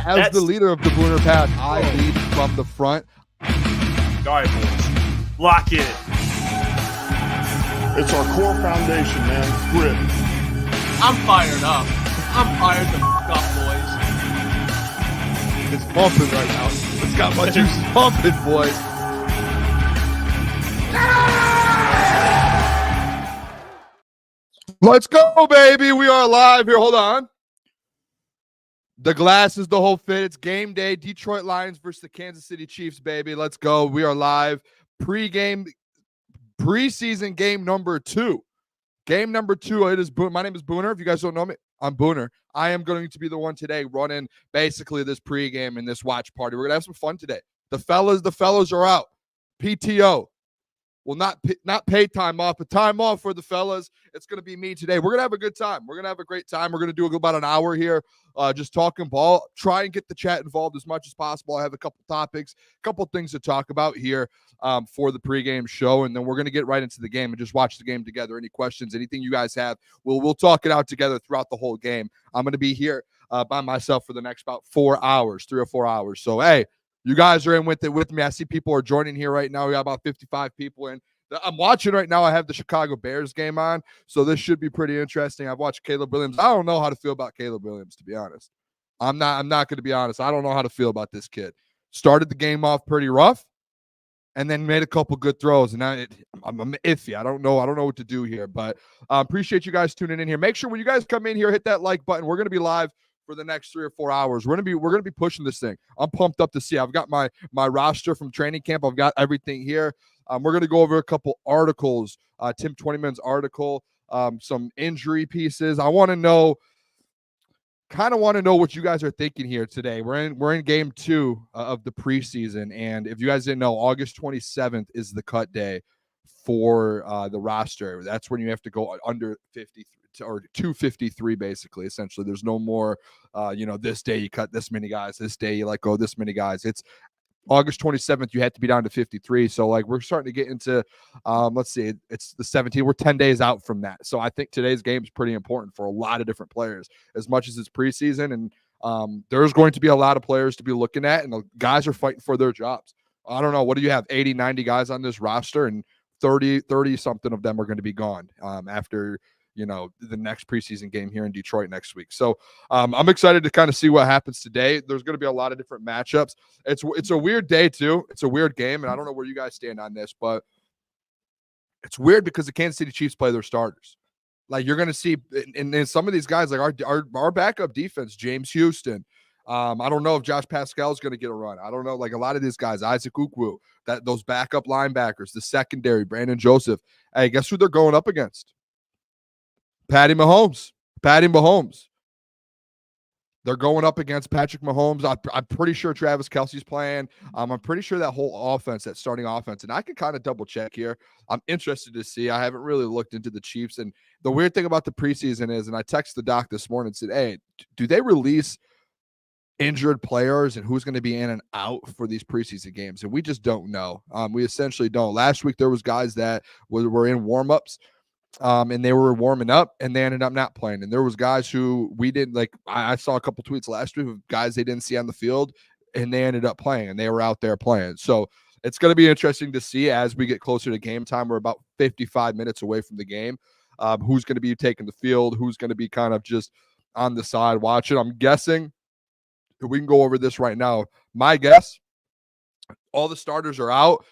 As the leader of the Booner Pack, I lead from the front. All right, boys. Lock in. It's our core foundation, man. Grit. I'm fired up. I'm fired the fuck up, boys. It's pumping right now. It's got my juices pumping, boys. Let's go, baby. We are live here. Hold on. The glass is the whole fit. It's game day. Detroit Lions versus the Kansas City Chiefs, baby. Let's go. We are live. Preseason game number 2. Game number 2. It is My name is Booner. If you guys don't know me, I'm Booner. I am going to be the one today running basically this pregame and this watch party. We're going to have some fun today. The fellas are out. PTO. Well, not paid time off, but time off for the fellas. It's going to be me today. We're going to have a good time. We're going to have a great time. We're going to do about an hour here, just talking ball. Try and get the chat involved as much as possible. I have a couple topics, a couple things to talk about here for the pregame show, and then we're going to get right into the game and just watch the game together. Any questions, anything you guys have, we'll talk it out together throughout the whole game. I'm going to be here by myself for the next about 4 hours, 3 or 4 hours. So, hey, you guys are in with me. I see people are joining here right now. We got about 55 people in. I'm watching right now. I have the Chicago Bears game on, so this should be pretty interesting. I've watched Caleb Williams. I don't know how to feel about Caleb Williams, to be honest. I'm not going to be honest. I don't know how to feel about this kid. Started the game off pretty rough, and then made a couple good throws. And now I'm iffy. I don't know what to do here, but appreciate you guys tuning in here. Make sure when you guys come in here, hit that like button. We're going to be live for the next 3 or 4 hours. We're gonna be pushing this thing. I'm pumped up to see. I've got my roster from training camp. I've got everything here. We're gonna go over a couple articles. Tim 20man's article, some injury pieces. I want to know what you guys are thinking here today. We're in game 2 of the preseason, and if you guys didn't know, August 27th is the cut day for the roster. That's when you have to go under 53 or 253, basically. Essentially, there's no more this day you cut this many guys, this day you let go this many guys. It's August 27th, you had to be down to 53. So we're starting to get into let's see, it's the 17th. We're 10 days out from that. So I think today's game is pretty important for a lot of different players, as much as it's preseason, and there's going to be a lot of players to be looking at, and the guys are fighting for their jobs. I don't know, what do you have, 80, 90 guys on this roster, and 30 something of them are going to be gone after the next preseason game here in Detroit next week. So I'm excited to kind of see what happens today. There's going to be a lot of different matchups. It's a weird day too. It's a weird game, and I don't know where you guys stand on this, but it's weird because the Kansas City Chiefs play their starters. Like, you're going to see, and some of these guys, like our backup defense, James Houston. I don't know if Josh Pascal is going to get a run. I don't know. Like, a lot of these guys, Isaac Ukwu, those backup linebackers, the secondary, Brandon Joseph. Hey, guess who they're going up against? Patty Mahomes. They're going up against Patrick Mahomes. I'm pretty sure Travis Kelce's playing. I'm pretty sure that whole offense, that starting offense, and I can kind of double check here. I'm interested to see. I haven't really looked into the Chiefs. And the weird thing about the preseason is, and I texted the doc this morning and said, hey, do they release injured players and who's going to be in and out for these preseason games? And we just don't know. We essentially don't. Last week, there was guys that were in warmups. And they were warming up, and they ended up not playing. And there was guys who we didn't like. I saw a couple tweets last week of guys they didn't see on the field, and they ended up playing, and they were out there playing. So it's going to be interesting to see as we get closer to game time. We're about 55 minutes away from the game. Who's going to be taking the field? Who's going to be kind of just on the side watching? I'm guessing we can go over this right now. My guess, all the starters are out.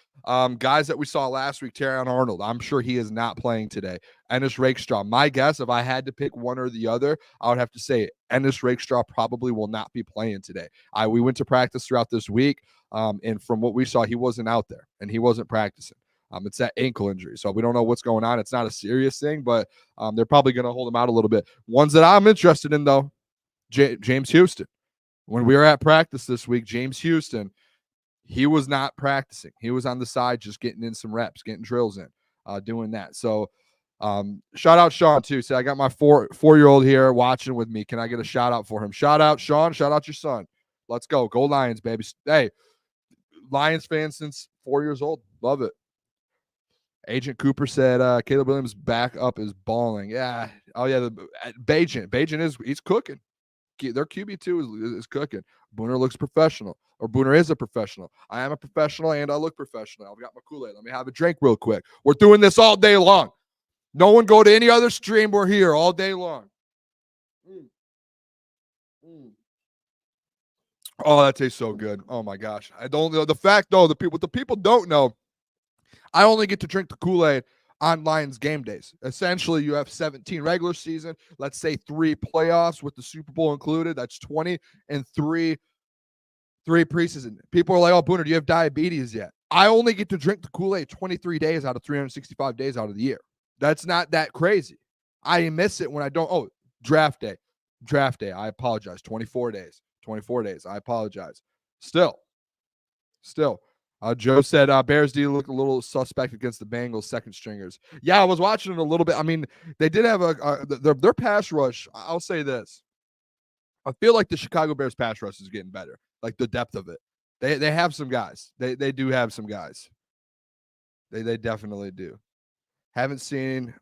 Guys that we saw last week, Terrion Arnold, I'm sure he is not playing today. Ennis Rakestraw, my guess, if I had to pick one or the other, I would have to say Ennis Rakestraw probably will not be playing today. We went to practice throughout this week, and from what we saw, he wasn't out there, and he wasn't practicing. It's that ankle injury, so we don't know what's going on. It's not a serious thing, but they're probably going to hold him out a little bit. Ones that I'm interested in, though, James Houston. When we were at practice this week, James Houston, he was not practicing. He was on the side just getting in some reps, getting drills in, doing that. So shout out Sean, too. So I got my four-year-old here watching with me. Can I get a shout-out for him? Shout out, Sean. Shout out your son. Let's go. Go Lions, baby. Hey, Lions fan since 4 years old. Love it. Agent Cooper said Caleb Williams' back up is balling. Yeah. Oh, yeah. Bajan. He's cooking. their QB2 is cooking. Booner looks professional, or Booner is a professional. I am a professional, and I look professional. I've got my Kool-Aid. Let me have a drink real quick. We're doing this all day long. No one go to any other stream. We're here all day long. Oh, that tastes so good. Oh my gosh. I don't know the fact though, the people don't know. I only get to drink the Kool-Aid on Lions game days. Essentially, you have 17 regular season, let's say 3 playoffs with the Super Bowl included. That's 20 and 3 preseason. People are like, "Oh, Booner, do you have diabetes yet?" I only get to drink the Kool-Aid 23 days out of 365 days out of the year. That's not that crazy. I miss it when I don't. Oh, draft day. I apologize. 24 days. I apologize. Still. Joe said Bears D look a little suspect against the Bengals second stringers. Yeah, I was watching it a little bit. I mean, they did have their pass rush. I'll say this. I feel like the Chicago Bears pass rush is getting better. Like the depth of it. They have some guys. They do have some guys. They definitely do. Haven't seen.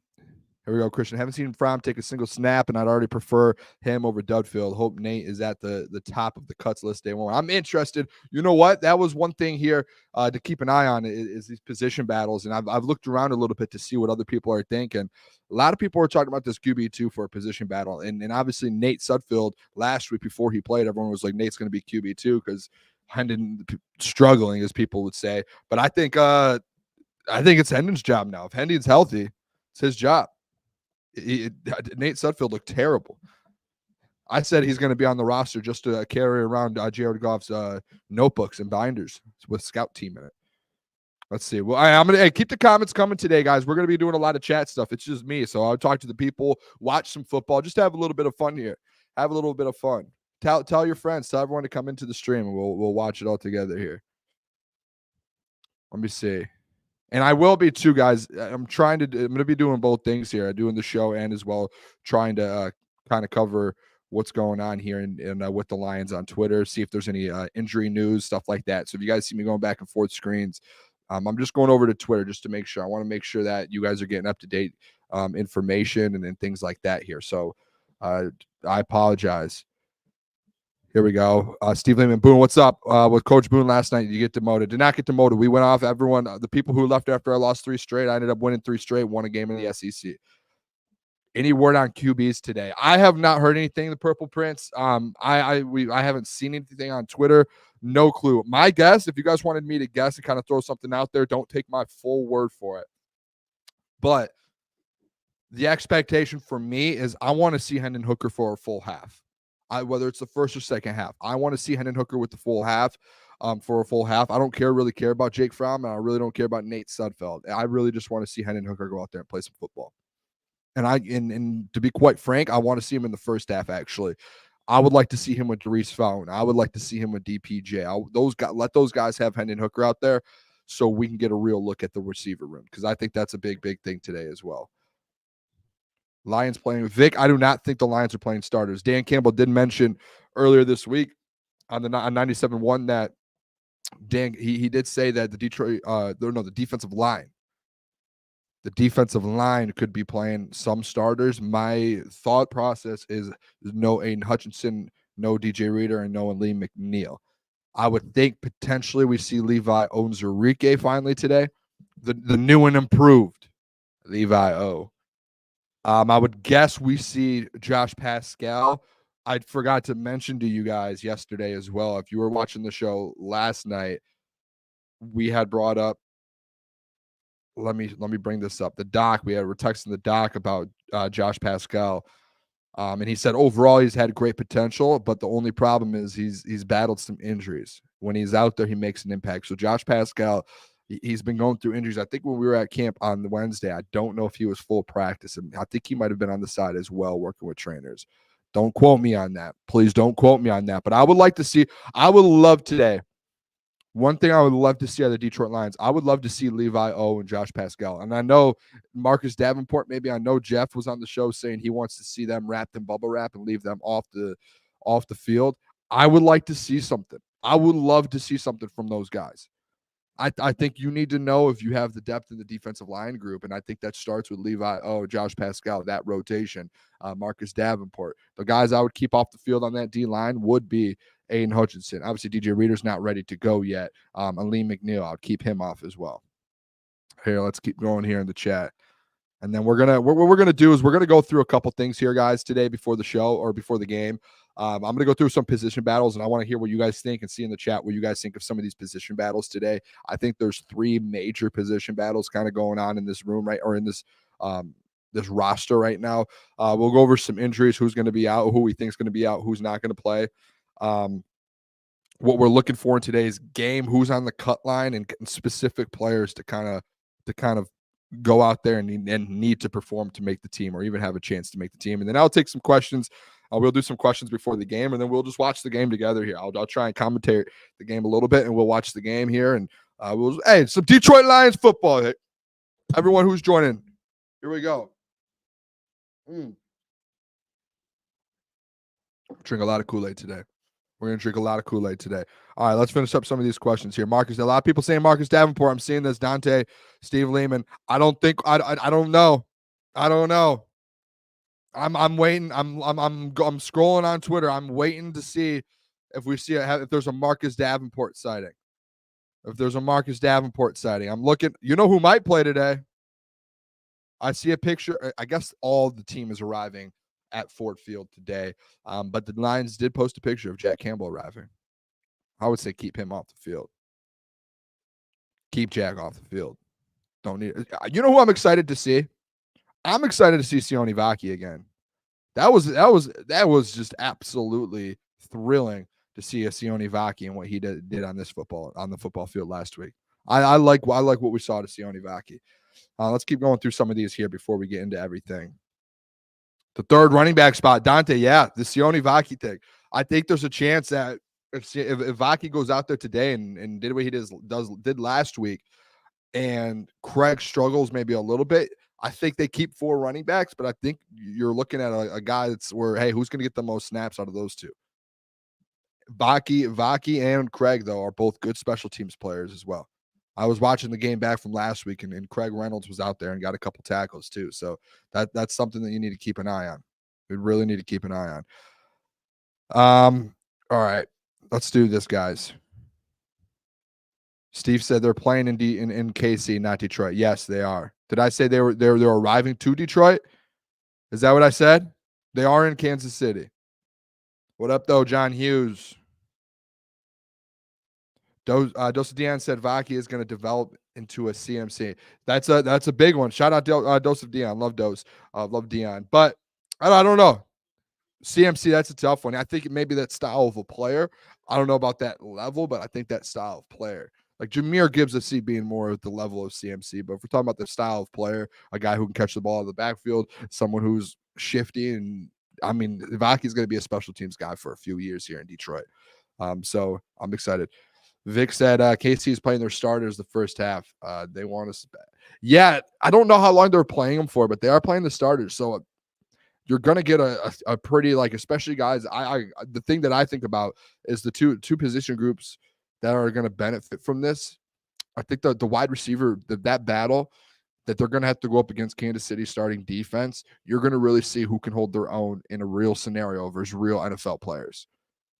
Here we go, Christian. Haven't seen Fromm take a single snap, and I'd already prefer him over Dudfield. Hope Nate is at the top of the cuts list day one. I'm interested. You know what? That was one thing here to keep an eye on is these position battles, and I've looked around a little bit to see what other people are thinking. A lot of people are talking about this QB2 for a position battle, and obviously Nate Sudfeld last week before he played, everyone was like, Nate's going to be QB2 because Hendon struggling, as people would say. But I think it's Hendon's job now. If Hendon's healthy, it's his job. Nate Sudfeld looked terrible. I said he's going to be on the roster just to carry around Jared Goff's notebooks and binders with scout team in it. Let's see. Well, I'm going to keep the comments coming today, guys. We're going to be doing a lot of chat stuff. It's just me. So I'll talk to the people, watch some football, just have a little bit of fun here. Have a little bit of fun. Tell your friends, tell everyone to come into the stream, and we'll watch it all together here. Let me see. And I will be too, guys. I'm going to be doing both things here. I'm doing the show and as well trying to kind of cover what's going on here and with the Lions on Twitter, see if there's any injury news, stuff like that. So if you guys see me going back and forth screens, I'm just going over to Twitter just to make sure. I want to make sure that you guys are getting up-to-date information and things like that here. So I apologize. Here we go. Steve Lehman, Boone, what's up? With Coach Boone last night, you get demoted. Did not get demoted. We went off everyone. The people who left after I lost 3 straight, I ended up winning 3 straight, won a game in the SEC. Any word on QBs today? I have not heard anything. The Purple Prince. I haven't seen anything on Twitter. No clue. My guess, if you guys wanted me to guess and kind of throw something out there, don't take my full word for it. But the expectation for me is I want to see Hendon Hooker for a full half. Whether it's the first or second half. I want to see Hendon Hooker with the full half for a full half. I don't really care about Jake Fromm, and I really don't care about Nate Sudfeld. I really just want to see Hendon Hooker go out there and play some football. And to be quite frank, I want to see him in the first half, actually. I would like to see him with Darius Fountain. I would like to see him with DPJ. Let those guys have Hendon Hooker out there so we can get a real look at the receiver room, because I think that's a big thing today as well. Lions playing Vic. I do not think the Lions are playing starters. Dan Campbell did mention earlier this week on 97.1 that he did say that the defensive line could be playing some starters. My thought process is no Aiden Hutchinson, no DJ Reader, and no Lee McNeil. I would think potentially we see Levi Onwuzurike finally today. The new and improved Levi O. I would guess we see Josh Pascal. I forgot to mention to you guys yesterday as well. If you were watching the show last night, we had brought up. Let me bring this up. The doc. We're texting the doc about Josh Pascal, and he said overall he's had great potential, but the only problem is he's battled some injuries. When he's out there, he makes an impact. So Josh Pascal. He's been going through injuries. I think when we were at camp on the Wednesday, I don't know if he was full practice. And I think he might have been on the side as well, working with trainers. Don't quote me on that. Please don't quote me on that. But I would love today. One thing I would love to see out of the Detroit Lions, I would love to see Levi O and Josh Pascal. And I know Marcus Davenport, maybe I know Jeff was on the show saying he wants to see them wrapped in bubble wrap and leave them off the field. I would like to see something. I would love to see something from those guys. I think you need to know if you have the depth in the defensive line group, and I think that starts with Josh Pascal, that rotation, Marcus Davenport. The guys I would keep off the field on that D-line would be Aiden Hutchinson. Obviously, DJ Reader's not ready to go yet. And Lee McNeil, I would keep him off as well. Here, let's keep going here in the chat. And then what we're gonna do is we're gonna go through a couple things here, guys, today before the show or before the game. I'm gonna go through some position battles, and I want to hear what you guys think and see in the chat what you guys think of some of these position battles today. I think there's 3 major position battles kind of going on in this room, right, or in this this roster right now. We'll go over some injuries, who's going to be out, who we think is going to be out, who's not going to play. What we're looking for in today's game, who's on the cut line, and specific players to kind of go out there and need to perform to make the team or even have a chance to make the team. And then I'll take some questions. We'll do some questions before the game, and then we'll just watch the game together here. I'll try and commentate the game a little bit, and we'll watch the game here. And some Detroit Lions football. Hey, everyone who's joining, here we go. Drink a lot of Kool-Aid today. We're going to drink a lot of Kool-Aid today. All right, let's finish up some of these questions here. Marcus, a lot of people saying Marcus Davenport. I'm seeing this. Dante, Steve Lehman. I don't know. I'm waiting. I'm scrolling on Twitter. I'm waiting to see if there's a Marcus Davenport sighting. If there's a Marcus Davenport sighting. I'm looking. You know who might play today? I see a picture. I guess all the team is arriving at Ford Field today. But the Lions did post a picture of Jack Campbell arriving. I would say keep him off the field. Keep Jack off the field. Don't need it. You know who I'm excited to see? I'm excited to see Sione Vaki again. That was just absolutely thrilling to see a Sione Vaki and what he did on the football field last week. I like what we saw to Sione Vaki. Let's keep going through some of these here before we get into everything. The third running back spot, Dante. Yeah, the Sione Vaki thing. I think there's a chance that if Vaki goes out there today and did what he did last week, and Craig struggles maybe a little bit, I think they keep 4 running backs. But I think you're looking at a guy that's where, hey, who's going to get the most snaps out of those two? Vaki and Craig, though, are both good special teams players as well. I was watching the game back from last week, and Craig Reynolds was out there and got a couple tackles too. So that's something that you need to keep an eye on. We really need to keep an eye on. All right, let's do this, guys. Steve said they're playing in KC, not Detroit. Yes, they are. Did I say they're arriving to Detroit? Is that what I said? They are in Kansas City. What up, though, John Hughes? Dosa Dion said Vaki is going to develop into a CMC. That's a big one. Shout out Dose of Dion. Love Dose. Love Dion. But I don't know. CMC, that's a tough one. I think maybe that style of a player. I don't know about that level, but I think that style of player. Like Jahmyr Gibbs of C being more at the level of CMC. But if we're talking about the style of player, a guy who can catch the ball out of the backfield, someone who's shifty, and I mean, Vaki's going to be a special teams guy for a few years here in Detroit. So I'm excited. Vic said KC is playing their starters the first half. They want us back. Yeah, I don't know how long they're playing them for, but they are playing the starters. So you're going to get a pretty, like, especially guys. The thing that I think about is the two position groups that are going to benefit from this. I think the wide receiver, that battle that they're going to have to go up against Kansas City starting defense, you're going to really see who can hold their own in a real scenario versus real NFL players.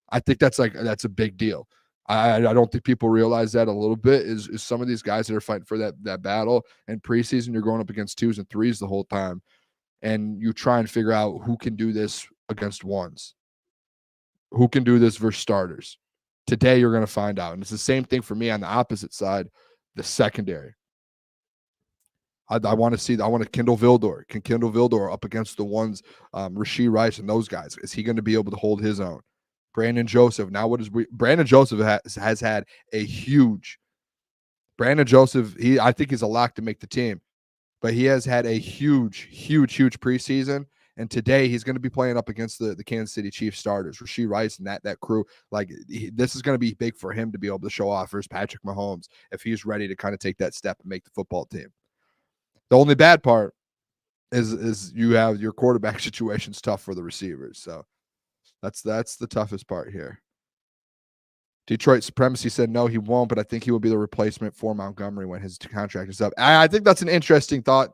I think that's a big deal. I don't think people realize that a little bit is some of these guys that are fighting for that battle. In preseason, you're going up against 2s and 3s the whole time, and you try and figure out who can do this against 1s, who can do this versus starters. Today, you're going to find out, and it's the same thing for me on the opposite side, the secondary. I want to Kendall Vildor. Can Kendall Vildor up against the 1s, Rashee Rice and those guys? Is he going to be able to hold his own? Brandon Joseph. Now, Brandon Joseph has had a huge. Brandon Joseph, I think he's a lock to make the team, but he has had a huge preseason. And today he's going to be playing up against the Kansas City Chiefs starters, Rashee Rice and that crew. Like, this is going to be big for him to be able to show off versus Patrick Mahomes if he's ready to kind of take that step and make the football team. The only bad part is you have your quarterback situation's tough for the receivers. So that's the toughest part here. Detroit Supremacy said no, he won't, but I think he will be the replacement for Montgomery when his contract is up. I think that's an interesting thought.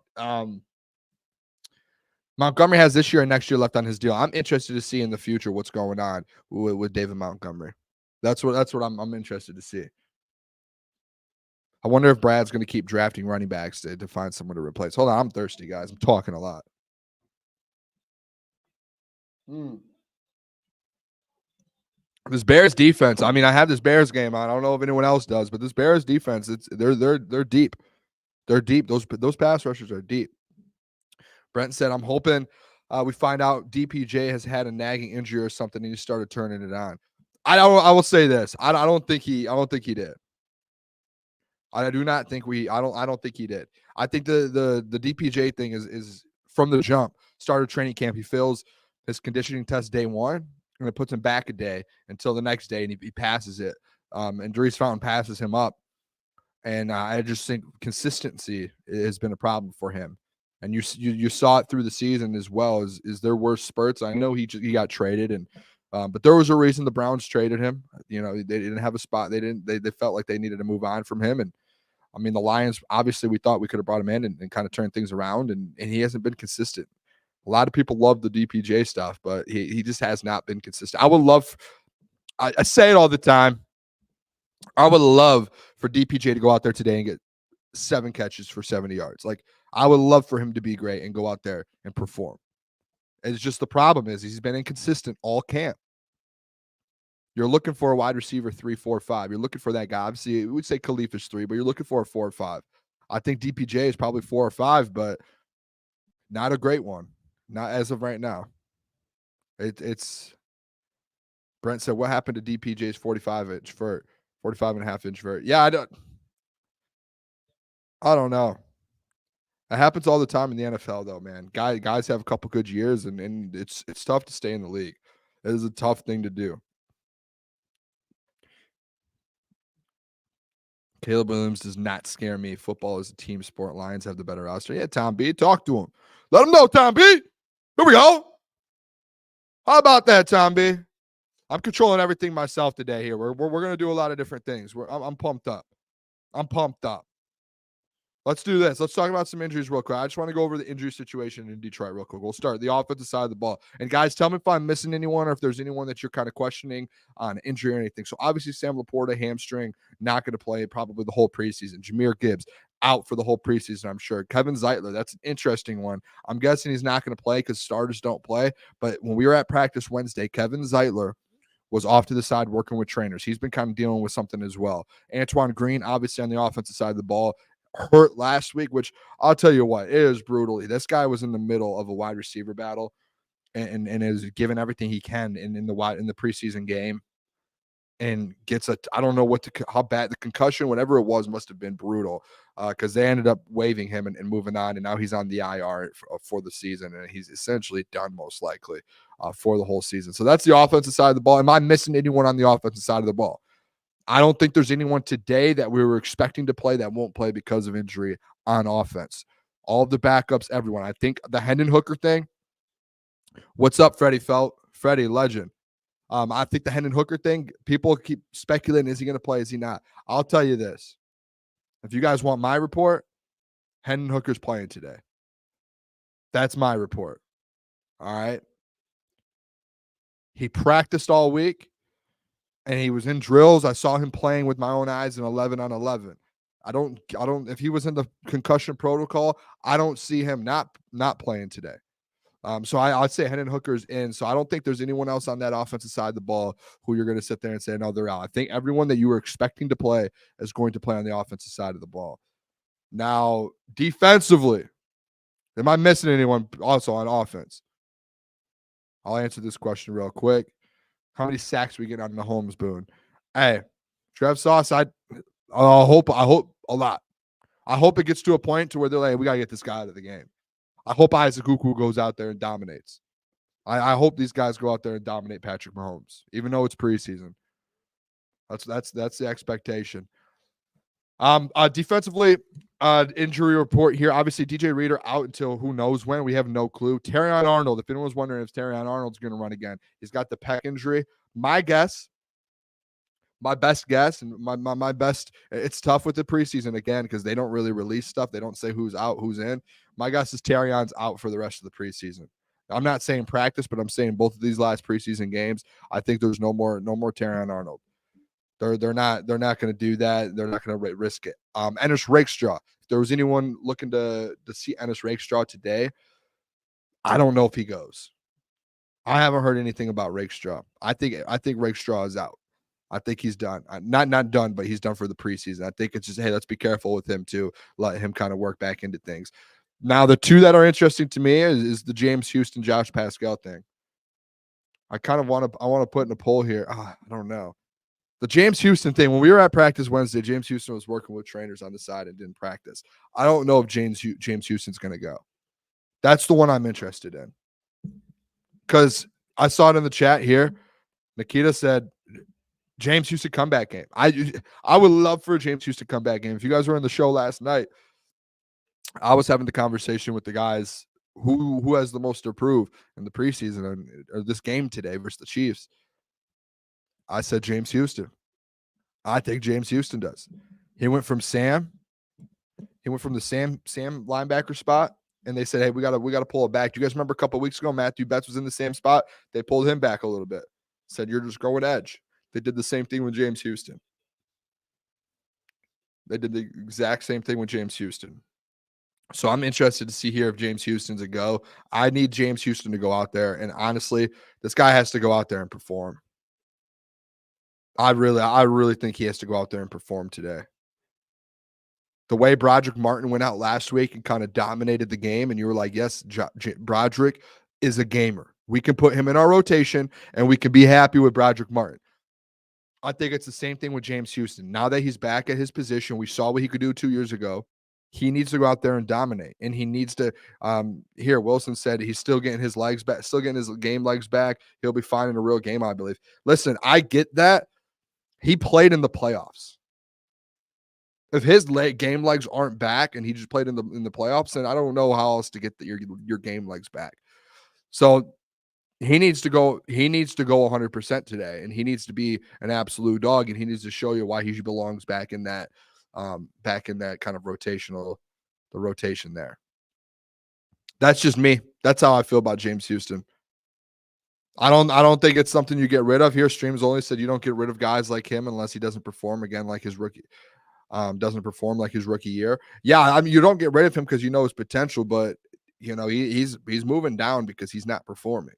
Montgomery has this year and next year left on his deal. I'm interested to see in the future what's going on with David Montgomery. That's what I'm interested to see. I wonder if Brad's going to keep drafting running backs to find someone to replace. Hold on, I'm thirsty, guys. I'm talking a lot. This Bears defense. I mean, I have this Bears game on. I don't know if anyone else does, but this Bears defense, they're deep. They're deep. Those pass rushers are deep. Brent said, "I'm hoping we find out DPJ has had a nagging injury or something, and he started turning it on." I will say this. I don't think he did. I do not think I don't think he did. I think the DPJ thing is from the jump. Started training camp. He fails his conditioning test day one, and it puts him back a day until the next day, and he passes it. And Dries Fountain passes him up. And I just think consistency has been a problem for him. And you saw it through the season as well. Is there were spurts? I know he got traded, and but there was a reason the Browns traded him. You know, they didn't have a spot. They felt like they needed to move on from him. And I mean, the Lions, obviously we thought we could have brought him in and kind of turned things around, and he hasn't been consistent. A lot of people love the DPJ stuff, but he just has not been consistent. I say it all the time. I would love for DPJ to go out there today and get 7 catches for 70 yards. Like, I would love for him to be great and go out there and perform. It's just the problem is he's been inconsistent all camp. You're looking for a wide receiver 3, 4, 5. You're looking for that guy. Obviously, we would say Khalif is 3, but you're looking for a 4 or 5. I think DPJ is probably 4 or 5, but not a great one. Not as of right now. It's Brent said, what happened to DPJ's 45-inch vert? 45.5-inch vert. Yeah, I don't know. It happens all the time in the NFL, though, man. Guys have a couple good years, and it's tough to stay in the league. It is a tough thing to do. Caleb Williams does not scare me. Football is a team sport. Lions have the better roster. Yeah, Tom B, talk to him. Let him know, Tom B. Here we go. How about that, Tom B? I'm controlling everything myself today here. We're going to do a lot of different things. I'm pumped up. I'm pumped up. Let's do this. Let's talk about some injuries real quick. I just want to go over the injury situation in Detroit real quick. We'll start the offensive side of the ball. And guys, tell me if I'm missing anyone or if there's anyone that you're kind of questioning on injury or anything. So obviously Sam Laporta, hamstring, not going to play probably the whole preseason. Jahmyr Gibbs out for the whole preseason, I'm sure. Kevin Zeitler, that's an interesting one. I'm guessing he's not going to play because starters don't play. But when we were at practice Wednesday, Kevin Zeitler was off to the side working with trainers. He's been kind of dealing with something as well. Antoine Green, obviously on the offensive side of the ball, hurt last week, which I'll tell you what, it is brutal. This guy was in the middle of a wide receiver battle and is giving everything he can in the preseason game, and gets I don't know how bad the concussion, whatever it was, must have been brutal, because they ended up waiving him and moving on, and now he's on the IR for the season, and he's essentially done most likely for the whole season. So that's the offensive side of the ball. Am I missing anyone on the offensive side of the ball? I don't think there's anyone today that we were expecting to play that won't play because of injury on offense. All of the backups, everyone. I think the Hendon Hooker thing. What's up, Freddie Felt? Freddie, legend. I think the Hendon Hooker thing, people keep speculating, is he going to play? Is he not? I'll tell you this. If you guys want my report, Hendon Hooker's playing today. That's my report. All right. He practiced all week. And he was in drills. I saw him playing with my own eyes in 11-on-11. I don't, if he was in the concussion protocol, I don't see him not playing today. So I'd say Hendon Hooker's in. So I don't think there's anyone else on that offensive side of the ball who you're going to sit there and say, no, they're out. I think everyone that you were expecting to play is going to play on the offensive side of the ball. Now, defensively, am I missing anyone also on offense? I'll answer this question real quick. How many sacks we get on Mahomes, Boone? Hey, Trev Sauce, I hope a lot. I hope it gets to a point to where they're like, we got to get this guy out of the game. I hope Isaac Ukwu goes out there and dominates. I hope these guys go out there and dominate Patrick Mahomes, even though it's preseason. That's the expectation. Defensively, injury report here. Obviously, DJ Reader out until who knows when. We have no clue. Terrion Arnold, if anyone's wondering if Terrion Arnold's going to run again, he's got the pec injury. My guess, My best guess and my best, it's tough with the preseason again because they don't really release stuff. They don't say who's out, who's in. My guess is Terrion's out for the rest of the preseason. I'm not saying practice, but I'm saying both of these last preseason games, I think there's no more Terrion Arnold. They're not going to do that. They're not going to risk it. Ennis Rakestraw. If there was anyone looking to see Ennis Rakestraw today, I don't know if he goes. I haven't heard anything about Rakestraw. I think Rakestraw is out. I think he's done. Not done, but he's done for the preseason. I think it's just, hey, let's be careful with him to let him kind of work back into things. Now, the two that are interesting to me is the James Houston, Josh Pascal thing. I kind of want to put in a poll here. I don't know. The James Houston thing, when we were at practice Wednesday, James Houston was working with trainers on the side and didn't practice. I don't know if James Houston's going to go. That's the one I'm interested in. Because I saw it in the chat here. Nikita said, James Houston comeback game. I would love for a James Houston comeback game. If you guys were in the show last night, I was having the conversation with the guys who has the most to prove in the preseason or this game today versus the Chiefs. I said James Houston. I think James Houston does. He went from Sam. He went from the Sam linebacker spot, and they said, "Hey, we gotta pull it back." Do you guys remember a couple of weeks ago, Matthew Betts was in the same spot? They pulled him back a little bit. Said, "You're just going edge." They did the same thing with James Houston. They did the exact same thing with James Houston. So I'm interested to see here if James Houston's a go. I need James Houston to go out there, and honestly, this guy has to go out there and perform. I really think he has to go out there and perform today. The way Broderick Martin went out last week and kind of dominated the game, and you were like, yes, Broderick is a gamer. We can put him in our rotation, and we can be happy with Broderick Martin. I think it's the same thing with James Houston. Now that he's back at his position, we saw what he could do 2 years ago. He needs to go out there and dominate, and he needs to here, Wilson said he's still getting his legs back, still getting his game legs back. He'll be fine in a real game, I believe. Listen, I get that. He played in the playoffs. If his game legs aren't back and he just played in the playoffs, then I don't know how else to get your game legs back. So he needs to go 100% today, and he needs to be an absolute dog, and he needs to show you why he belongs back in that kind of rotation there. That's just me. That's how I feel about James Houston. I don't think it's something you get rid of here. Streams only said you don't get rid of guys like him unless he doesn't perform again like his rookie year. Yeah, I mean, you don't get rid of him because you know his potential, but you know he's moving down because he's not performing.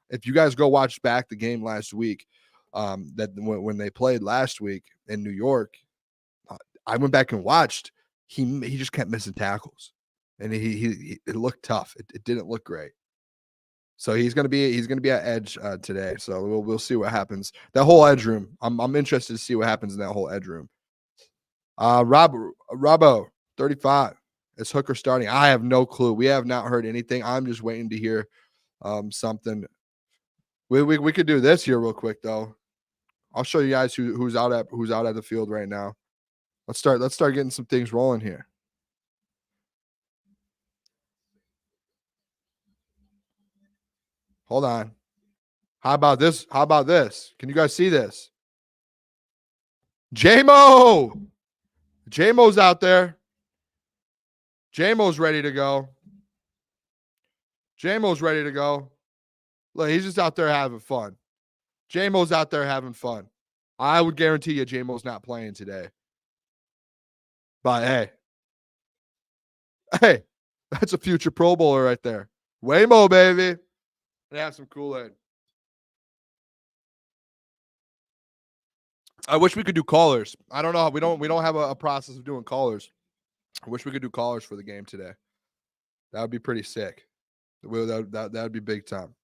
If you guys go watch back the game last week, that when they played last week in New York, I went back and watched. He just kept missing tackles, and it looked tough. It didn't look great. So he's gonna be at edge today. So we'll see what happens. That whole edge room, I'm interested to see what happens in that whole edge room. Robbo 35 is Hooker starting. I have no clue. We have not heard anything. I'm just waiting to hear something. We could do this here real quick though. I'll show you guys who's out at the field right now. Let's start getting some things rolling here. Hold on. How about this? Can you guys see this? J-Mo's out there. J-Mo's ready to go. Look, he's just out there having fun. J-Mo's out there having fun. I would guarantee you J-Mo's not playing today. But hey, that's a future Pro Bowler right there. Waymo, baby. And have some Kool-Aid. I wish we could do callers. I don't know. We don't have a process of doing callers. I wish we could do callers for the game today. That would be pretty sick. That would be big time.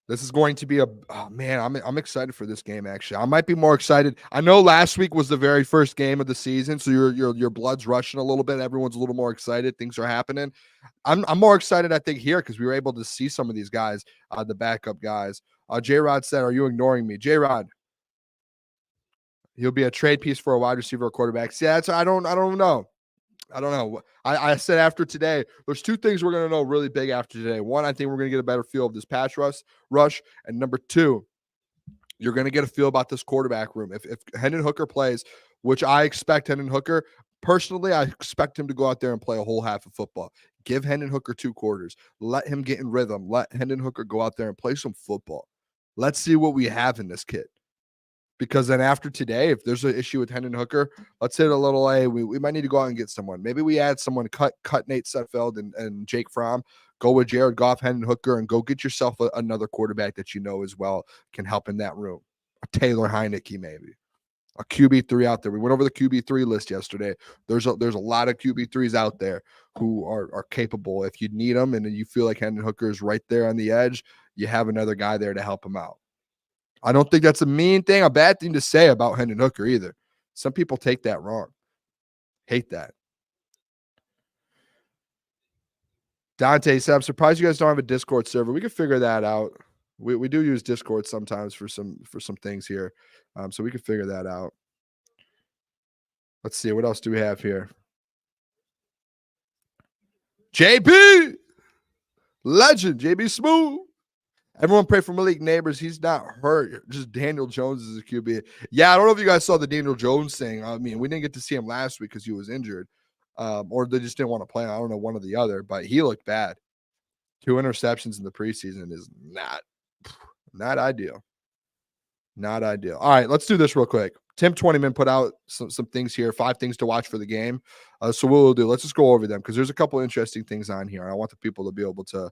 This is going to be I'm excited for this game, actually. I might be more excited. I know last week was the very first game of the season, so your blood's rushing a little bit. Everyone's a little more excited. Things are happening. I'm more excited, I think, here because we were able to see some of these guys, the backup guys. J-Rod said, "Are you ignoring me?" J-Rod, he'll be a trade piece for a wide receiver or quarterback. See, I don't know. I said after today, there's two things we're going to know really big after today. One, I think we're going to get a better feel of this pass rush. And number two, You're going to get a feel about this quarterback room. If Hendon Hooker plays, which I expect Hendon Hooker, personally, I expect him to go out there and play a whole half of football. Give Hendon Hooker 2 quarters. Let him get in rhythm. Let Hendon Hooker go out there and play some football. Let's see what we have in this kid. Because then after today, if there's an issue with Hendon Hooker, let's hit a little A. We might need to go out and get someone. Maybe we add someone, cut Nate Sudfeld and Jake Fromm. Go with Jared Goff, Hendon Hooker, and go get yourself another quarterback that you know as well can help in that room. A Taylor Heineke, maybe. A QB3 out there. We went over the QB3 list yesterday. There's a lot of QB3s out there who are capable. If you need them and you feel like Hendon Hooker is right there on the edge, you have another guy there to help him out. I don't think that's a bad thing to say about Hendon Hooker either. Some people take that wrong. Hate that. Dante said, I'm surprised you guys don't have a Discord server. We can figure that out. We do use Discord sometimes for some things here. So we can figure that out. Let's see. What else do we have here? JB! Legend. JB Smooth. Everyone pray for Malik Neighbors. He's not hurt. Just Daniel Jones is a QB. Yeah, I don't know if you guys saw the Daniel Jones thing. I mean, we didn't get to see him last week because he was injured. Or they just didn't want to play him. I don't know, one or the other. But he looked bad. 2 interceptions in the preseason is not ideal. Not ideal. All right, let's do this real quick. Tim 20man put out some things here, 5 things to watch for the game. So what we'll do, let's just go over them because there's a couple interesting things on here. I want the people to be able to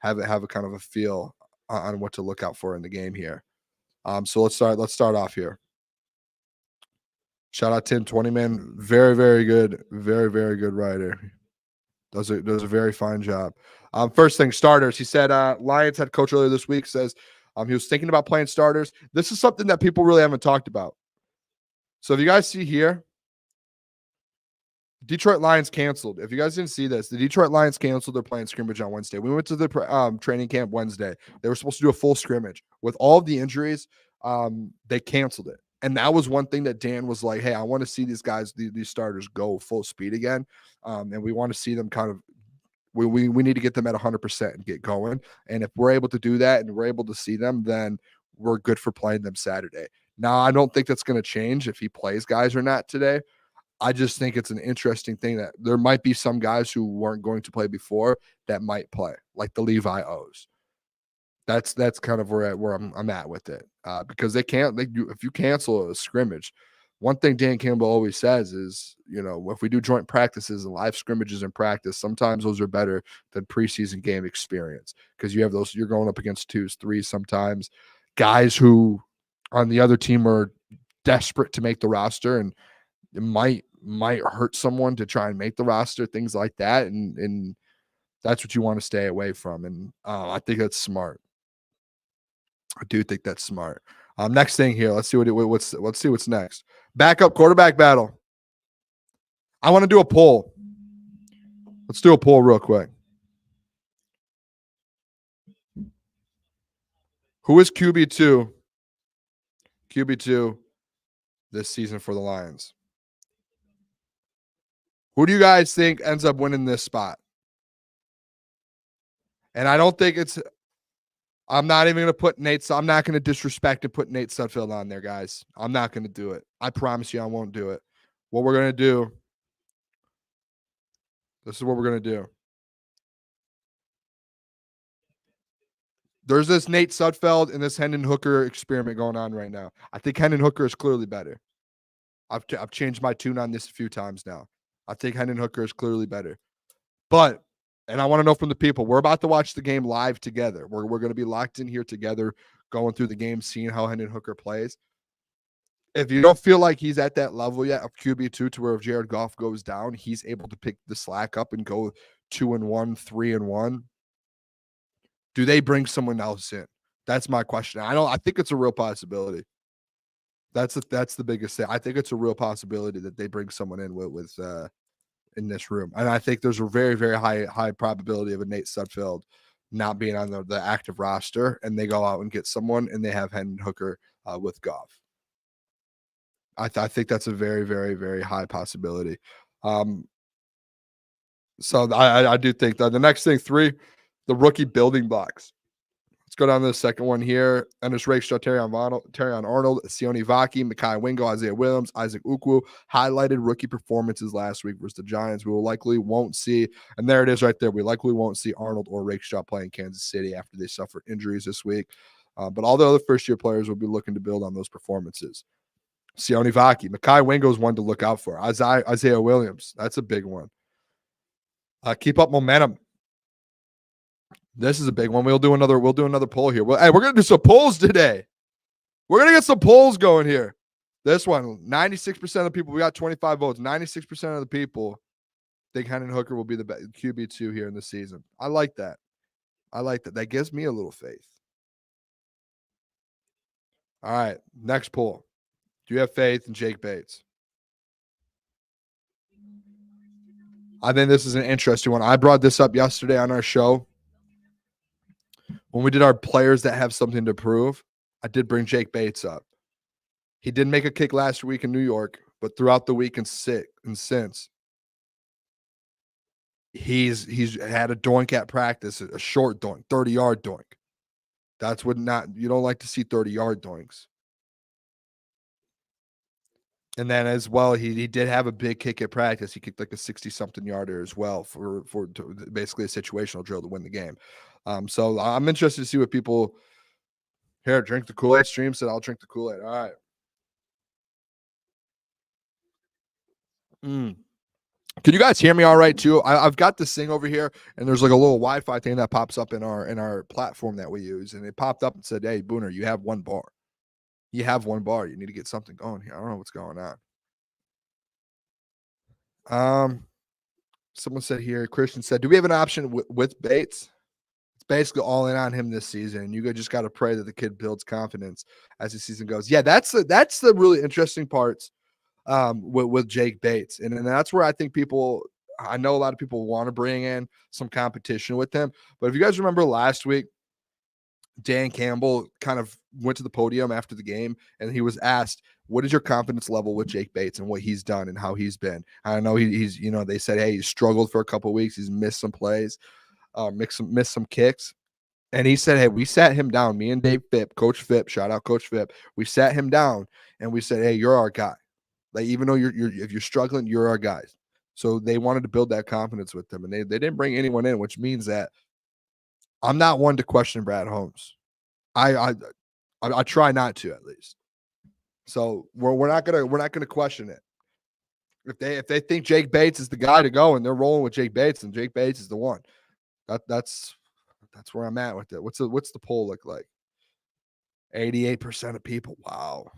have a kind of a feel on what to look out for in the game here. So let's start off here. Shout out Tim 20man. Very, very good. Very, very good writer. Does a very fine job. First thing, starters. He said Lions head coach earlier this week says he was thinking about playing starters. This is something that people really haven't talked about. So if you guys see here, Detroit Lions canceled. If you guys didn't see this, the Detroit Lions canceled their playing scrimmage on Wednesday. We went to the training camp Wednesday. They were supposed to do a full scrimmage. With all of the injuries, they canceled it. And that was one thing that Dan was like, hey, I want to see these guys, these starters go full speed again. And we want to see them kind of, we need to get them at 100% and get going. And if we're able to do that and we're able to see them, then we're good for playing them Saturday. Now, I don't think that's going to change if he plays guys or not today. I just think it's an interesting thing that there might be some guys who weren't going to play before that might play, like the Levi O's. That's kind of where I'm at with it, because if you cancel a scrimmage, one thing Dan Campbell always says is, if we do joint practices and live scrimmages in practice, sometimes those are better than preseason game experience because you have those. You're going up against 2s, 3s sometimes, guys who on the other team are desperate to make the roster and it might hurt someone to try and make the roster, things like that, and that's what you want to stay away from. And I think that's smart. I do think that's smart. Next thing here, let's see what's next. Backup quarterback battle. I want to do a poll. Let's do a poll real quick. Who is QB2 this season for the Lions? Who do you guys think ends up winning this spot? And I don't think I'm not even going to put I'm not going to disrespect and put Nate Sudfeld on there, guys. I'm not going to do it. I promise you I won't do it. What we're going to do, this is what we're going to do. There's this Nate Sudfeld and this Hendon Hooker experiment going on right now. I think Hendon Hooker is clearly better. I've changed my tune on this a few times now. I think Hendon Hooker is clearly better. But, and I want to know from the people, we're about to watch the game live together. We're going to be locked in here together, going through the game, seeing how Hendon Hooker plays. If you don't feel like he's at that level yet of QB2 to where if Jared Goff goes down, he's able to pick the slack up and go 2-1, 3-1, do they bring someone else in? That's my question. I think it's a real possibility. That's the biggest thing. I think it's a real possibility that they bring someone in with in this room. And I think there's a very, very high probability of a Nate Sudfeld not being on the active roster, and they go out and get someone and they have Hendon Hooker with Goff. I think that's a very, very, very high possibility. So I do think that the next thing, 3, the rookie building blocks. Let's go down to the second one here. Ennis Rakestraw, Terrion Arnold, Sione Vaki, Mekhi Wingo, Isaiah Williams, Isaac Ukwu highlighted rookie performances last week versus the Giants. We will likely won't see, and there it is right there. We likely won't see Arnold or Rakestraw play in Kansas City after they suffer injuries this week. But all the other first-year players will be looking to build on those performances. Sione Vaki, Mekhi Wingo is one to look out for. Isaiah Williams, that's a big one. Keep up momentum. This is a big one. We'll do another poll here. Well, hey, we're gonna do some polls today. We're gonna get some polls going here. This one, 96% of the people, we got 25 votes. 96% of the people think Hendon Hooker will be the QB2 here in the season. I like that. That gives me a little faith. All right, next poll. Do you have faith in Jake Bates? I think this is an interesting one. I brought this up yesterday on our show. When we did our players that have something to prove, I did bring Jake Bates up. He did make a kick last week in New York, but throughout the week and since, he's had a doink at practice, a short doink, 30-yard doink. That's what you don't like to see 30-yard doinks. And then as well, he did have a big kick at practice. He kicked like a 60-something yarder as well for basically a situational drill to win the game. So I'm interested to see what people here. Drink the Kool-Aid. Stream said I'll drink the Kool-Aid. All right. Can you guys hear me all right too? I've got this thing over here, and there's like a little Wi-Fi thing that pops up in our platform that we use, and it popped up and said, "Hey, Booner, you have one bar. You have one bar. You need to get something going here." I don't know what's going on. Someone said here, Christian said, "Do we have an option with Bates?" It's basically all in on him this season, and you just got to pray that the kid builds confidence as the season goes. Yeah, that's the really interesting parts with Jake Bates, and that's where I think I know a lot of people want to bring in some competition with him. But if you guys remember last week, Dan Campbell kind of went to the podium after the game, and he was asked, "What is your confidence level with Jake Bates and what he's done and how he's been?" I know he's they said, "Hey, he's struggled for a couple of weeks. He's missed some plays, missed some kicks." And he said, "Hey, we sat him down, me and Dave Phipp, Coach Phipp, shout out Coach Phipp. We sat him down and we said, hey, you're our guy. Like, even though if you're struggling, you're our guys." So they wanted to build that confidence with him, and they didn't bring anyone in, which means that I'm not one to question Brad Holmes. I try not to, at least. So we're not gonna question it. If they think Jake Bates is the guy to go and they're rolling with Jake Bates, then Jake Bates is the one. That's where I'm at with it. What's the poll look like? 88% of people. Wow.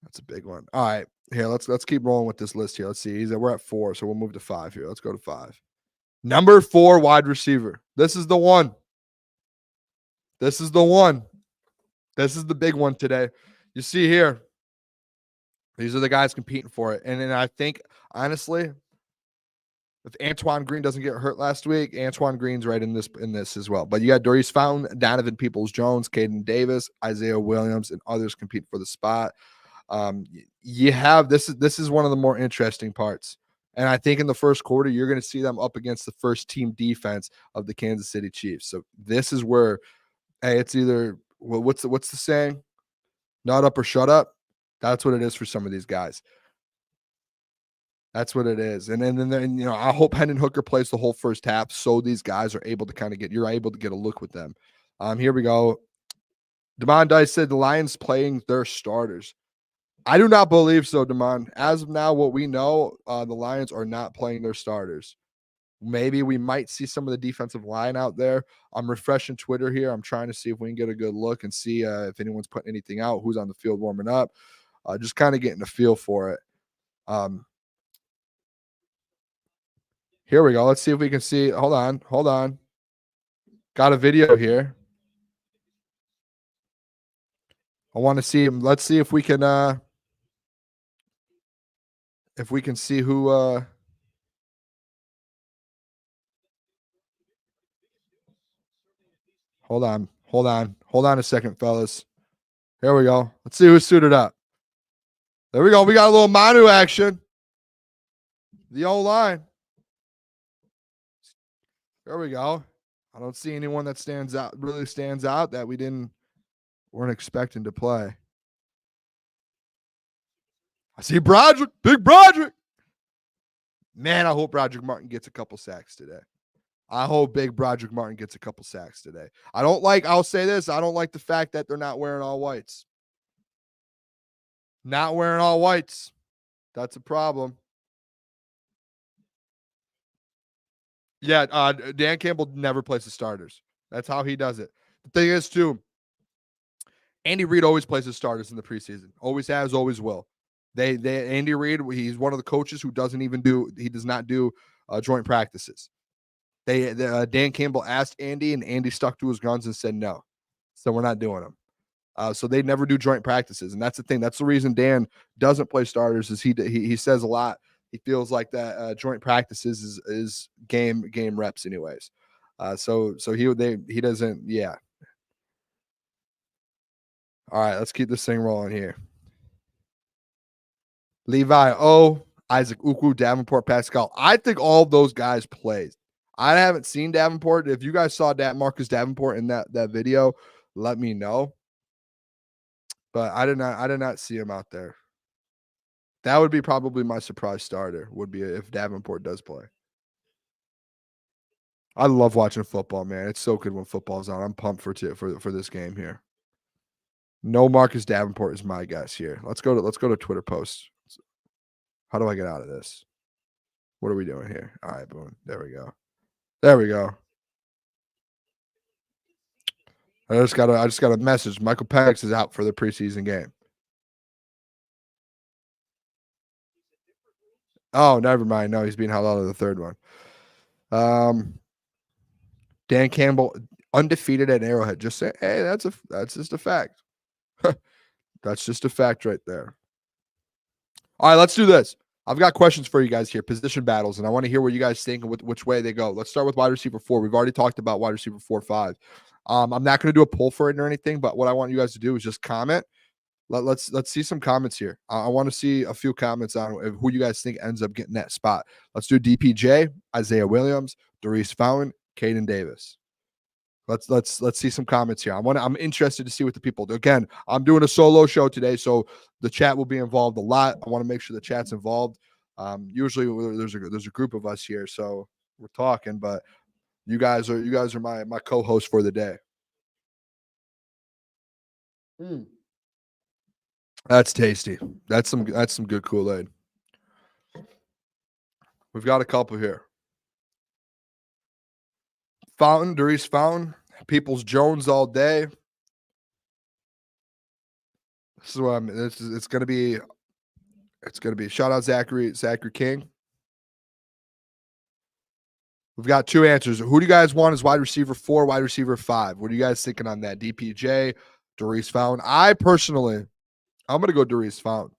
That's a big one. All right. Here, let's keep rolling with this list here. Let's see. We're at 4, so we'll move to 5 here. Let's go to 5. Number 4 wide receiver. This is the one. This is the big one today. You see here, these are the guys competing for it. And then I think, honestly, if Antoine Green doesn't get hurt last week, Antoine Green's right in this as well. But you got Doris Fountain, Donovan Peoples-Jones, Caden Davis, Isaiah Williams, and others compete for the spot. You have this is one of the more interesting parts. And I think in the first quarter, you're going to see them up against the first team defense of the Kansas City Chiefs. So this is where, hey, it's either, well, what's the saying? Not up or shut up. That's what it is for some of these guys. That's what it is. And then I hope Hendon Hooker plays the whole first half so these guys are able to you're able to get a look with them. Here we go. Damon Dice said the Lions playing their starters. I do not believe so, Damon. As of now, what we know, the Lions are not playing their starters. Maybe we might see some of the defensive line out there. I'm refreshing Twitter here. I'm trying to see if we can get a good look and see if anyone's putting anything out, who's on the field warming up. Just kind of getting a feel for it. Here we go. Let's see if we can see. Hold on. Got a video here. I want to see him. Let's see if we can see who Hold on a second, fellas. Here we go. Let's see who's suited up. There we go. We got a little Manu action. The O-line. There we go. I don't see anyone that really stands out that weren't expecting to play. I see Broderick, big Broderick. Man, I hope Broderick Martin gets a couple sacks today. I hope big Broderick Martin gets a couple sacks today. I'll say this, I don't like the fact that they're not wearing all whites. Not wearing all whites. That's a problem. Yeah, Dan Campbell never plays the starters. That's how he does it. The thing is, too, Andy Reid always plays his starters in the preseason. Always has, always will. Andy Reid, he's one of the coaches who does not do joint practices. Dan Campbell asked Andy, and Andy stuck to his guns and said no. So we're not doing them. So they never do joint practices, and that's the thing. That's the reason Dan doesn't play starters. Is he says a lot. He feels like that joint practices is game reps anyways. So he doesn't. Yeah. All right, let's keep this thing rolling here. Levi Isaac Ukwu, Davenport, Pascal. I think all of those guys played. I haven't seen Davenport. If you guys saw Marcus Davenport in that video, let me know. But I did not see him out there. That would be probably my surprise starter, would be if Davenport does play. I love watching football, man. It's so good when football's on. I'm pumped for this game here. No Marcus Davenport is my guess here. Let's go to Twitter posts. How do I get out of this? What are we doing here? All right, boom. There we go. There we go. I just got a message. Michael Penix is out for the preseason game. Oh, never mind. No, he's being held out of the third one. Dan Campbell undefeated at Arrowhead. Just say, hey, that's just a fact. That's just a fact right there. All right, let's do this. I've got questions for you guys here, position battles, and I want to hear what you guys think and which way they go. Let's start with wide receiver 4. We've already talked about wide receiver 4-5. I'm not going to do a poll for it or anything, but what I want you guys to do is just comment. Let's see some comments here. I want to see a few comments on who you guys think ends up getting that spot. Let's do DPJ, Isaiah Williams, Darius Fountain, Caden Davis. Let's see some comments here. I'm interested to see what the people do. Again, I'm doing a solo show today, so the chat will be involved a lot. I want to make sure the chat's involved. Usually there's a group of us here, so we're talking, but you guys are my co-host for the day. That's tasty. That's some good Kool-Aid. We've got a couple here. Fountain, Darius Fountain, Peoples Jones all day. This is what it's gonna be shout out Zachary King. We've got two answers. Who do you guys want as wide receiver 4, wide receiver 5? What are you guys thinking on that? DPJ, Darius Fountain. I'm gonna go Darius Fountain.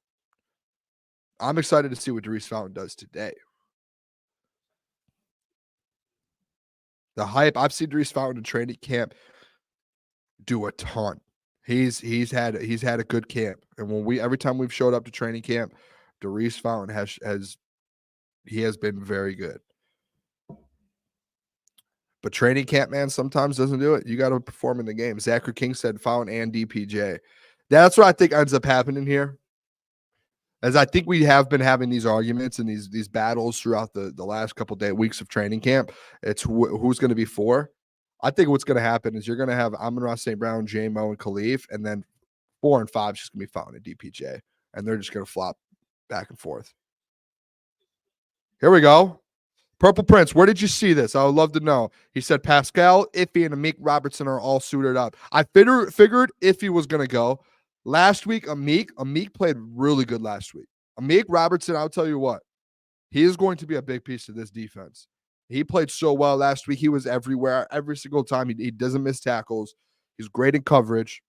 I'm excited to see what Darius Fountain does today. The hype, I've seen Darius Fountain in training camp do a ton. He's had a good camp, and every time we've showed up to training camp, Darius Fountain has been very good. But training camp, man, sometimes doesn't do it. You got to perform in the game. Zachary King said Fountain and DPJ. That's what I think ends up happening here. As I think we have been having these arguments and these battles throughout the last couple weeks of training camp. It's who's going to be 4. I think what's going to happen is you're going to have Amon-Ra St. Brown, J-Mo, and Khalif, and then 4 and 5 is just going to be Fountain and DPJ, and they're just going to flop back and forth. Here we go. Purple Prince, where did you see this? I would love to know. He said Pascal, Iffy, and Amik Robertson are all suited up. I figured Iffy was going to go. Last week, Amik played really good last week. Amik Robertson, I'll tell you what, he is going to be a big piece of this defense. He played so well last week. He was everywhere, every single time. He doesn't miss tackles. He's great in coverage,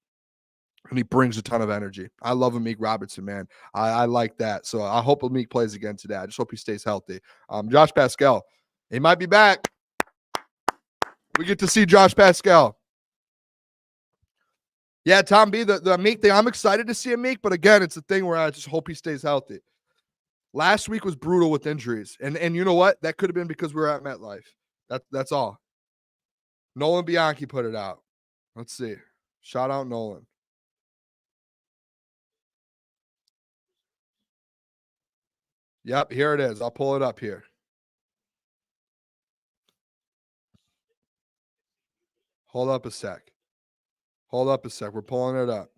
and he brings a ton of energy. I love Amik Robertson, man. I like that. So I hope Amik plays again today. I just hope he stays healthy. Josh Pascal, he might be back. We get to see Josh Pascal. Yeah, Tom B, the Amik thing, I'm excited to see Amik, but again, it's a thing where I just hope he stays healthy. Last week was brutal with injuries, and you know what? That could have been because we were at MetLife. That's all. Nolan Bianchi put it out. Let's see. Shout out Nolan. Yep, here it is. I'll pull it up here. Hold up a sec. Hold up a sec. We're pulling it up.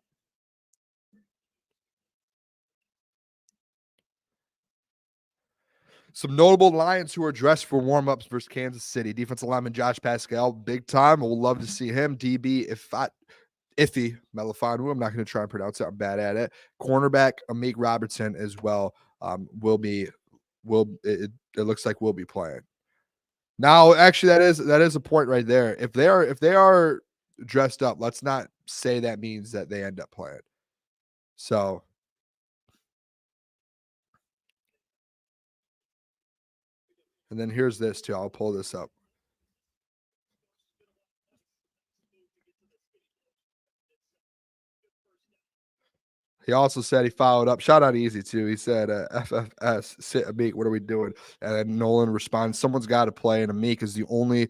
Some notable Lions who are dressed for warm-ups versus Kansas City. Defensive lineman Josh Pascal, big time. We'll love to see him. DB, Iffy Melifonwu. I'm not going to try and pronounce it. I'm bad at it. Cornerback Amik Robertson as well. It looks like we'll be playing. Now, actually, that is a point right there. If they are dressed up, let's not say that means that they end up playing. So, and then here's this too. I'll pull this up. He also said he followed up. Shout out Easy too. He said, FFS, sit Amik, what are we doing? And then Nolan responds, someone's got to play. And Amik is the only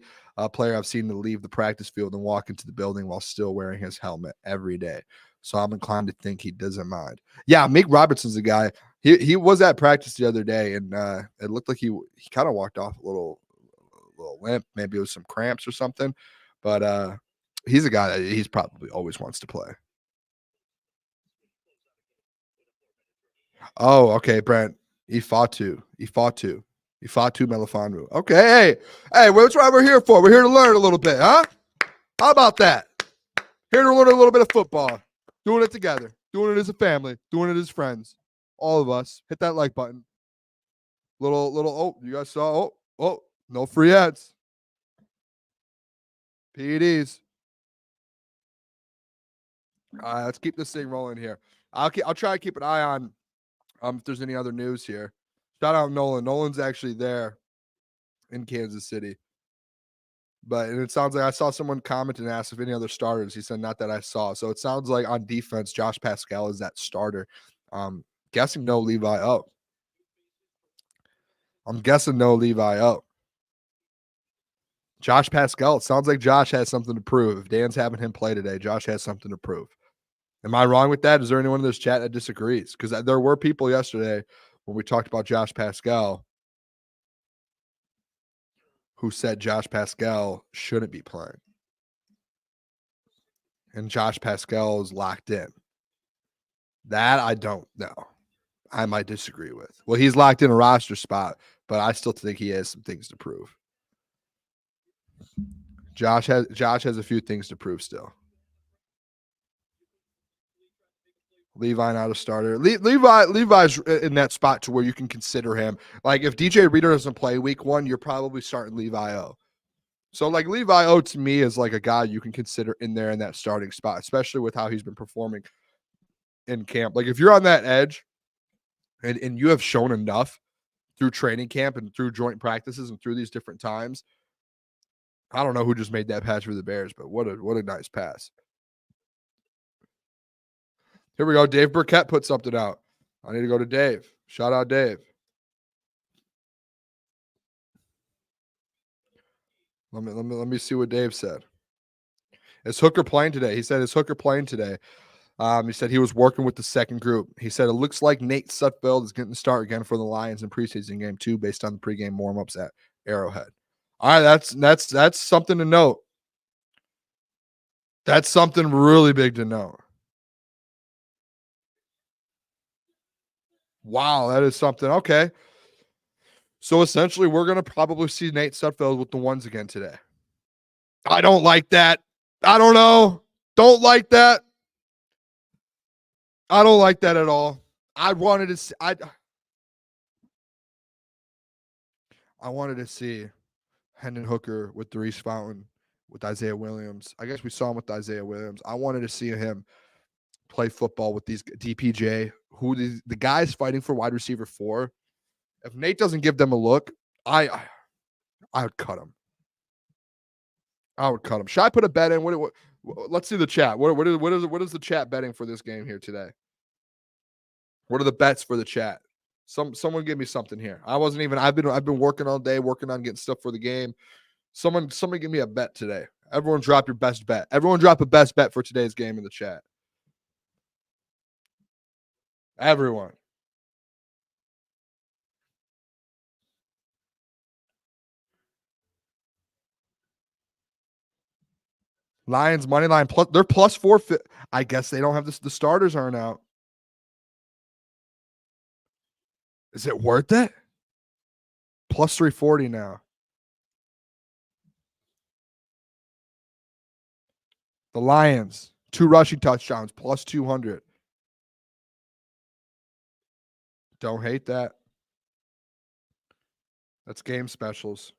player I've seen to leave the practice field and walk into the building while still wearing his helmet every day. So I'm inclined to think he doesn't mind. Yeah, Amik Robertson's a guy. He was at practice the other day, and it looked like he kind of walked off a little limp. Maybe it was some cramps or something. But he's a guy that he's probably always wants to play. Oh, okay, Brent. Ifatu Melifonwu. Okay, hey, what's what we're here for? We're here to learn a little bit, huh? How about that? Here to learn a little bit of football. Doing it together. Doing it as a family. Doing it as friends. All of us. Hit that like button. Oh, you guys saw, no free ads. PEDs. All right, let's keep this thing rolling here. I'll try to keep an eye on if there's any other news here. Shout out Nolan. Nolan's actually there in Kansas City. And it sounds like I saw someone comment and ask if any other starters. He said, not that I saw. So it sounds like on defense, Josh Pascal is that starter. Guessing no Levi O. I'm guessing no Levi O. Josh Pascal. It sounds like Josh has something to prove. If Dan's having him play today, Josh has something to prove. Am I wrong with that? Is there anyone in this chat that disagrees? Because there were people yesterday when we talked about Josh Pascal who said Josh Pascal shouldn't be playing. And Josh Pascal is locked in. That I don't know. I might disagree with. Well, he's locked in a roster spot, but I still think he has some things to prove. Josh has a few things to prove still. Levi not a starter. Levi's in that spot to where you can consider him. Like if DJ Reader doesn't play week 1, you're probably starting Levi O. So like Levi O to me is like a guy you can consider in there in that starting spot, especially with how he's been performing in camp. Like if you're on that edge and you have shown enough through training camp and through joint practices and through these different times. I don't know who just made that pass for the Bears, but what a nice pass. Here we go. Dave Burkett put something out. I need to go to Dave. Shout out Dave. Let me see what Dave said. Is Hooker playing today? He said, is Hooker playing today? He said he was working with the second group. He said it looks like Nate Sudfeld is getting the start again for the Lions in preseason game 2 based on the pregame warm-ups at Arrowhead. All right, that's something to note. That's something really big to note. Wow, that is something. Okay. So essentially, we're going to probably see Nate Sudfeld with the ones again today. I don't like that. I don't know. Don't like that. I don't like that at all. I wanted to see Hendon Hooker with Darius Fountain, with Isaiah Williams. I guess we saw him with Isaiah Williams. I wanted to see him play football with these DPJ, who the guys fighting for wide receiver 4. If Nate doesn't give them a look, I would cut him. I would cut him. Should I put a bet in? What let's see the chat. What is the chat betting for this game here today? What are the bets for the chat? Someone give me something here. I've been working all day, working on getting stuff for the game. Someone give me a bet today. Everyone drop your best bet. Everyone drop a best bet for today's game in the chat. Everyone. Lions money line plus. They're plus 450. I guess they don't have this. The starters aren't out. Is it worth it? Plus 340 now. The Lions, 2 rushing touchdowns, plus 200. Don't hate that. That's game specials.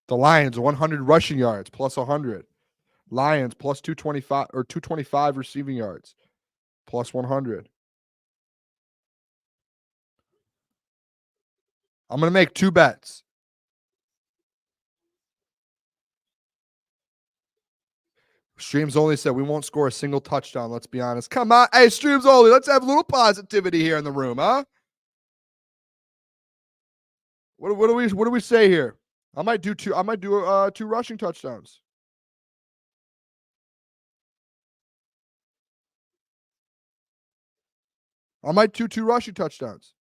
The Lions, 100 rushing yards, plus 100. Lions, plus 225 or 225 receiving yards, plus 100. I'm going to make 2 bets. Streams Only said we won't score a single touchdown. Let's be honest. Come on. Hey, Streams Only, let's have a little positivity here in the room, huh? What do we say here? I might do 2 rushing touchdowns. I might do 2 rushing touchdowns.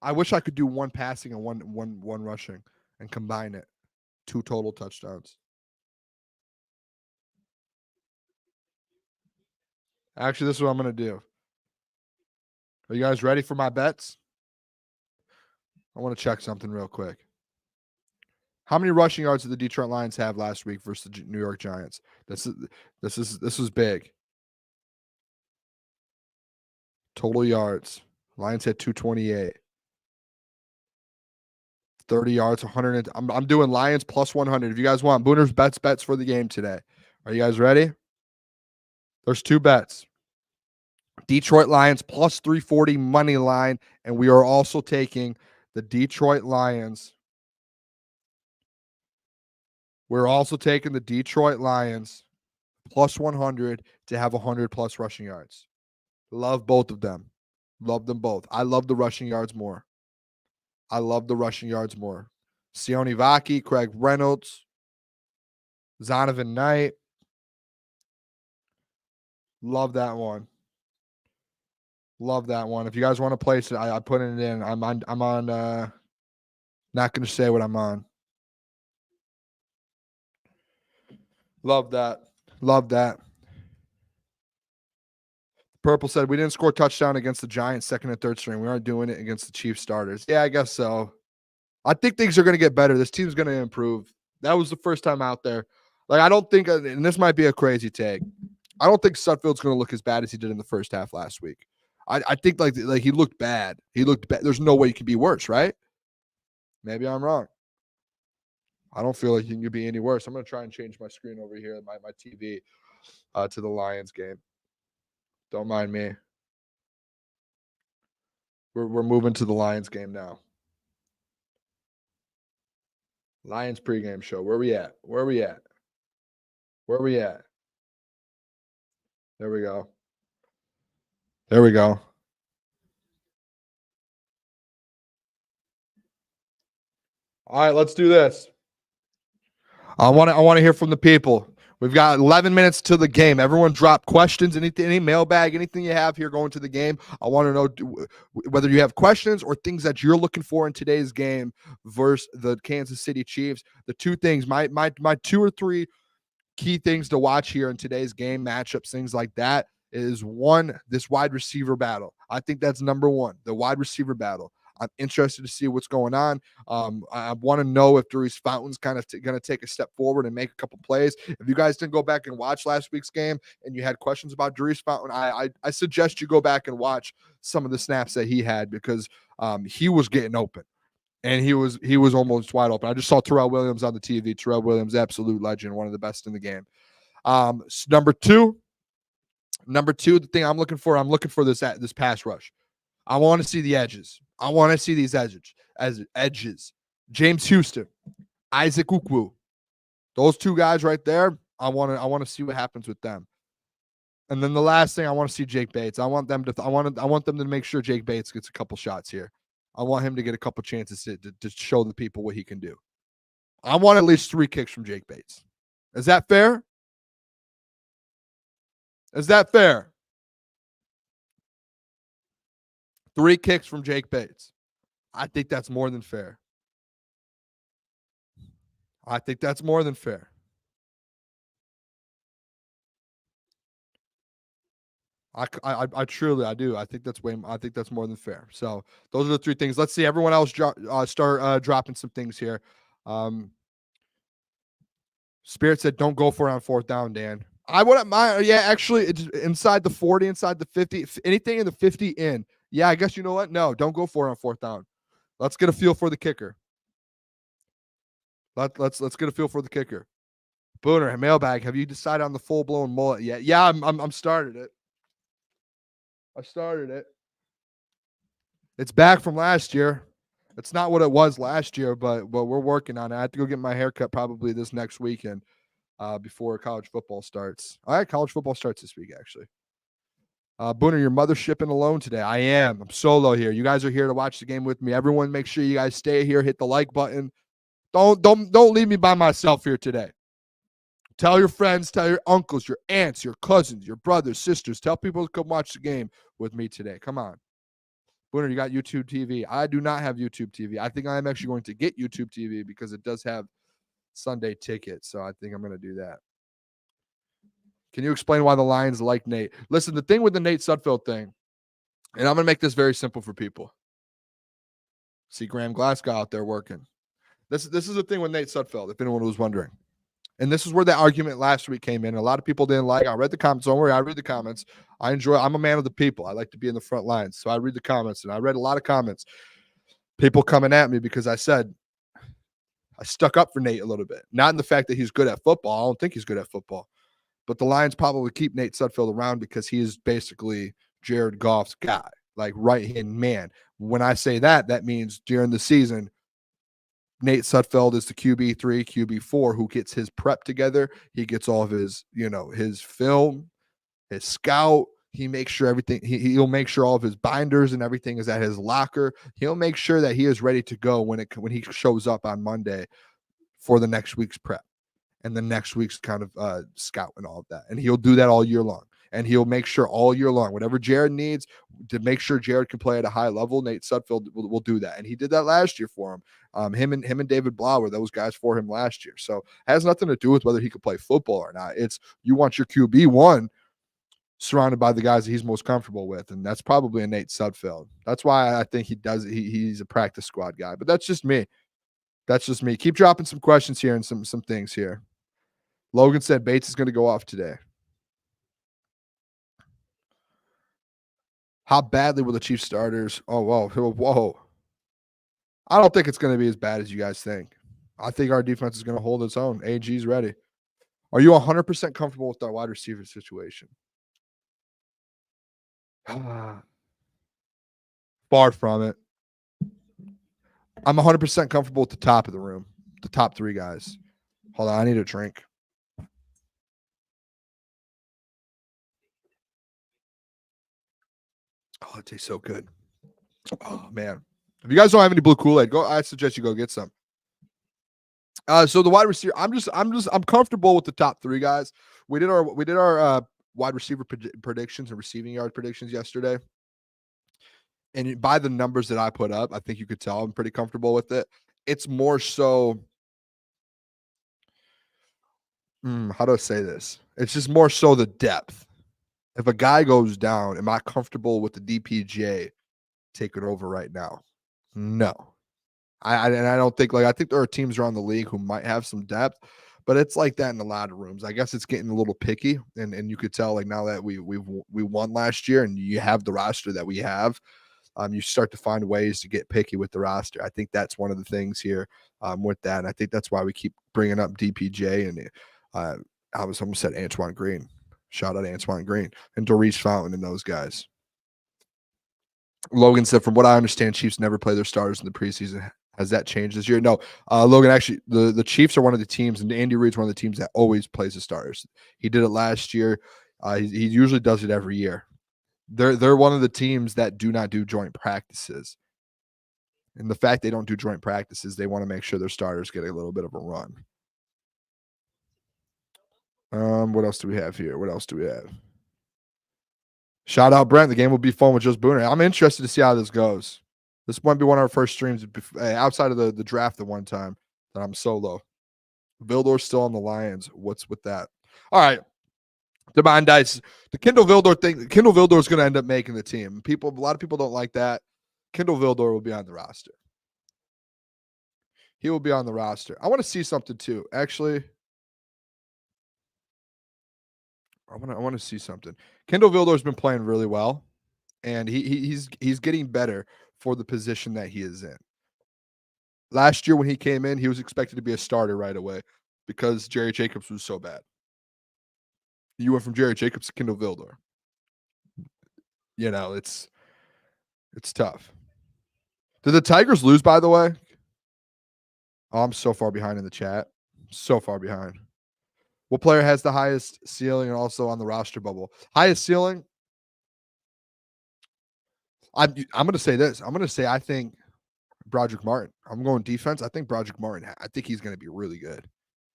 I wish I could do 1 passing and one rushing and combine it. 2 total touchdowns. Actually, this is what I'm going to do. Are you guys ready for my bets? I want to check something real quick. How many rushing yards did the Detroit Lions have last week versus the New York Giants? This is big. Total yards. Lions had 228. 30 yards, 100. I'm doing Lions plus 100. If you guys want Booner's bets for the game today. Are you guys ready? There's 2 bets. Detroit Lions plus 340 money line. And we are also taking the Detroit Lions. We're also taking the Detroit Lions plus 100 to have 100 plus rushing yards. Love both of them. Love them both. I love the rushing yards more. Sione Vaki, Craig Reynolds, Zonovan Knight. Love that one. If you guys want to place it, I put it in. I'm on not going to say what I'm on. Love that. Purple said, we didn't score a touchdown against the Giants second and third string. We aren't doing it against the Chiefs starters. Yeah, I guess so. I think things are going to get better. This team's going to improve. That was the first time out there. Like, I don't think, and this might be a crazy take, I don't think Sudfeld's going to look as bad as he did in the first half last week. I think like he looked bad. There's no way he can be worse, right? Maybe I'm wrong. I don't feel like he can be any worse. I'm going to try and change my screen over here, my TV, to the Lions game. Don't mind me. We're moving to the Lions game now. Lions pregame show. Where we at? There we go. All right, let's do this. I want to hear from the people. We've got 11 minutes to the game. Everyone drop questions, any mailbag, anything you have here going to the game. I want to know whether you have questions or things that you're looking for in today's game versus the Kansas City Chiefs. The 2 things, my 2 or 3 key things to watch here in today's game, matchups, things like that, is 1, this wide receiver battle. I think that's number 1, the wide receiver battle. I'm interested to see what's going on. I want to know if Darius Fountain's kind of going to take a step forward and make a couple plays. If you guys didn't go back and watch last week's game and you had questions about Darius Fountain, I suggest you go back and watch some of the snaps that he had, because he was getting open. And he was almost wide open. I just saw Terrell Williams on the TV. Terrell Williams, absolute legend, one of the best in the game. Number two, the thing I'm looking for this pass rush. I want to see the edges. I want to see these edges. James Houston, Isaac Ukwu, those 2 guys right there. I want to see what happens with them. And then the last thing, I want to see Jake Bates. I want them to make sure Jake Bates gets a couple shots here. I want him to get a couple chances to show the people what he can do. I want at least 3 kicks from Jake Bates. Is that fair? Is that fair? 3 kicks from Jake Bates. I think that's more than fair. I think that's more than fair. I truly do. I think that's more than fair. So those are the 3 things. Let's see everyone else start dropping some things here. Spirit said, "Don't go for it on 4th down, Dan." I wouldn't mind. Yeah, actually, it's inside the 40, inside the 50, anything in the 50 in. Yeah, I guess you know what? No, don't go for it on 4th down. Let's get a feel for the kicker. Let's get a feel for the kicker. Booner, mailbag. Have you decided on the full blown mullet yet? Yeah, I'm started it. I started it. It's back from last year. It's not what it was last year, but we're working on it. I have to go get my haircut probably this next weekend before college football starts. All right, college football starts this week, actually. Booner, your mother's shipping alone today. I am. I'm solo here. You guys are here to watch the game with me. Everyone, make sure you guys stay here. Hit the like button. Don't leave me by myself here today. Tell your friends, tell your uncles, your aunts, your cousins, your brothers, sisters. Tell people to come watch the game with me today. Come on. Booner, you got YouTube TV. I do not have YouTube TV. I think I am actually going to get YouTube TV because it does have Sunday Ticket. So I think I'm going to do that. Can you explain why the Lions like Nate? Listen, the thing with the Nate Sudfeld thing, and I'm going to make this very simple for people. See Graham Glasgow out there working. This is the thing with Nate Sudfeld, if anyone was wondering. And this is where the argument last week came in. A lot of people didn't like it. I read the comments. Don't worry, I read the comments. I'm a man of the people. I like to be in the front lines. So I read the comments, and I read a lot of comments. People coming at me because I said I stuck up for Nate a little bit. Not in the fact that he's good at football. I don't think he's good at football. But the Lions probably keep Nate Sudfeld around because he is basically Jared Goff's guy, like right-hand man. When I say that, that means during the season, Nate Sudfeld is the QB3, QB4 who gets his prep together. He gets all of his, his film, his scout. He makes sure everything, he'll make sure all of his binders and everything is at his locker. He'll make sure that he is ready to go when he shows up on Monday for the next week's prep and the next week's kind of scout and all of that. And he'll do that all year long. And he'll make sure all year long, whatever Jared needs to make sure Jared can play at a high level, Nate Sudfeld will do that. And he did that last year for him. Him and David Blau were those guys for him last year. So it has nothing to do with whether he could play football or not. It's you want your QB1 surrounded by the guys that he's most comfortable with. And that's probably a Nate Sudfeld. That's why I think he's a practice squad guy. But that's just me. Keep dropping some questions here and some things here. Logan said Bates is going to go off today. How badly will the Chiefs starters? Oh, whoa. I don't think it's going to be as bad as you guys think. I think our defense is going to hold its own. AG's ready. Are you 100% comfortable with our wide receiver situation? Far from it. I'm 100% comfortable with the top of the room, the top 3 guys. Hold on, I need a drink. Oh, it tastes so good. Oh man. If you guys don't have any blue Kool-Aid, I suggest you go get some. So the wide receiver, I'm comfortable with the top 3 guys. We did our wide receiver predictions and receiving yard predictions yesterday. And by the numbers that I put up, I think you could tell I'm pretty comfortable with it. It's more so how do I say this? It's just more so the depth. If a guy goes down, am I comfortable with the DPJ taking over right now? No. I don't think I think there are teams around the league who might have some depth, but it's like that in a lot of rooms. I guess it's getting a little picky, and you could tell like now that we won last year and you have the roster that we have, you start to find ways to get picky with the roster. I think that's one of the things here with that, and I think that's why we keep bringing up DPJ and I almost said Antoine Green. Shout out Antoine Green and Doris Fountain and those guys. Logan said, from what I understand, Chiefs never play their starters in the preseason. Has that changed this year? No. Logan, actually, the Chiefs are one of the teams, and Andy Reid's one of the teams that always plays the starters. He did it last year. He usually does it every year. They're one of the teams that do not do joint practices. And the fact they don't do joint practices, they want to make sure their starters get a little bit of a run. What else do we have here? What else do we have? Shout out Brent. The game will be fun with just Booner. I'm interested to see how this goes. This might be one of our first streams outside of the draft at one time that I'm solo. Vildor's still on the Lions. What's with that? All right. Demand Dice. The Kindle Vildor thing. Kindle Vildor is going to end up making the team. A lot of people don't like that. Kindle Vildor will be on the roster. He will be on the roster. I want to see something too. Actually, I want to see something. Kindle Vildor's been playing really well, and he's getting better for the position that he is in. Last year when he came in, he was expected to be a starter right away because Jerry Jacobs was so bad. You went from Jerry Jacobs to Kindle Vildor. You know, it's tough. Did the Tigers lose, by the way? Oh, I'm so far behind in the chat. So far behind. What player has the highest ceiling and also on the roster bubble? Highest ceiling? I'm going to say this. I'm going to say I think Broderick Martin. I'm going defense. I think Broderick Martin. I think he's going to be really good.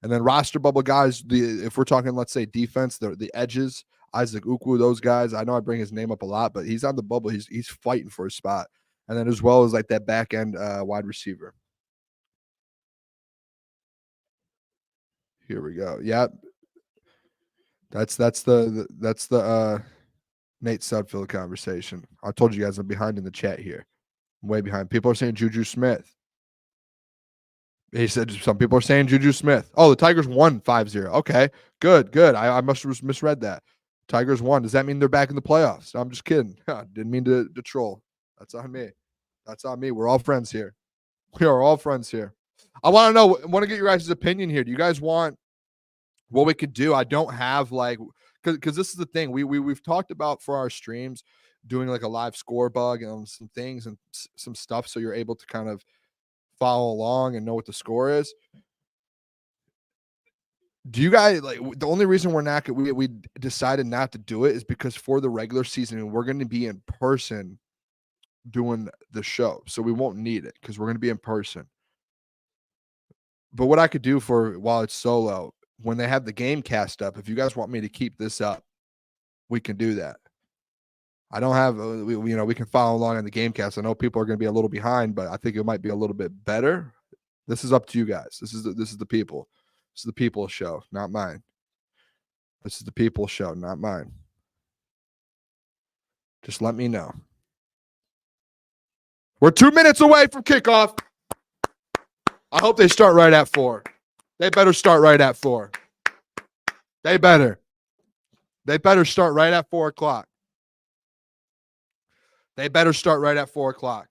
And then roster bubble guys, if we're talking, let's say defense, the edges, Isaac Ukwu, those guys. I know I bring his name up a lot, but he's on the bubble. He's fighting for a spot. And then as well as like that back end wide receiver. Here we go. Yep. That's the Nate Sudfeld conversation. I told you guys I'm behind in the chat here. I'm way behind. People are saying Juju Smith. He said some people are saying Juju Smith. Oh, the Tigers won 5-0. Okay, good. I must have misread that. Tigers won. Does that mean they're back in the playoffs? I'm just kidding. Didn't mean to troll. That's on me. That's on me. We're all friends here. We are all friends here. I want to get your guys' opinion here. Do you guys want what we could do? I don't have because this is the thing. We've talked about for our streams doing like a live score bug and some things and some stuff so you're able to kind of follow along and know what the score is. Do you guys the only reason we decided not to do it is because for the regular season we're going to be in person doing the show, so we won't need it because we're going to be in person. But what I could do while it's solo, when they have the game cast up, if you guys want me to keep this up, we can do that. I don't have, we can follow along on the game cast. I know people are going to be a little behind, but I think it might be a little bit better. This is up to you guys. This is the people. This is the people's show, not mine. This is the people's show, not mine. Just let me know. We're 2 minutes away from kickoff. I hope they start right at 4. They better start right at 4. They better start right at 4 o'clock. They better start right at 4 o'clock.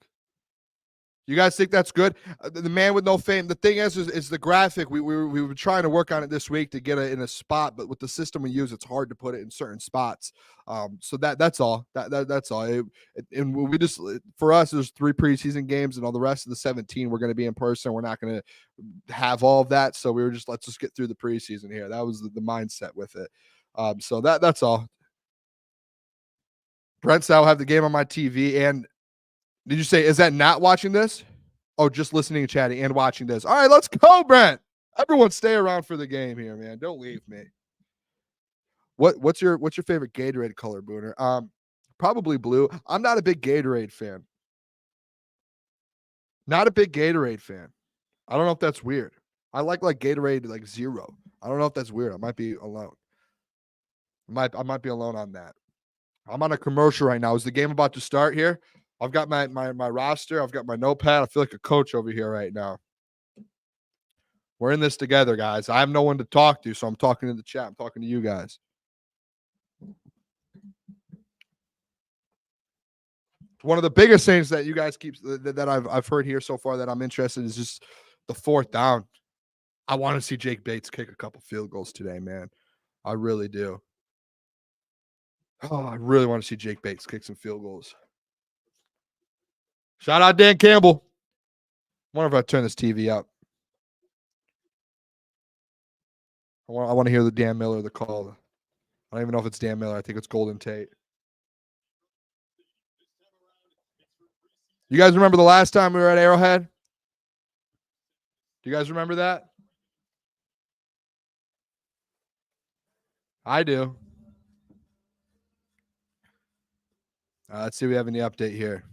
You guys think that's good? The man with no fame. The thing is the graphic. We were trying to work on it this week to get it in a spot, but with the system we use, it's hard to put it in certain spots. So that's all. That's all. And we just, for us, there's 3 preseason games, and all the rest of the 17 we're going to be in person. We're not going to have all of that. So we were just let's just get through the preseason here. That was the mindset with it. So that's all. Brent said I'll have the game on my TV. And did you say, is that not watching this? Oh, just listening and chatting and watching this. All right, let's go, Brent. Everyone stay around for the game here, man. Don't leave me. What's your favorite Gatorade color, Booner? Probably blue. I'm not a big Gatorade fan. Not a big Gatorade fan. I don't know if that's weird. I like Gatorade like 0. I don't know if that's weird. I might be alone. I might be alone on that. I'm on a commercial right now. Is the game about to start here? I've got my roster. I've got my notepad. I feel like a coach over here right now. We're in this together, guys. I have no one to talk to, so I'm talking to the chat. I'm talking to you guys. One of the biggest things that you guys keep that I've heard here so far that I'm interested in is just the 4th down. I want to see Jake Bates kick a couple field goals today, man. I really do. Oh, I really want to see Jake Bates kick some field goals. Shout out Dan Campbell. I wonder if I turn this TV up. I want to hear the Dan Miller, the call. I don't even know if it's Dan Miller. I think it's Golden Tate. You guys remember the last time we were at Arrowhead? Do you guys remember that? I do. Let's see if we have any update here.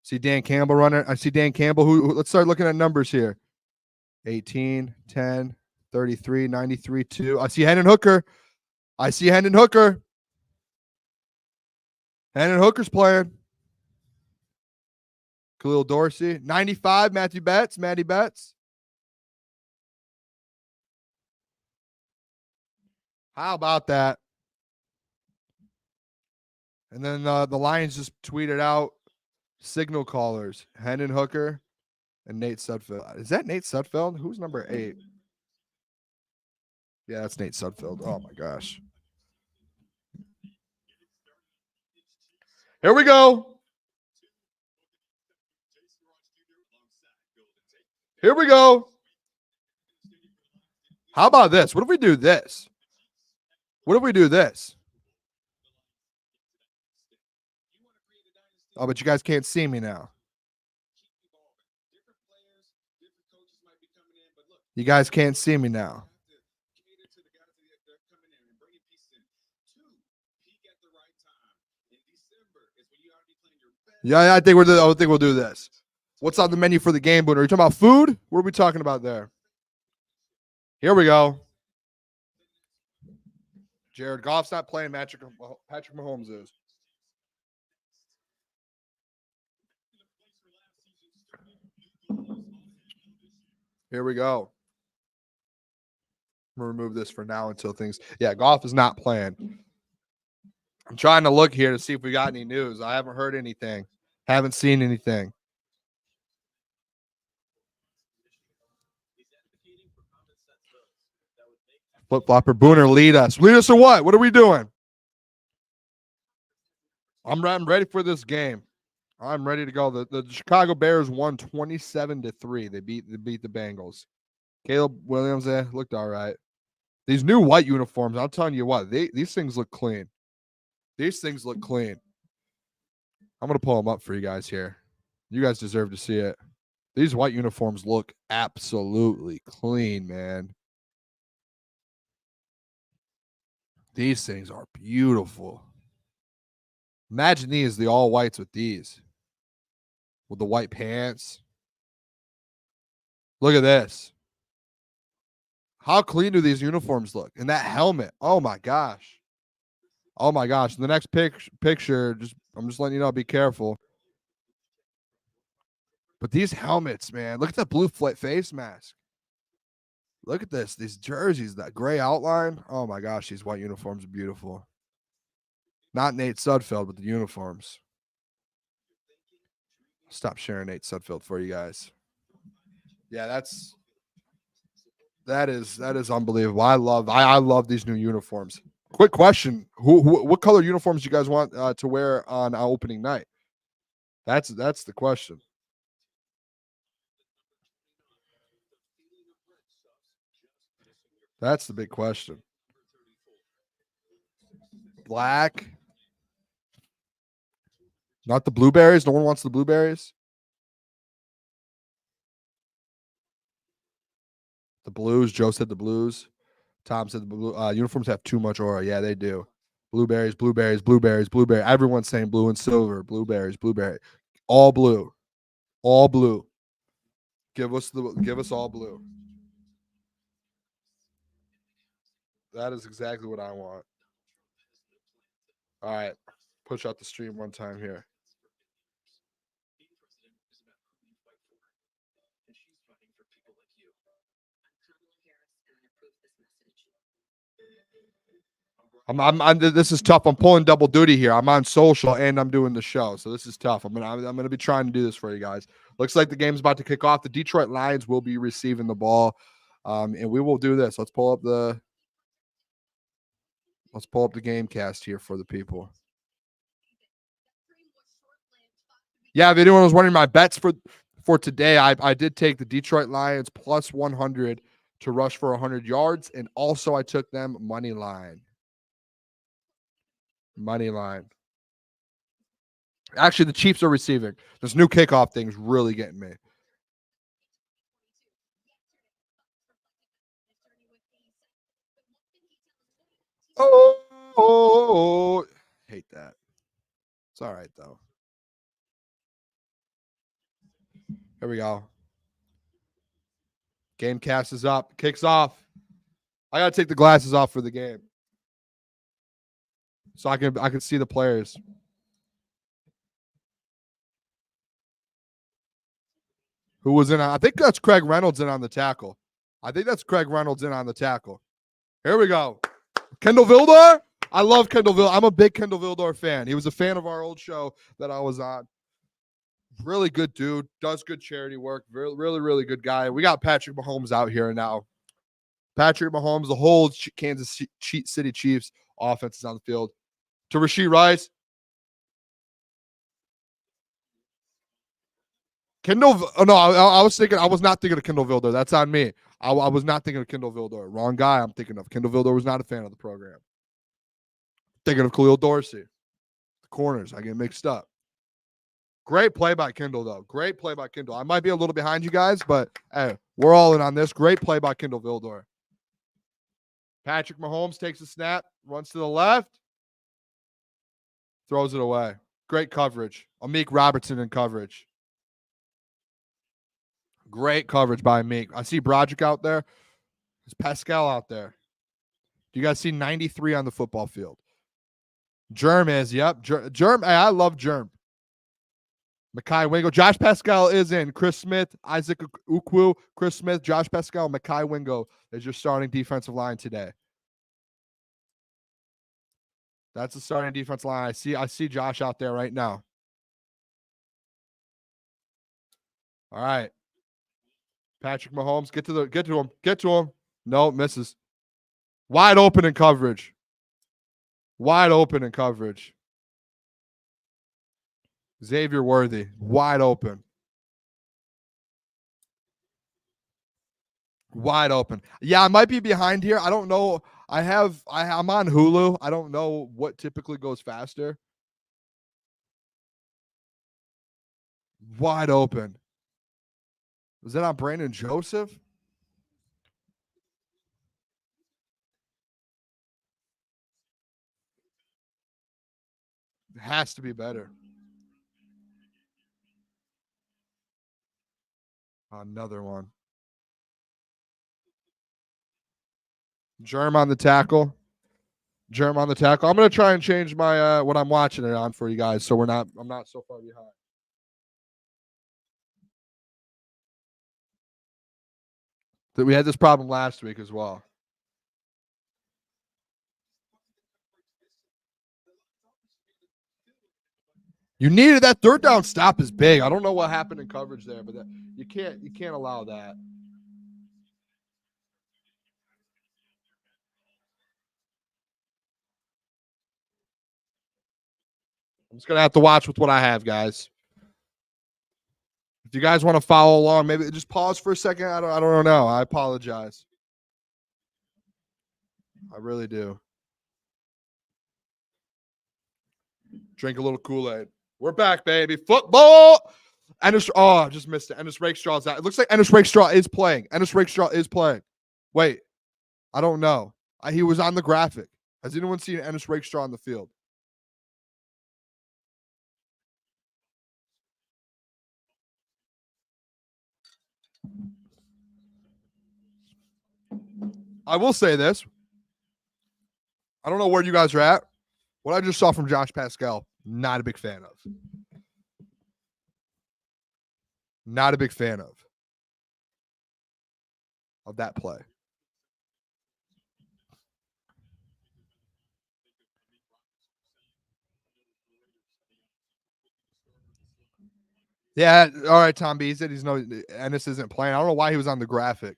See Dan Campbell running. I see Dan Campbell. Let's start looking at numbers here. 18, 10, 33, 93, 2. I see Hendon Hooker. Hendon Hooker's playing. Khalil Dorsey. 95, Matty Betts. How about that? And then the Lions just tweeted out signal callers, Hendon Hooker and Nate Sudfeld. Is that Nate Sudfeld? Who's number 8? Yeah, that's Nate Sudfeld. Oh, my gosh. Here we go. How about this? What if we do this? Oh, but you guys can't see me now. You guys can't see me now. Yeah, I think we'll do this. What's on the menu for the game, Booner? Are you talking about food? What are we talking about there? Here we go. Jared Goff's not playing. Patrick Mahomes is. Here we go. I'm going to remove this for now until things. Yeah, Goff is not playing. I'm trying to look here to see if we got any news. I haven't heard anything. Haven't seen anything. Flip-flopper Booner, lead us. Lead us or what? What are we doing? I'm ready for this game. I'm ready to go. The Chicago Bears won 27-3. They beat the Bengals. Caleb Williams looked all right. These new white uniforms, I'm telling you what, these things look clean. I'm going to pull them up for you guys here. You guys deserve to see it. These white uniforms look absolutely clean, man. These things are beautiful. Imagine these, the all whites with these. With the white pants. Look at this. How clean do these uniforms look? And that helmet. Oh my gosh. The next picture, I'm just letting you know, be careful. But these helmets, man, look at that blue face mask. Look at this. These jerseys, that gray outline. Oh my gosh, these white uniforms are beautiful. Not Nate Sudfeld, but the uniforms. Stop sharing Nate Sudfeld for you guys. Yeah, that is unbelievable. I love these new uniforms. Quick question: what color uniforms do you guys want to wear on opening night? That's the question. That's the big question. Black. Not the blueberries. No one wants the blueberries. The blues. Joe said the blues. Tom said the blue uniforms have too much aura. Yeah, they do. Blueberries. Everyone's saying blue and silver. Blueberry. All blue. Give us all blue. That is exactly what I want. All right. Push out the stream one time here. This is tough. I'm pulling double duty here. I'm on social and I'm doing the show, so this is tough. I'm gonna be trying to do this for you guys. Looks like the game's about to kick off. The Detroit Lions will be receiving the ball, and we will do this. Let's pull up the game cast here for the people. Yeah, if anyone was wondering my bets for today, I did take the Detroit Lions plus 100 to rush for 100 yards, and also I took them money line. Actually, the Chiefs are receiving. This new kickoff thing's really getting me. Oh, hate that. It's all right, though. Here we go. Game cast is up. Kicks off. I got to take the glasses off for the game so I can see the players. Who was in? I think that's Craig Reynolds in on the tackle. Here we go. Kendall Vildor. I love Kendall Vildor. I'm a big Kendall Vildor fan. He was a fan of our old show that I was on. Really good dude. Does good charity work. Really, really good guy. We got Patrick Mahomes out here now. Patrick Mahomes, the whole Kansas City Chiefs offense is on the field. To Rashee Rice. Kendall. Oh, no, I was not thinking of Kendall Vildor. That's on me. I was not thinking of Kendall Vildor. Wrong guy I'm thinking of. Kendall Vildor was not a fan of the program. Thinking of Khalil Dorsey. The corners. I get mixed up. Great play by Kendall, though. Great play by Kendall. I might be a little behind you guys, but hey, we're all in on this. Great play by Kendall Vildor. Patrick Mahomes takes a snap, runs to the left, throws it away. Great coverage. Amik Robertson in coverage. Great coverage by Amik. I see Broderick out there. There's Pascal out there. Do you guys see 93 on the football field? Germ is, yep. Germ, hey, I love Germ. Mekhi Wingo. Josh Pascal is in. Chris Smith, Isaac Ukwu, Chris Smith, Josh Pascal, Mekhi Wingo is your starting defensive line today. That's the starting defensive line. I see Josh out there right now. All right. Patrick Mahomes, get to him. No, misses. Wide open in coverage. Xavier Worthy, wide open. Yeah, I might be behind here. I don't know. I'm on Hulu. I don't know what typically goes faster. Wide open. Was that on Brandon Joseph? It has to be better. Another one. Germ on the tackle. I'm going to try and change my what I'm watching it on for you guys so I'm not so far behind. That we had this problem last week as well. You needed that third down stop is big. I don't know what happened in coverage there, but you can't allow that. I'm just gonna have to watch with what I have, guys. If you guys want to follow along, maybe just pause for a second. I don't know. I apologize. I really do. Drink a little Kool-Aid. We're back, baby. Football. I just missed it. Ennis Rakestraw's out. It looks like Ennis Rakestraw is playing. Wait, I don't know. He was on the graphic. Has anyone seen Ennis Rakestraw on the field? I will say this. I don't know where you guys are at. What I just saw from Josh Pascal, not a big fan of. Not a big fan of that play. Yeah, all right, Tom B. He said Ennis isn't playing. I don't know why he was on the graphic.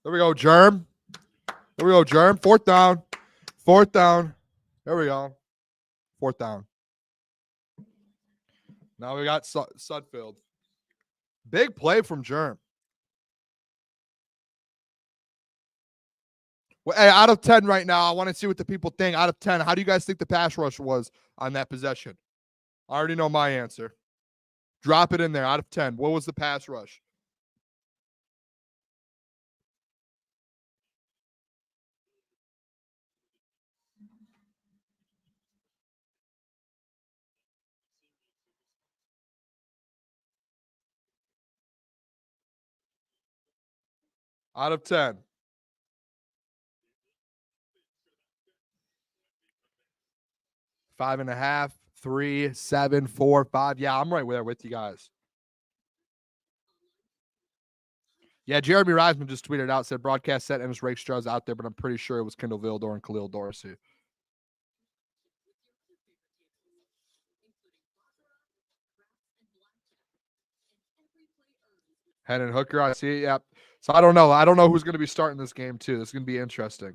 There we go, Germ. Fourth down. There we go. Fourth down. Now we got Sudfield. Big play from Germ. Well, hey, out of 10 right now, I want to see what the people think. Out of 10, how do you guys think the pass rush was on that possession? I already know my answer. Drop it in there. Out of 10, what was the pass rush? Out of 10. Five and a half, 3, 7, 4, 5. Yeah, I'm right there with you guys. Yeah, Jeremy Reisman just tweeted out, said broadcast set Ennis Rakestraw out there, but I'm pretty sure it was Kendall Vildor and Khalil Dorsey. Hennon Hooker, I see it. Yep. So I don't know. I don't know who's going to be starting this game too. This is going to be interesting.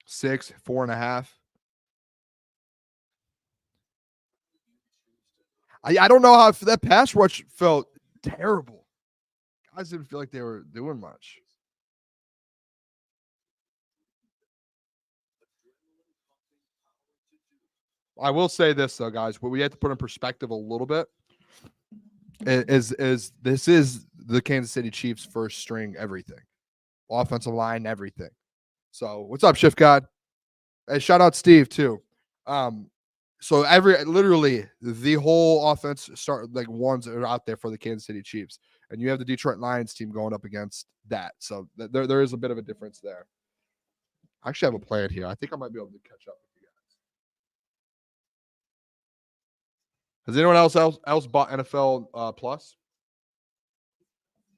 6, 4.5. I don't know how that pass rush felt terrible. Guys didn't feel like they were doing much. I will say this though, guys. What we have to put in perspective a little bit is this is the Kansas City Chiefs' first string everything, offensive line, everything. So what's up, Shift God? Hey, shout out Steve too. So literally the whole offense start like ones are out there for the Kansas City Chiefs, and you have the Detroit Lions team going up against that. So there is a bit of a difference there. I actually have a plan here. I think I might be able to catch up with you guys. Has anyone else bought NFL Plus?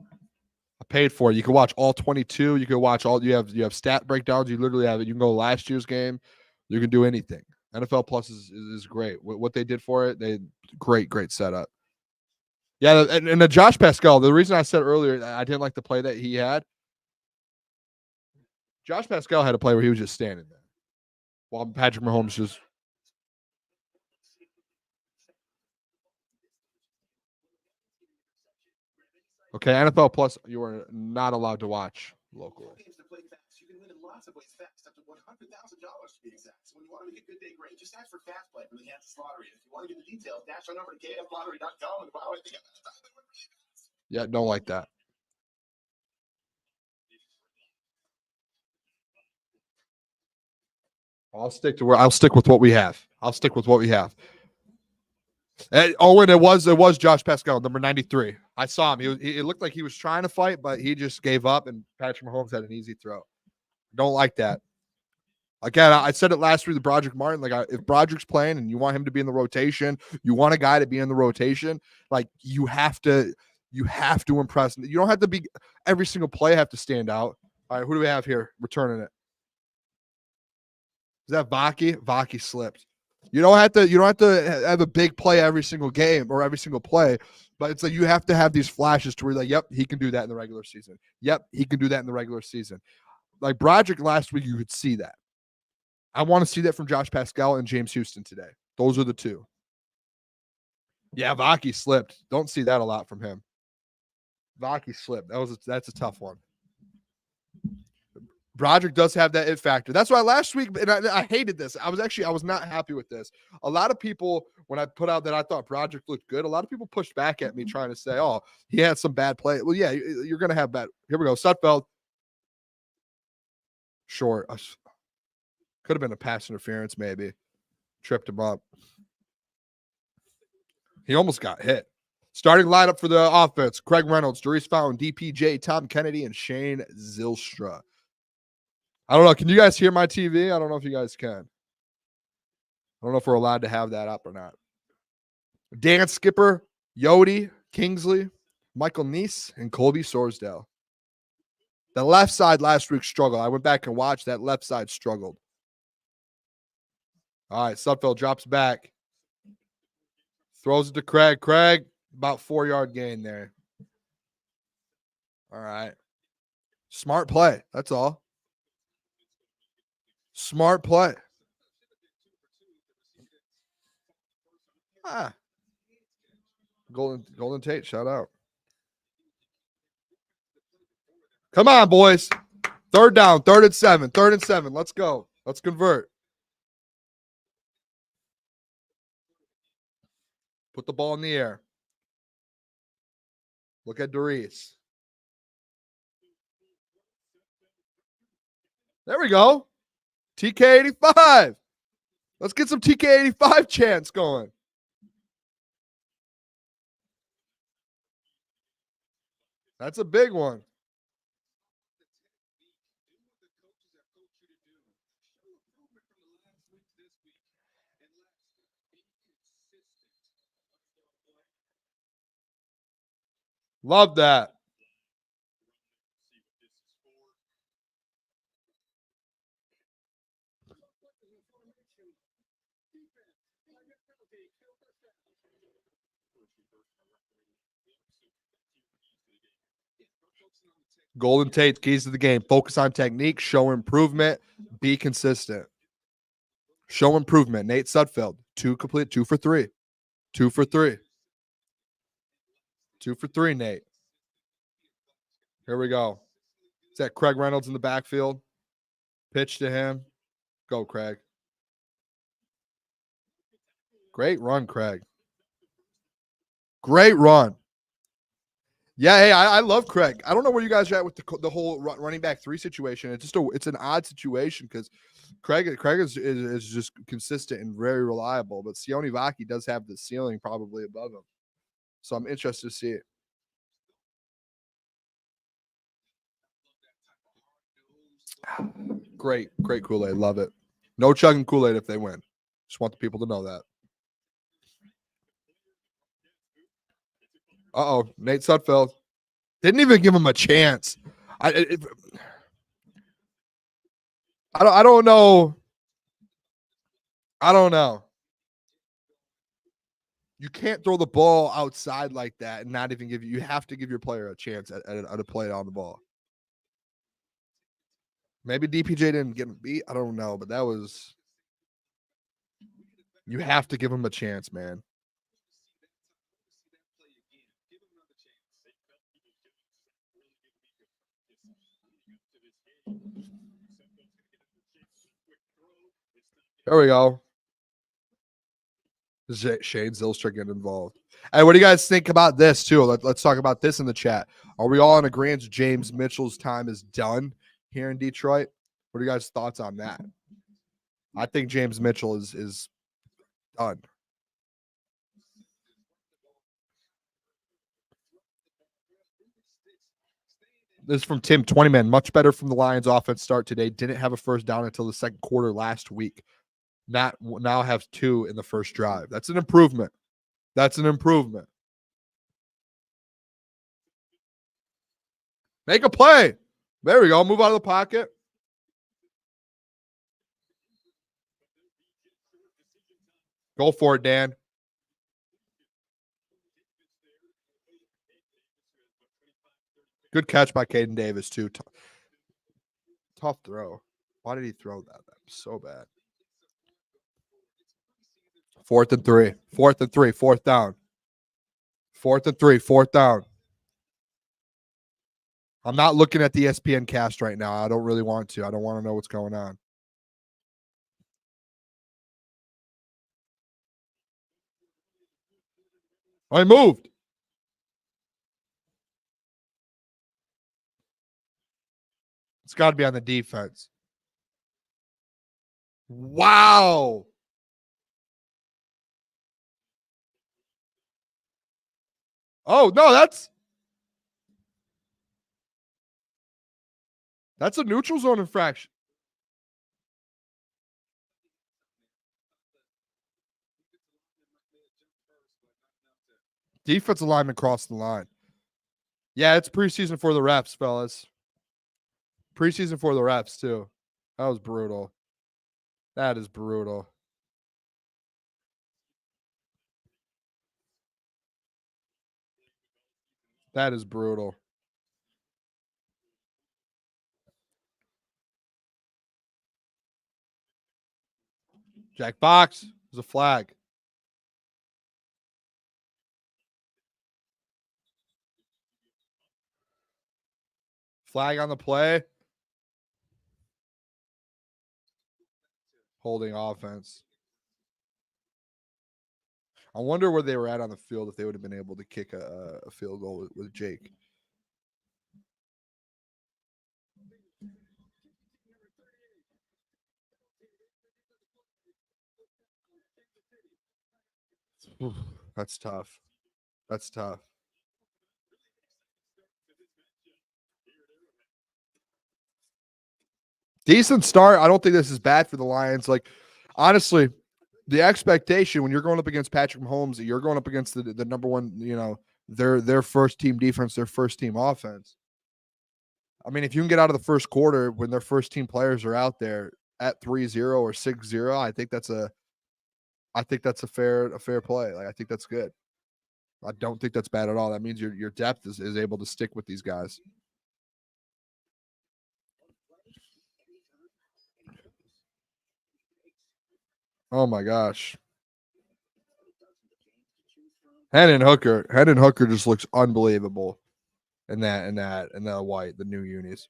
I paid for it. You can watch all 22. You can watch all. You have stat breakdowns. You literally have it. You can go last year's game. You can do anything. NFL Plus is great. What they did for it, great setup. Yeah, and the Josh Pascal, the reason I said earlier I didn't like the play that he had, Josh Pascal had a play where he was just standing there while Patrick Mahomes just. Okay, NFL Plus, you are not allowed to watch locally. You can win in lots of ways fast, up to $100,000 to be exact. So when you want to make a good day great, just ask for Fast Play from the Kansas Lottery. If you want to get the details, dash on over to kflottery.com and wow, I think yeah, don't like that. I'll stick with what we have. And Owen, it was Josh Pascal, number 93. I saw him. It looked like he was trying to fight, but he just gave up, and Patrick Mahomes had an easy throw. Don't like that. Again, I said it last week with Broderick Martin. Like, if Broderick's playing and you want him to be in the rotation, you want a guy to be in the rotation. Like, you have to impress. You don't have to be every single play have to stand out. All right, who do we have here returning it? Is that Vaki? Vaki slipped. You don't have to have a big play every single game or every single play, but it's like you have to have these flashes to where like, yep, he can do that in the regular season. Yep, he can do that in the regular season. Like Broderick last week, you could see that. I want to see that from Josh Pascal and James Houston today. Those are the two. Yeah, Vaki slipped. Don't see that a lot from him. Vaki slipped. That's a tough one. Broderick does have that it factor. That's why last week, and I hated this. I was not happy with this. A lot of people, when I put out that I thought Broderick looked good, a lot of people pushed back at me trying to say, oh, he had some bad play. Well, yeah, you're going to have bad. Here we go. Sutfeld. Short. Could have been a pass interference, maybe. Tripped him up. He almost got hit. Starting lineup for the offense: Craig Reynolds, Darius Fountain, DPJ, Tom Kennedy, and Shane Zylstra. I don't know. Can you guys hear my TV? I don't know if you guys can. I don't know if we're allowed to have that up or not. Dan Skipper, Yodi, Kingsley, Michael Neese, and Colby Sorsdale. The left side last week struggled. I went back and watched that left side struggled. All right, Sutfeld drops back. Throws it to Craig. Craig, about 4-yard gain there. All right. Smart play. That's all. Smart play. Golden Tate, shout out. Come on, boys. Third down, 3rd and 7. 3rd and 7. Let's go. Let's convert. Put the ball in the air. Look at Doris. There we go. TK85. Let's get some TK85 chants going. That's a big one. Love that. Golden Tate, keys to the game. Focus on technique, show improvement, be consistent. Show improvement. Nate Sudfeld, 2 complete, 2 for 3. 2 for 3. 2 for 3, Nate. Here we go. Is that Craig Reynolds in the backfield? Pitch to him. Go, Craig. Great run, Craig. Great run. Yeah, hey, I love Craig. I don't know where you guys are at with the whole running back 3 situation. It's just it's an odd situation because Craig is just consistent and very reliable, but Sione Vaki does have the ceiling probably above him. So I'm interested to see it. Great Kool-Aid. Love it. No chugging Kool-Aid if they win. Just want the people to know that. Nate Sudfeld didn't even give him a chance. I don't know. I don't know. You can't throw the ball outside like that and not even give you have to give your player a chance at a play on the ball. Maybe DPJ didn't get him beat. I don't know, but that was you have to give him a chance, man. There we go. Shane Zylstra getting involved. Hey, what do you guys think about this too? Let's talk about this in the chat. Are we all in agreement James Mitchell's time is done here in Detroit? What are you guys' thoughts on that? I think James Mitchell is done. This is from Tim 20-man. Much better from the Lions offense start today. Didn't have a first down until the second quarter last week. Now have 2 in the first drive. That's an improvement. That's an improvement. Make a play. There we go. Move out of the pocket. Go for it, Dan. Good catch by Caden Davis, too. Tough throw. Why did he throw that? That's so bad. 4th and 3. 4th and 3. 4th down. 4th and 3. 4th down. I'm not looking at the ESPN cast right now. I don't really want to. I don't want to know what's going on. I moved. It's got to be on the defense. Wow. Oh, no, that's a neutral zone infraction. Defensive lineman crossed the line. Yeah, it's preseason for the refs, fellas. Preseason for the refs, too. That was brutal. That is brutal. That is brutal. Jack Box was a flag. Flag on the play. Holding offense. I wonder where they were at on the field if they would have been able to kick a field goal with Jake. Oof, that's tough. That's tough. Decent start. I don't think this is bad for the Lions. Like, honestly, the expectation when you're going up against Patrick Mahomes, you're going up against the number one, their first team defense, their first team offense. I mean, if you can get out of the first quarter when their first team players are out there at 3-0 or 6-0, I think that's a fair play. Like, I think that's good. I don't think that's bad at all. That means your depth is able to stick with these guys. Oh my gosh. Hendon Hooker just looks unbelievable in that white, the new unis.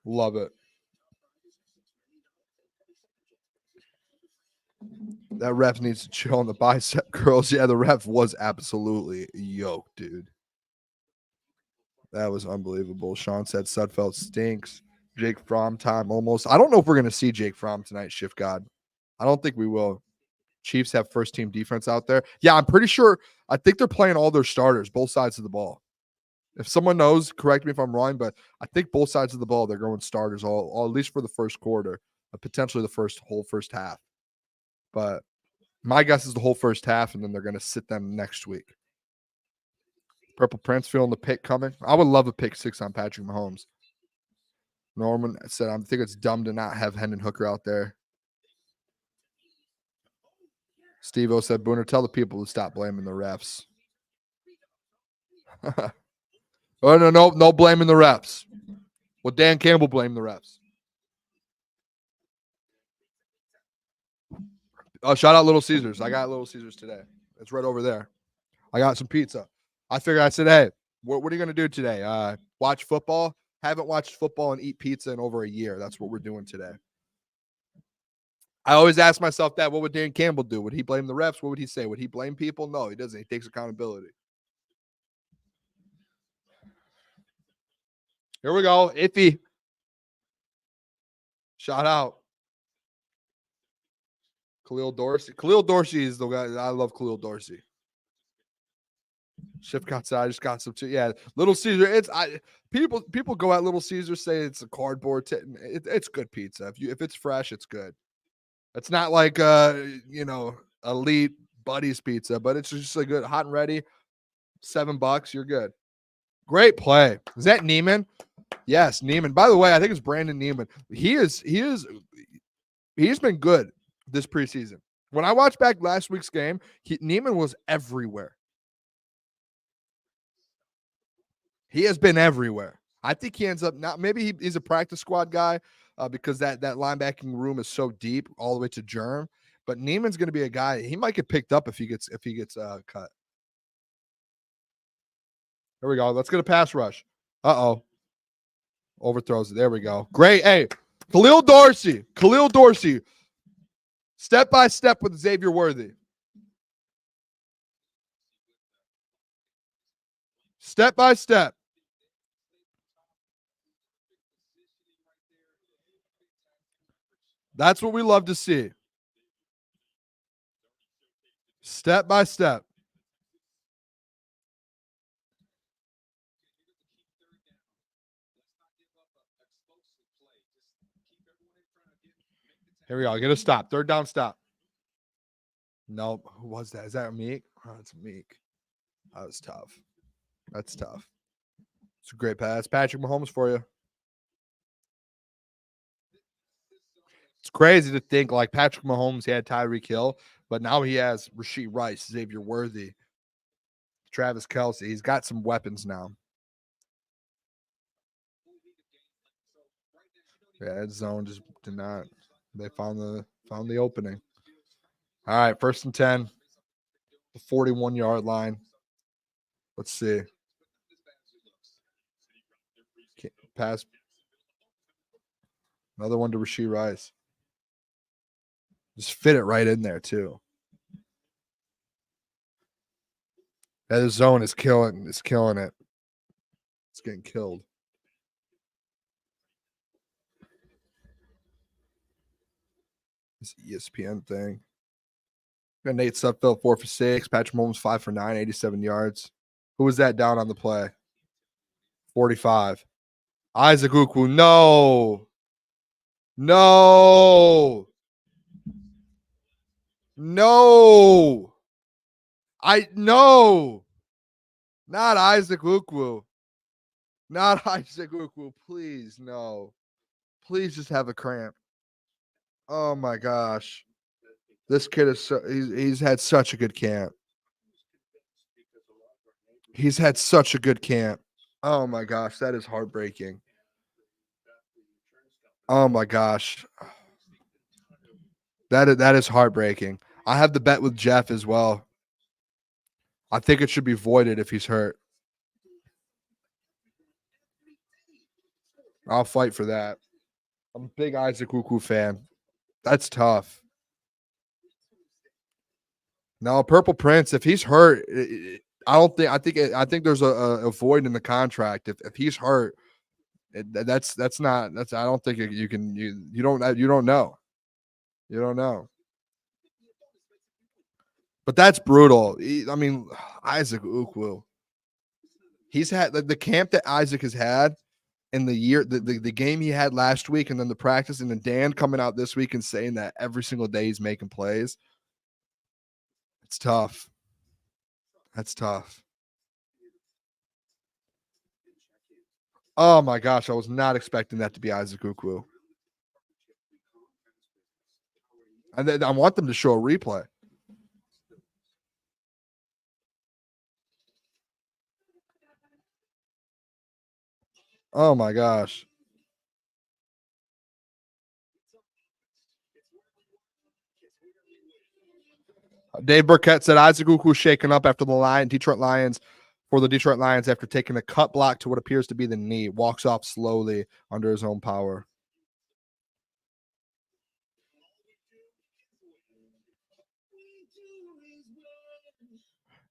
Love it. That ref needs to chill on the bicep curls. Yeah, the ref was absolutely yoked, dude. That was unbelievable. Sean said Sudfeld stinks. Jake Fromm time almost. I don't know if we're going to see Jake Fromm tonight, Shift God. I don't think we will. Chiefs have first team defense out there. Yeah, I'm pretty sure. I think they're playing all their starters, both sides of the ball. If someone knows, correct me if I'm wrong, but I think both sides of the ball, they're going starters all at least for the first quarter, potentially the whole first half. But my guess is the whole first half, and then they're going to sit them next week. Purple Prince feeling the pick coming. I would love a pick 6 on Patrick Mahomes. Norman said, I think it's dumb to not have Hendon Hooker out there. Steve-O said, Booner, tell the people to stop blaming the refs. Oh, no blaming the refs. Well, Dan Campbell blamed the refs. Oh, shout out Little Caesars. I got Little Caesars today. It's right over there. I got some pizza. I figured, I said, hey, what are you going to do today? Watch football? Haven't watched football and eat pizza in over a year. That's what we're doing today. I always ask myself that. What would Dan Campbell do? Would he blame the refs? What would he say? Would he blame people? No, he doesn't. He takes accountability. Here we go. Iffy. Shout out. Khalil Dorsey. Khalil Dorsey is the guy. I love Khalil Dorsey. Shift outside. I just got some too. Yeah, Little Caesar. People go at Little Caesar, say it's a cardboard. It's good pizza. If it's fresh, it's good. It's not like elite Buddy's pizza, but it's just a good hot and ready. $7, you're good. Great play. Is that Neiman? Yes, Neiman. By the way, I think it's Brandon Neiman. He's been good this preseason. When I watched back last week's game, Neiman was everywhere. He has been everywhere. I think he ends up not. Maybe he's a practice squad guy because that linebacking room is so deep all the way to Germ. But Neiman's going to be a guy. He might get picked up if he gets cut. There we go. Let's get a pass rush. Overthrows it. There we go. Great. Hey, Khalil Dorsey. Step by step with Xavier Worthy. Step by step. That's what we love to see. Step by step. Here we go. Get a stop. Third down stop. Nope. Who was that? Is that Meek? Oh, it's Meek. That was tough. That's tough. It's a great pass. Patrick Mahomes for you. It's crazy to think like Patrick Mahomes had Tyreek Hill, but now he has Rashee Rice, Xavier Worthy, Travis Kelce. He's got some weapons now. Yeah, that zone just did not. They found the opening. All right, 1st and 10, the 41-yard line. Let's see. pass. Another one to Rashee Rice. Just fit it right in there, too. That zone is killing it. It's getting killed. This ESPN thing. Got Nate Sudfeld 4 for 6. Patrick Mahomes 5 for 9, 87 yards. Who was that down on the play? 45. Isaac Ukwu. No. No. No. No. Not Isaac Ukwu. Not Isaac Ukwu. Please, no. Please just have a cramp. Oh my gosh. This kid is he's had such a good camp. He's had such a good camp. Oh my gosh, that is heartbreaking. Oh my gosh. That is heartbreaking. I have the bet with Jeff as well. I think it should be voided if he's hurt. I'll fight for that. I'm a big Isaac Ukwu fan. That's tough. No, Purple Prince, if he's hurt, I think there's a void in the contract. If he's hurt, I don't think you don't know. You don't know. But that's brutal. Isaac Ukwu. He's had the camp that Isaac has had in the year, the game he had last week, and then the practice, and then Dan coming out this week and saying that every single day he's making plays. It's tough. That's tough. Oh my gosh, I was not expecting that to be Isaac Ukwu. And then I want them to show a replay. Oh my gosh. Dave Burkett said Isaac Ukwu shaken up after the Detroit Lions after taking a cut block to what appears to be the knee. Walks off slowly under his own power.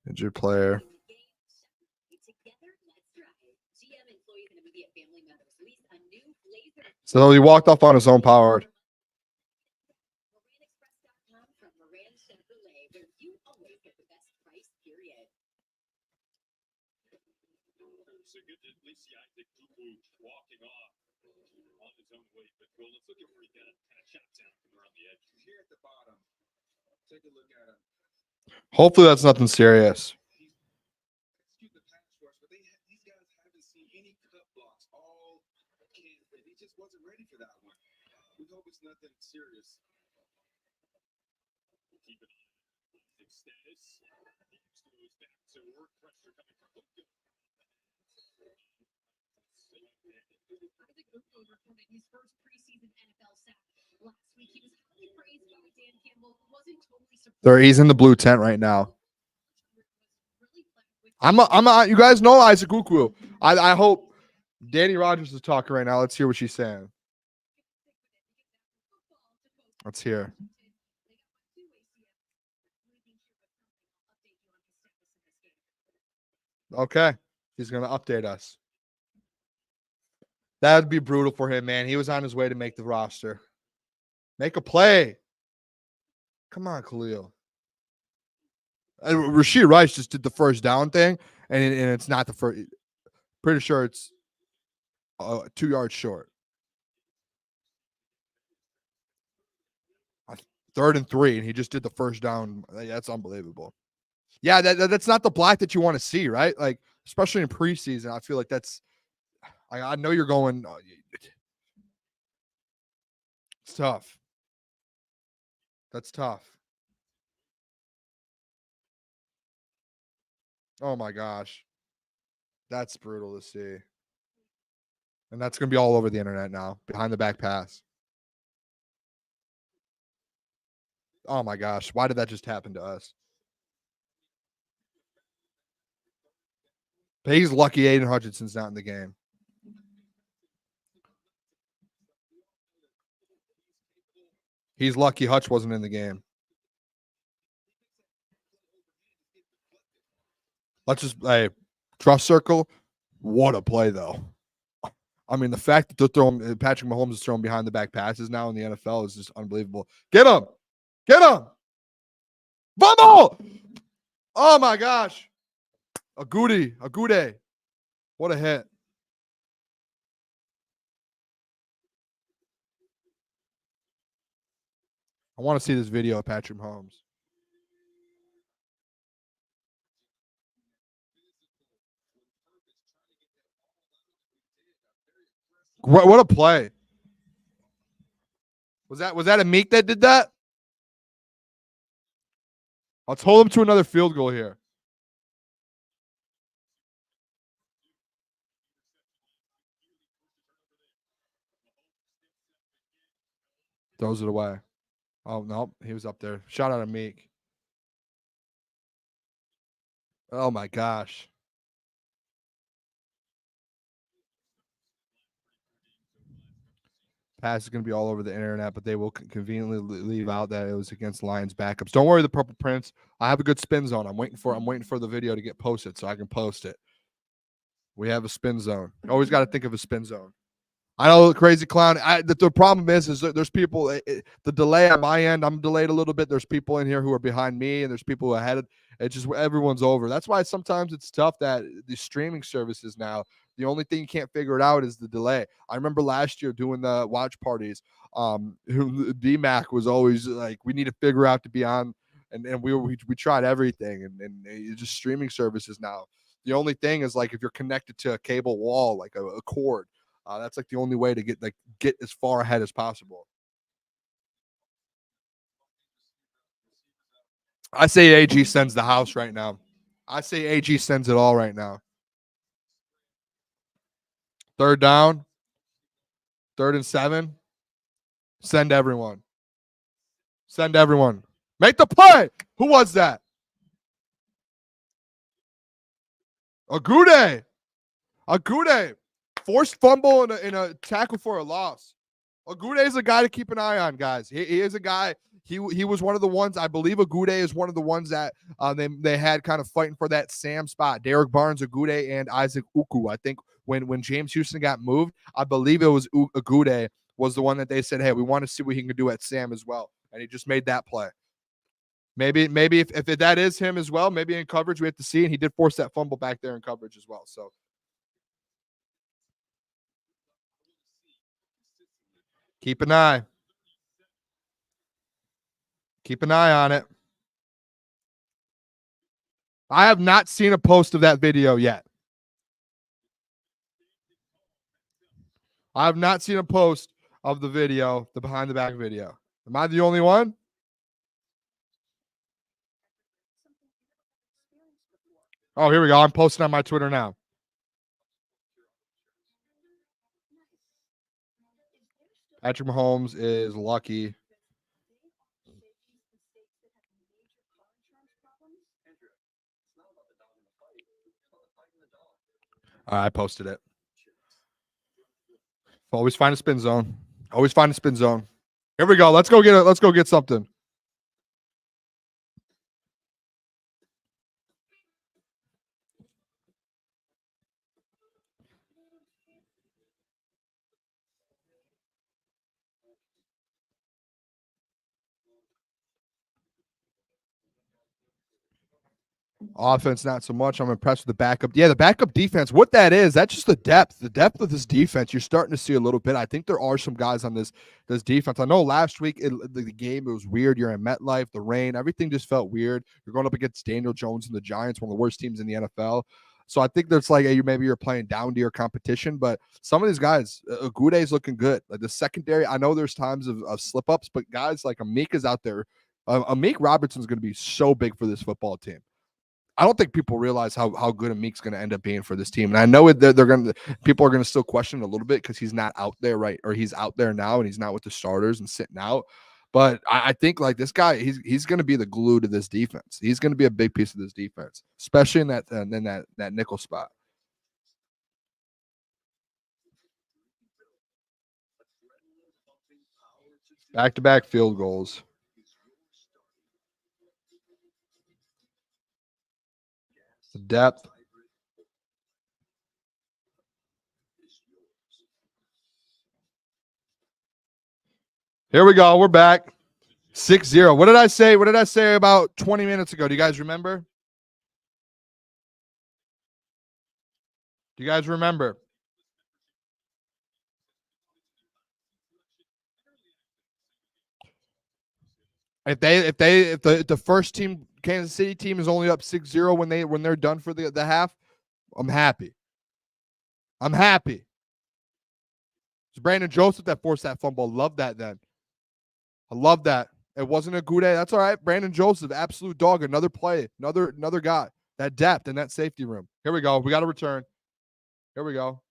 Injured player. So he walked off on his own power. Hopefully that's nothing serious. Recorded his first preseason NFL sack last week. He was highly praised by Dan Campbell, who wasn't totally surprised. He's in the blue tent right now. You guys know Isaac Ukwu. I hope Danny Rogers is talking right now. Let's hear what she's saying. Let's hear. Okay. He's going to update us. That would be brutal for him, man. He was on his way to make the roster. Make a play. Come on, Khalil. Rashee Rice just did the first down thing, and it's not the first. Pretty sure it's 2 yards short. 3rd and 3, and he just did the first down. That's unbelievable. Yeah, that's not the block that you want to see, right? Like, especially in preseason, I feel like that's. I know you're going. It's tough. That's tough. Oh my gosh. That's brutal to see. And that's going to be all over the internet now. Behind the back pass. Oh my gosh. Why did that just happen to us? But he's lucky Aiden Hutchinson's not in the game. He's lucky Hutch wasn't in the game. Let's just trust circle. What a play, though. I mean, the fact that they're throwing Patrick Mahomes is throwing behind the back passes now in the NFL is just unbelievable. Get him. Get him. Bubble. Oh, my gosh. Agude. What a hit. I want to see this video of Patrick Mahomes. What a play. Was that a Meek that did that? Let's hold him to another field goal here. Throws it away. Oh, no. He was up there. Shout out to Meek. Oh, my gosh. Pass is going to be all over the internet, but they will conveniently leave out that it was against Lions backups. Don't worry, the Purple Prince. I have a good spin zone. I'm waiting for the video to get posted so I can post it. We have a spin zone. Always got to think of a spin zone. I know, crazy clown. The problem is that there's people. The delay on my end, I'm delayed a little bit. There's people in here who are behind me, and there's people ahead. It's just everyone's over. That's why sometimes it's tough that the streaming services now. The only thing you can't figure it out is the delay. I remember last year doing the watch parties. D-Mac was always like, we need to figure out to be on, and we tried everything, and it's just streaming services now. The only thing is like if you're connected to a cable wall, like a cord. That's like the only way to get as far ahead as possible. I say AG sends the house right now. I say AG sends it all right now. Third down. 3rd and 7. Send everyone. Send everyone. Make the play. Who was that? Agude. Forced fumble in a tackle for a loss. Agude is a guy to keep an eye on, guys. He is a guy. He was one of the ones. I believe Agude is one of the ones that they had kind of fighting for that Sam spot. Derek Barnes, Agude, and Isaac Uku. I think when James Houston got moved, I believe it was Agude was the one that they said, hey, we want to see what he can do at Sam as well. And he just made that play. Maybe if that is him as well, maybe in coverage we have to see. And he did force that fumble back there in coverage as well. So. Keep an eye. Keep an eye on it. I have not seen a post of that video yet. I have not seen a post of the video, the behind the back video. Am I the only one? Oh, here we go. I'm posting on my Twitter now. Patrick Mahomes is lucky. I posted it. Always find a spin zone. Always find a spin zone. Here we go. Let's go get something. Offense, not so much. I'm impressed with the backup. Yeah, the backup defense. What that is, that's just the depth. The depth of this defense, you're starting to see a little bit. I think there are some guys on this defense. I know last week, the game, it was weird. You're in MetLife, the rain, everything just felt weird. You're going up against Daniel Jones and the Giants, one of the worst teams in the NFL. So I think that's like maybe you're playing down to your competition, but some of these guys, Agude is looking good. Like the secondary, I know there's times of slip-ups, but guys like Amik is out there. Amik Robertson's going to be so big for this football team. I don't think people realize how good Amik's going to end up being for this team. And I know people are going to still question it a little bit because he's not out there, right? Or he's out there now and he's not with the starters and sitting out. But I think like this guy, he's going to be the glue to this defense. He's going to be a big piece of this defense, especially in that nickel spot. Back-to-back field goals. The depth. Here we go. We're back. 6-0. What did I say? What did I say about 20 minutes ago? Do you guys remember? Do you guys remember? If the first team, Kansas City team, is only up 6-0 when they're done for the half, I'm happy. I'm happy. It's Brandon Joseph that forced that fumble. Love that then. I love that. It wasn't a good day. That's all right. Brandon Joseph, absolute dog. Another play. Another guy. That depth in that safety room. Here we go. We got to return. Here we go.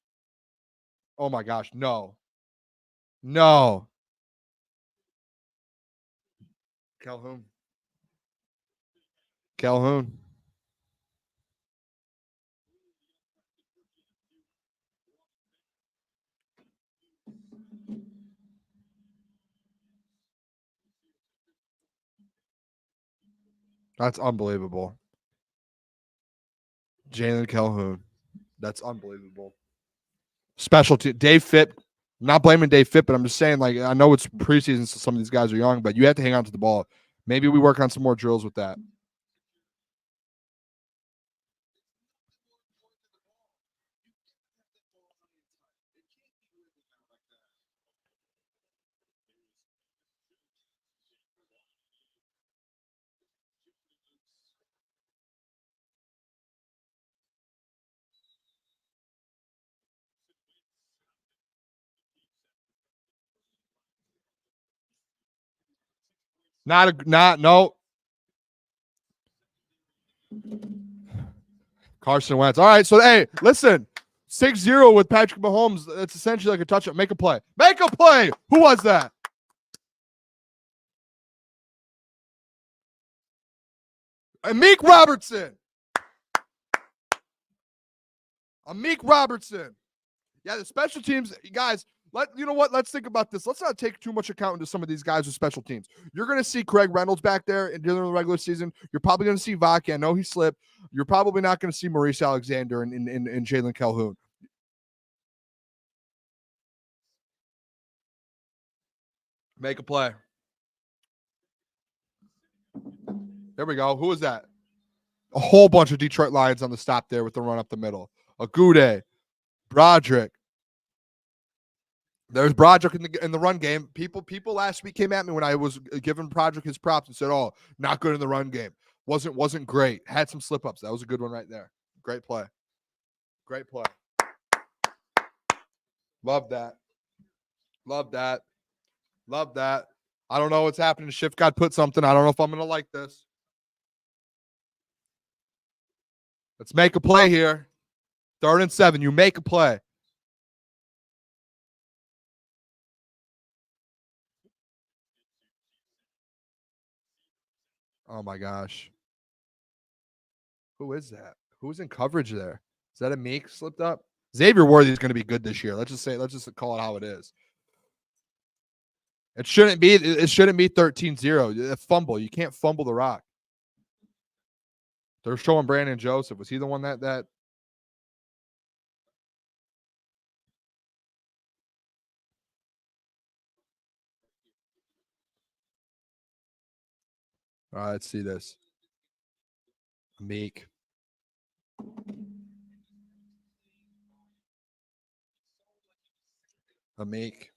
Oh my gosh. No. No. Calhoun. That's unbelievable. Jalen Calhoun. That's unbelievable. Specialty. Dave Fitt. I'm not blaming Dave Fitt, but I'm just saying, like, I know it's preseason, so some of these guys are young, but you have to hang on to the ball. Maybe we work on some more drills with that. No. Carson Wentz. All right, so hey, listen. 6-0 with Patrick Mahomes. That's essentially like a touchdown. Make a play. Make a play. Who was that? Amik Robertson. Yeah, the special teams, guys. You know what? Let's think about this. Let's not take too much account into some of these guys with special teams. You're going to see Craig Reynolds back there during the regular season. You're probably going to see Vaki. I know he slipped. You're probably not going to see Maurice Alexander and Jalen Calhoun. Make a play. There we go. Who is that? A whole bunch of Detroit Lions on the stop there with the run up the middle. Agude, Broderick. There's Broderick in the run game. People last week came at me when I was giving Broderick his props and said, "Oh, not good in the run game. Wasn't great. Had some slip ups. That was a good one right there. Great play. Great play. Love that. Love that. Love that. I don't know what's happening. Shift God put something. I don't know if I'm gonna like this. Let's make a play here. 3rd and 7. You make a play. Oh my gosh. Who is that? Who's in coverage there? Is that a Meek slipped up? Xavier Worthy is going to be good this year. Let's just call it how it is. It shouldn't be 13-0. A fumble. You can't fumble the rock. They're showing Brandon Joseph. Was he the one that All right, let's see this. Meek. Amik.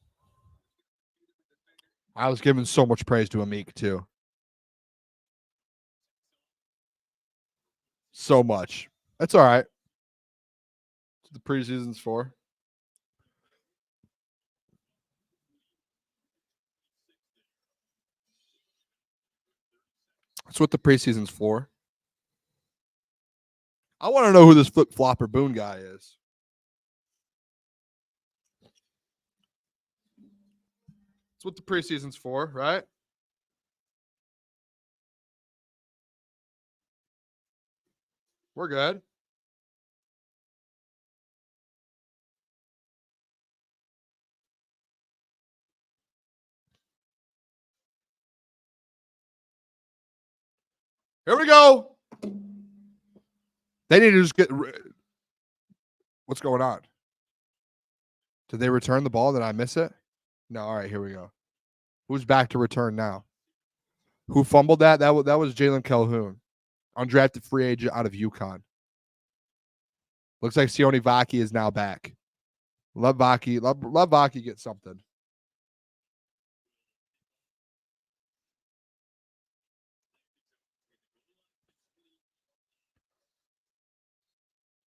I was giving so much praise to Amik too. So much. That's all right. That's what the preseason's for. That's what the preseason's for. I want to know who this flip flopper Boone guy is. That's what the preseason's for, right? We're good. Here we go. They need to just get. What's going on? Did they return the ball? Did I miss it? No. All right, here we go. Who's back to return now? Who fumbled that? That was Jalen Calhoun, undrafted free agent out of UConn. Looks like Sione Vaki is now back. Love Vaki. Love Vaki get something.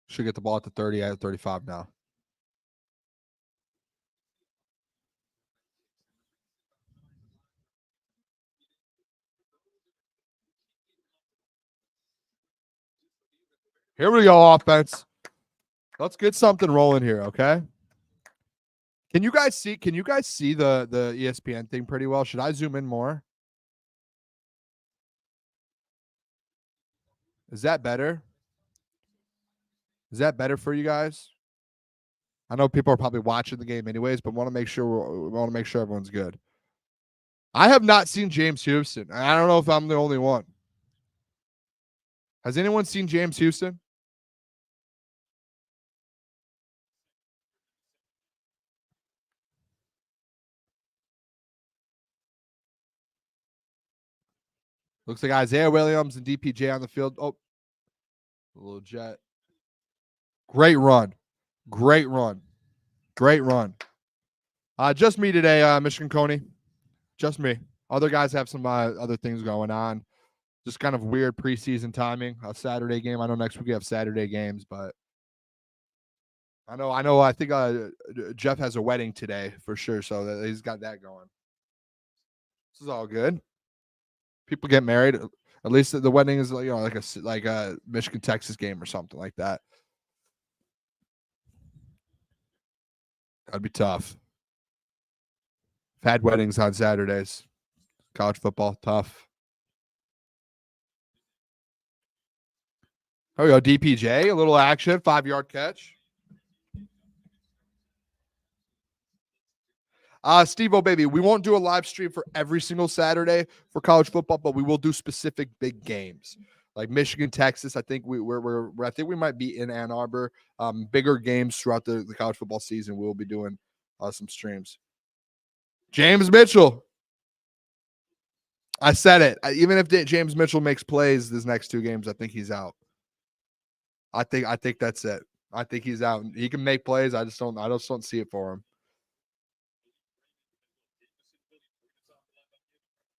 Should get the ball at the 30, at 35 now. Here we go, offense. Let's get something rolling here, okay? Can you guys see the ESPN thing pretty well? Should I zoom in more? Is that better? Is that better for you guys? I know people are probably watching the game anyways, but want to make sure everyone's good. I have not seen James Houston. I don't know if I'm the only one. Has anyone seen James Houston? Looks like Isaiah Williams and DPJ on the field. Oh, a little jet. Great run. Great run. Great run. Just me today, Michigan Coney. Just me. Other guys have some other things going on. Just kind of weird preseason timing. A Saturday game. I know next week we have Saturday games, but I know. I think Jeff has a wedding today for sure, so he's got that going. This is all good. People get married. At least the wedding is like a Michigan Texas game or something like that. That'd be tough. I've had weddings on Saturdays. College football, tough. There we go. DPJ, a little action, 5-yard catch. Steve-O, baby, we won't do a live stream for every single Saturday for college football, but we will do specific big games like Michigan, Texas. I think we might be in Ann Arbor. Bigger games throughout the college football season. We'll be doing some streams. James Mitchell. I said it. Even if James Mitchell makes plays these next 2 games, I think he's out. I think that's it. I think he's out. He can make plays. I just don't see it for him.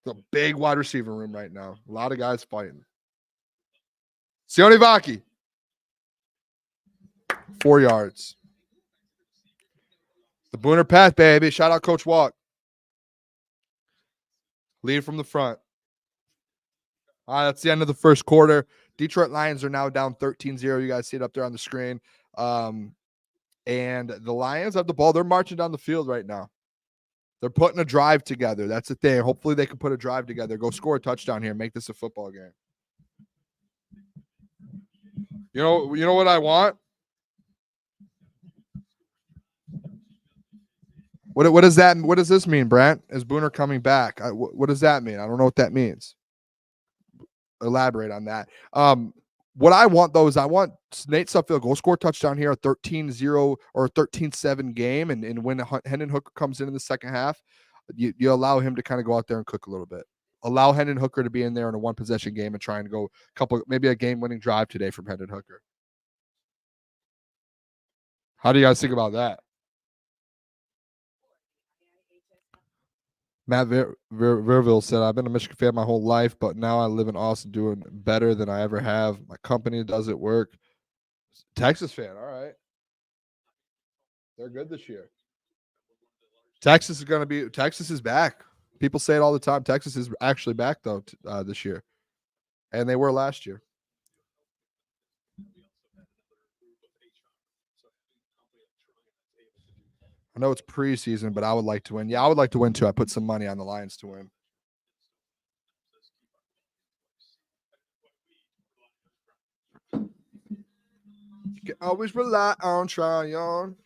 The big wide receiver room right now. A lot of guys fighting. Sione Vaki. 4 yards. The Booner path, baby. Shout out Coach Walk. Lead from the front. All right, that's the end of the first quarter. Detroit Lions are now down 13-0. You guys see it up there on the screen. And the Lions have the ball. They're marching down the field right now. They're putting a drive together. That's the thing. Hopefully they can put a drive together. Go score a touchdown here. Make this a football game. You know what I want? What does that? What does this mean, Brant? Is Booner coming back? What does that mean? I don't know what that means. Elaborate on that. What I want, though, is I want Nate Suffield go score a touchdown here, a 13-0 or a 13-7 game, and when Hendon Hooker comes in the second half, you allow him to kind of go out there and cook a little bit. Allow Hendon Hooker to be in there in a one-possession game and try and go maybe a game-winning drive today from Hendon Hooker. How do you guys think about that? Matt Verville said, I've been a Michigan fan my whole life, but now I live in Austin doing better than I ever have. My company does it work. Texas fan. All right. They're good this year. Texas is back. People say it all the time. Texas is actually back, though, this year. And they were last year. I know it's preseason, but I would like to win. Yeah, I would like to win too. I put some money on the Lions to win. You can always rely on Tryon.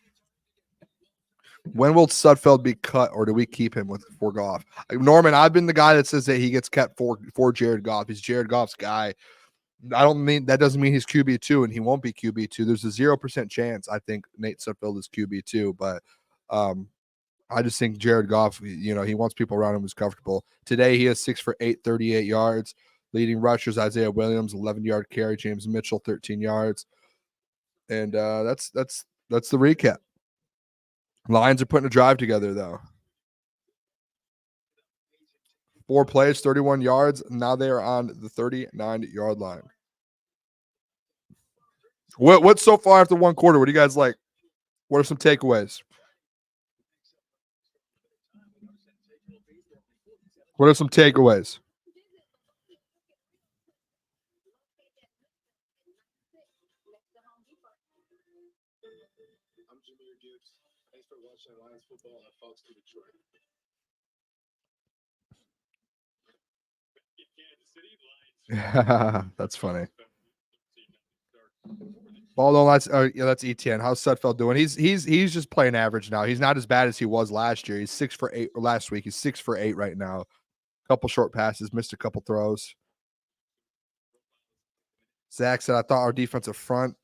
When will Sudfeld be cut, or do we keep him for Goff? Norman, I've been the guy that says that he gets kept for Jared Goff. He's Jared Goff's guy. That doesn't mean he's QB2, and he won't be QB2. There's a 0% chance I think Nate Sudfeld is QB2, but I just think Jared Goff, he wants people around him who's comfortable. Today he has 6 for 8, 38 yards. Leading rushers, Isaiah Williams, 11-yard carry. James Mitchell, 13 yards. And that's the recap. Lions are putting a drive together, though. 4 plays, 31 yards. Now they are on the 39-yard line. What's so far after one quarter? What do you guys like? What are some takeaways? What are some takeaways? I'm Jameer Gibbs. Thanks for watching Lions football and Fox to Detroit. That's funny. Although that's ETN. How's Sudfeld doing? He's just playing average now. He's not as bad as he was last year. He's 6 for 8 last week. He's 6 for 8 right now. Couple short passes, missed a couple throws. Zach said, I thought our defensive front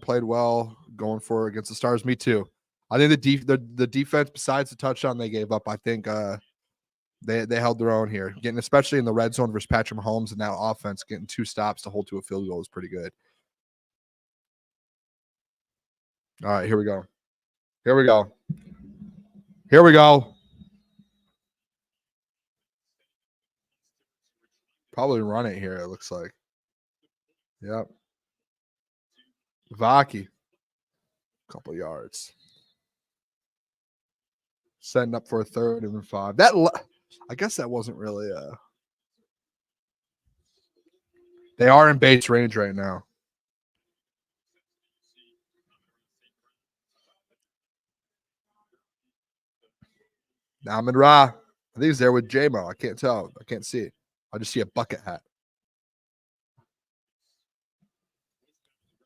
played well going for against the Stars. Me too. I think the defense, besides the touchdown they gave up, I think they held their own here. Getting, especially in the red zone versus Patrick Mahomes, and that offense getting 2 stops to hold to a field goal is pretty good. All right, here we go. Probably run it here, it looks like. Yep. Vaki. Couple yards. Setting up for a 3rd and 5. I guess that wasn't really they are in Bates range right now. Ahmed Ra. I think he's there with J-Mo. I can't tell. I can't see it. I just see a bucket hat.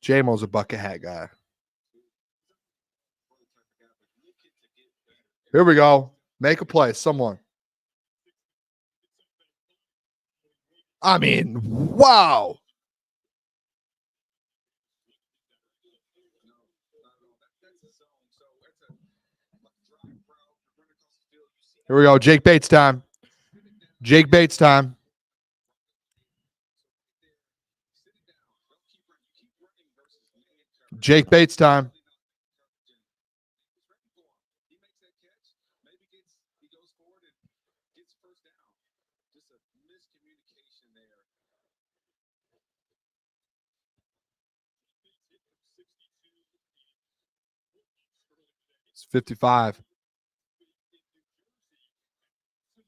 J-Mo's a bucket hat guy. Here we go. Make a play. Someone. I mean, wow. Here we go. Jake Bates time. Jake Bates time. Jake Bates time. It's 55.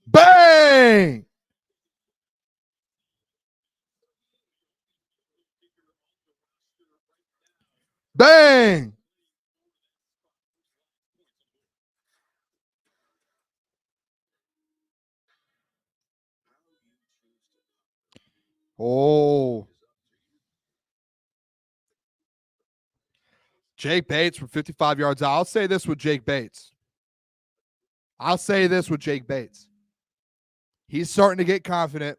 Bang! Bang! Oh. Jake Bates from 55 yards out. I'll say this with Jake Bates. He's starting to get confident.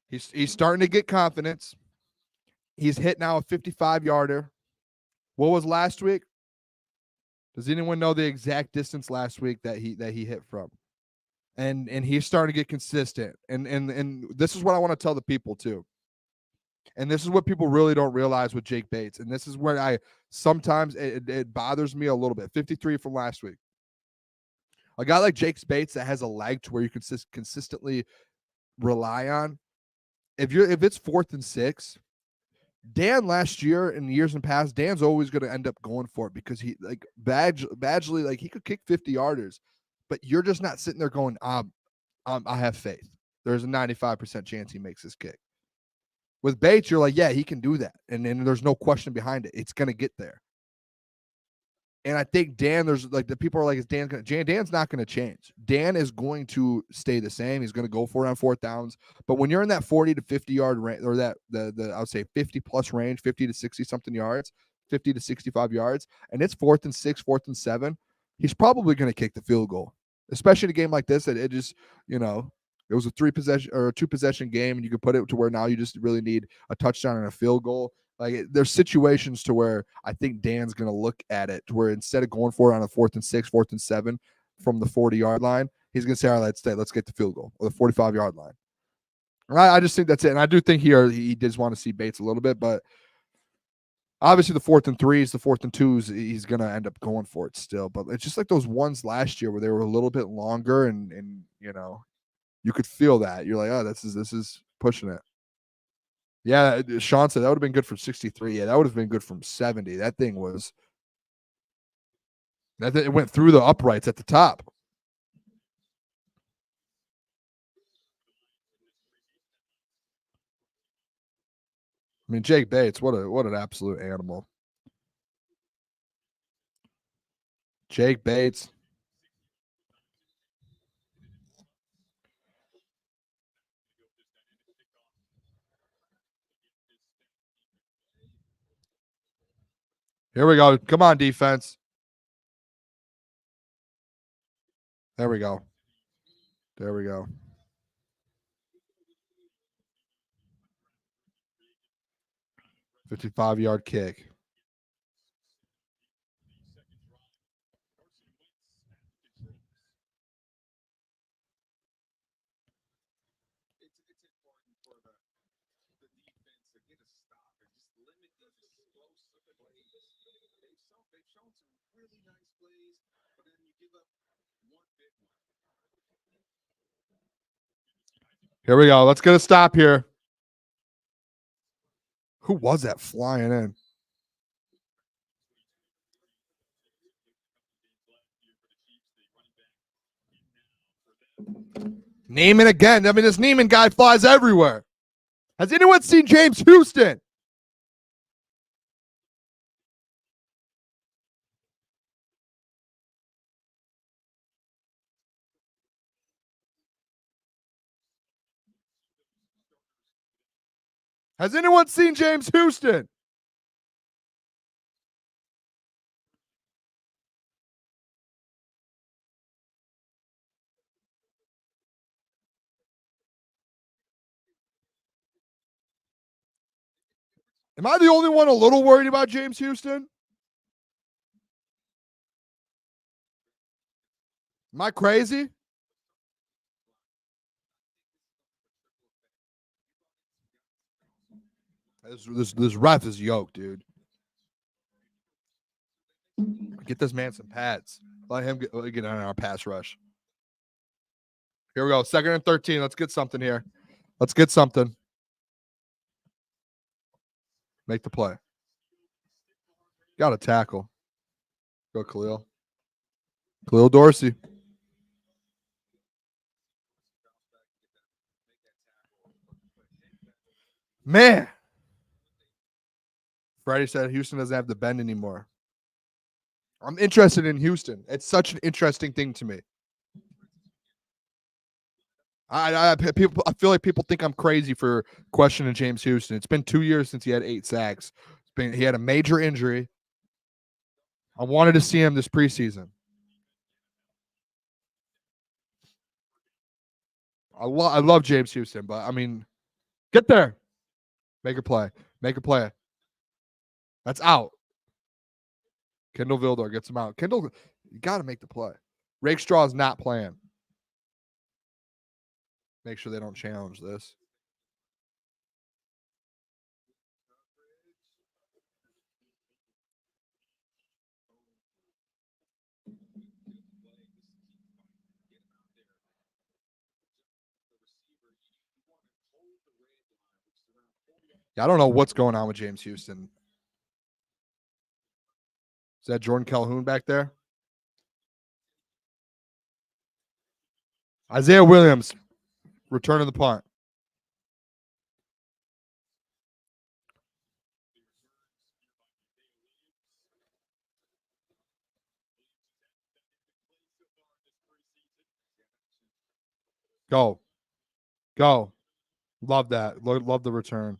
He's starting to get confidence. He's hit now a 55-yarder. What was last week? Does anyone know the exact distance last week that he hit from? And he's starting to get consistent. And this is what I want to tell the people too. And this is what people really don't realize with Jake Bates. And this is where sometimes it bothers me a little bit. 53 from last week. A guy like Jake Bates that has a leg to where you can consistently rely on. If it's 4th and 6, Dan last year and years in past, Dan's always going to end up going for it because he like Badgley, like he could kick 50-yarders, but you're just not sitting there going, I have faith. There's a 95% chance he makes this kick. With Bates, you're like, yeah, he can do that. And then there's no question behind it. It's going to get there. And I think Dan, there's like the people are like, is Dan gonna Dan's not gonna change. Dan is going to stay the same. He's gonna go for it on fourth downs. But when you're in that 40 to 50 yard range, or that the I would say 50 plus range, 50 to 60 something yards, 50 to 65 yards, and it's 4th and 6, 4th and 7, he's probably gonna kick the field goal. Especially in a game like this, that it just, it was a 2-possession game, and you could put it to where now you just really need a touchdown and a field goal. Like, there's situations to where I think Dan's going to look at it to where instead of going for it on a 4th and 6, 4th and 7 from the 40-yard line, he's going to say, all right, let's get the field goal, or the 45-yard line. And I just think that's it. And I do think he does want to see Bates a little bit, but obviously the 4th and 3s, the 4th and 2s, he's going to end up going for it still. But it's just like those ones last year where they were a little bit longer, and you could feel that. You're like, oh, this is pushing it. Yeah, Sean said that would have been good from 63. Yeah, that would have been good from 70. That thing was it went through the uprights at the top. I mean, Jake Bates, what an absolute animal. Jake Bates. Here we go. Come on, defense. There we go. 55-yard kick. Here we go. Let's get a stop here. Who was that flying in? Neiman again. I mean, this Neiman guy flies everywhere. Has anyone seen James Houston? Has anyone seen James Houston? Am I the only one a little worried about James Houston? Am I crazy? This ref is yoked, dude. Get this man some pads. Let him get on our pass rush. Here we go. 2nd and 13. Let's get something here. Let's get something. Make the play. Got a tackle. Go, Khalil. Khalil Dorsey. Man. Freddie said Houston doesn't have the bend anymore. I'm interested in Houston. It's such an interesting thing to me. I feel like people think I'm crazy for questioning James Houston. It's been 2 years since he had 8 sacks. He had a major injury. I wanted to see him this preseason. I love James Houston, but I mean, get there. Make a play. Make a play. That's out. Kendall Vildor gets him out. Kendall, you got to make the play. Rakestraw is not playing. Make sure they don't challenge this. Yeah, I don't know what's going on with James Houston. Is that Jordan Calhoun back there? Isaiah Williams returning the punt. Go. Go. Love that. Love the return.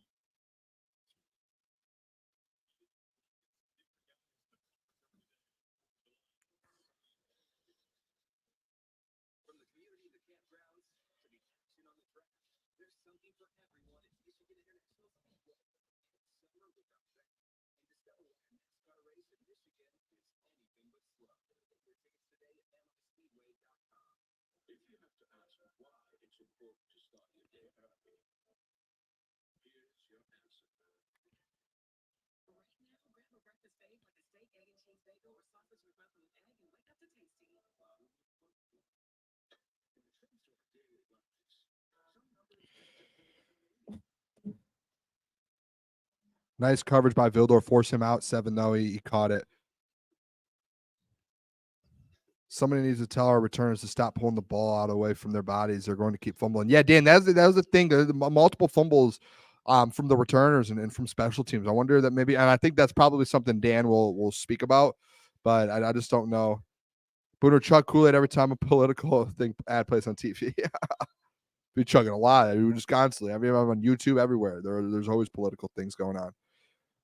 Nice coverage by Vildor. Force him out. 7 though. He caught it. Somebody needs to tell our returners to stop pulling the ball out away from their bodies. They're going to keep fumbling. Yeah, Dan, that was the thing. The multiple fumbles from the returners and from special teams. I wonder that maybe, and I think that's probably something Dan will speak about, but I just don't know. Booner chug Kool-Aid every time a political thing ad plays on TV. Be chugging a lot. We just constantly. I mean, I'm on YouTube everywhere. There's always political things going on.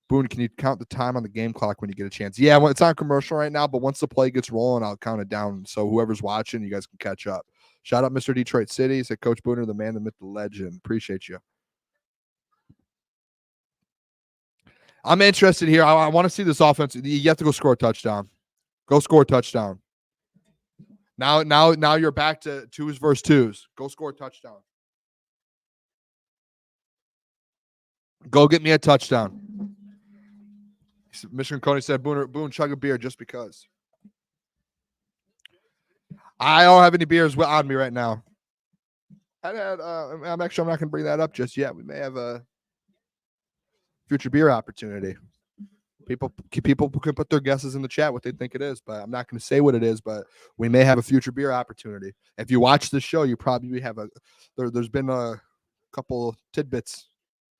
Boone, can you count the time on the game clock when you get a chance? Yeah, well, it's on commercial right now, but once the play gets rolling, I'll count it down. So whoever's watching, you guys can catch up. Shout out Mr. Detroit City. Said Coach Booner, the man, the myth, the legend. Appreciate you. I'm interested here. I want to see this offense. You have to go score a touchdown. Go score a touchdown. Now you're back to twos versus twos. Go score a touchdown. Go get me a touchdown. Michigan Coney said, Boone, chug a beer just because. I don't have any beers on me right now. I'm not going to bring that up just yet. We may have a future beer opportunity. People can put their guesses in the chat what they think it is, but I'm not going to say what it is, but we may have a future beer opportunity. If you watch the show, you probably have there's been a couple tidbits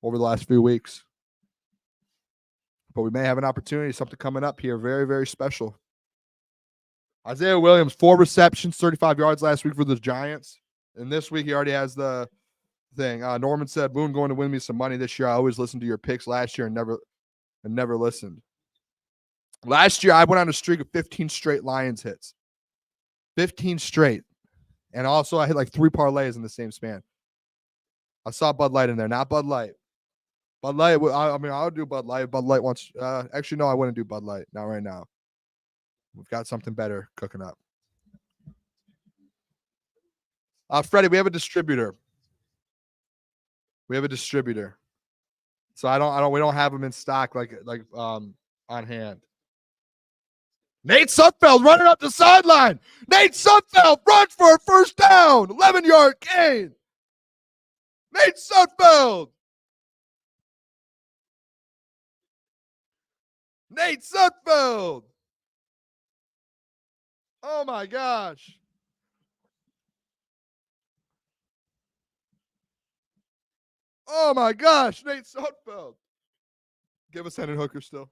over the last few weeks. But we may have an opportunity, something coming up here. Very, very special. Isaiah Williams, 4 receptions, 35 yards last week for the Giants. And this week he already has the thing. Norman said, Boone going to win me some money this year. I always listened to your picks last year and never listened. Last year I went on a streak of 15 straight Lions hits. 15 straight. And also I hit like 3 parlays in the same span. I saw Bud Light in there, not Bud Light. Bud Light, I mean, I'll do Bud Light. Bud Light wants, actually, no, I wouldn't do Bud Light. Not right now. We've got something better cooking up. Freddie, we have a distributor. So we don't have them in stock like on hand. Nate Sudfeld running up the sideline. Nate Sudfeld runs for a first down. 11-yard gain. Nate Sudfeld. Nate Sudfeld. Oh, my gosh. Oh, my gosh. Nate Sudfeld. Give us Hendon Hooker still.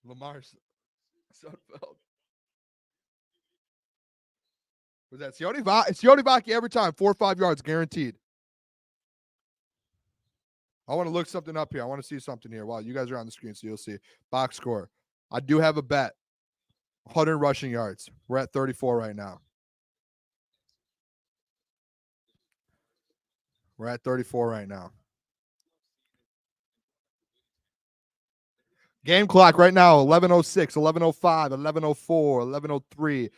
Lamar Sudfeld. Was that Sione Vaki every time? 4 or 5 yards guaranteed. I want to look something up here. I want to see something here. Wow, you guys are on the screen, so you'll see. Box score. I do have a bet. 100 rushing yards. We're at 34 right now. We're at 34 right now. Game clock right now, 11:06, 11:05, 11:04, 11:03,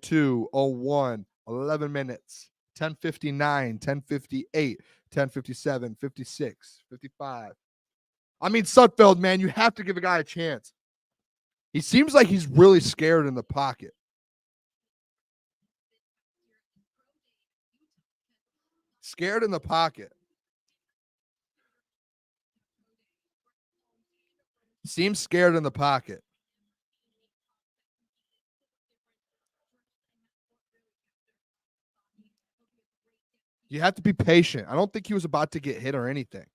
02, 01, 11 minutes, 10:59, 10:58, 10:57, 56, 55. I mean, Sudfeld, man, you have to give a guy a chance. He seems like he's really scared in the pocket. Scared in the pocket. Seems scared in the pocket. You have to be patient. I don't think he was about to get hit or anything.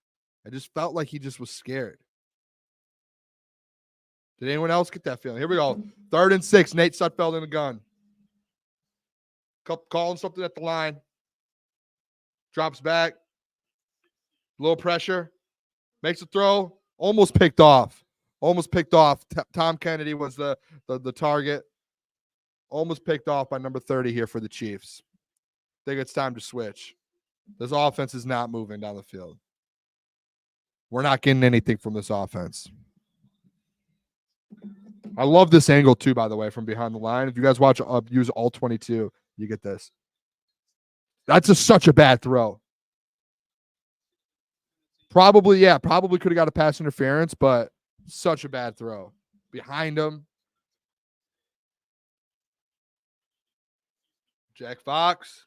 I just felt like he just was scared. Did anyone else get that feeling? Here we go. 3rd and 6. Nate Sudfeld in the gun. Calling something at the line. Drops back. Little pressure. Makes a throw. Almost picked off. Tom Kennedy was the target. Almost picked off by number 30 here for the Chiefs. Think it's time to switch. This offense is not moving down the field. We're not getting anything from this offense. I love this angle too, by the way, from behind the line. If you guys watch use all 22, you get this. That's such a bad throw. Probably could have got a pass interference, but such a bad throw. Behind him. Jack Fox.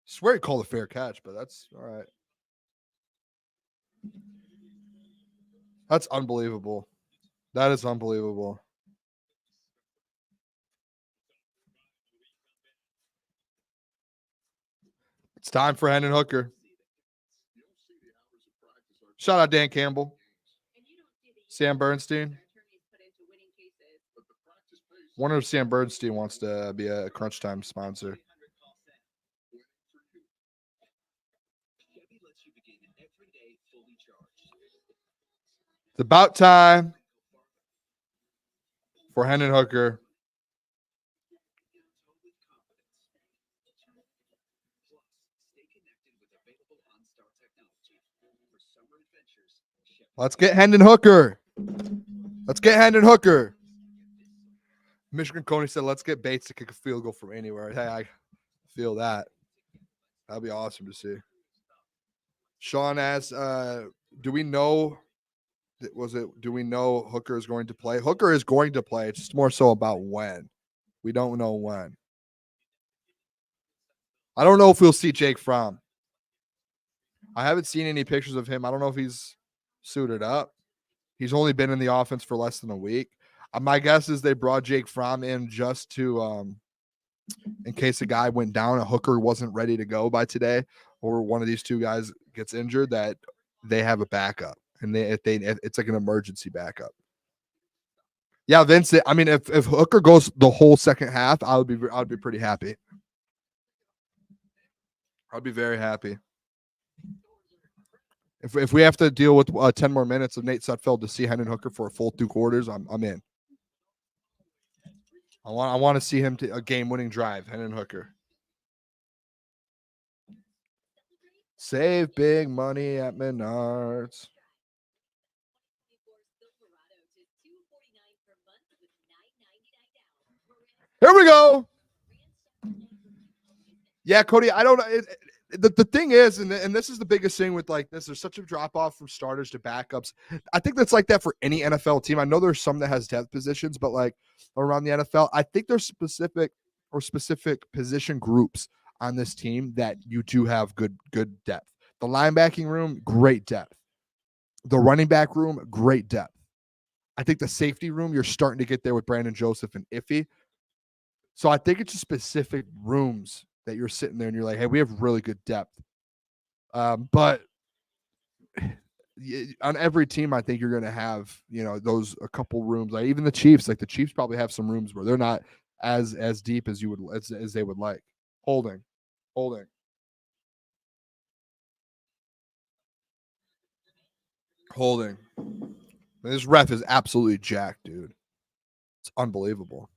Swear he called a fair catch, but that's all right. That's unbelievable. That is unbelievable. It's time for Hendon Hooker. Shout out Dan Campbell. Sam Bernstein. Wonder if Sam Bernstein wants to be a Crunch Time sponsor. It's about time for Hendon Hooker. Let's get Hendon Hooker. Michigan Coney said, let's get Bates to kick a field goal from anywhere. Hey, I feel that. That'd be awesome to see. Sean asked, do we know Hooker is going to play? Hooker is going to play. It's just more so about when. We don't know when. I don't know if we'll see Jake Fromm. I haven't seen any pictures of him. I don't know if he's suited up. He's only been in the offense for less than a week. My guess is they brought Jake Fromm in just to, in case a guy went down, a Hooker wasn't ready to go by today, or one of these two guys gets injured, that they have a backup, and it's like an emergency backup. Yeah, Vince. I mean, if Hooker goes the whole second half, I'd be pretty happy. I'd be very happy. If we have to deal with 10 more minutes of Nate Sudfeld to see Hendon Hooker for a full 2 quarters, I'm in. I want to see him a game-winning drive, Hendon Hooker. Save big money at Menards. Here we go. Yeah, Cody, I don't know. The thing is, and this is the biggest thing with like this, there's such a drop-off from starters to backups. I think that's like that for any NFL team. I know there's some that has depth positions, but like around the NFL, I think there's specific position groups on this team that you do have good depth. The linebacking room, great depth. The running back room, great depth. I think the safety room, you're starting to get there with Brandon Joseph and Iffy. So I think it's just specific rooms that you're sitting there and you're like, hey, we have really good depth. But on every team, I think you're going to have, those a couple rooms. Like even the Chiefs, like the Chiefs probably have some rooms where they're not as deep as as they would like. Holding. This ref is absolutely jacked, dude. It's unbelievable.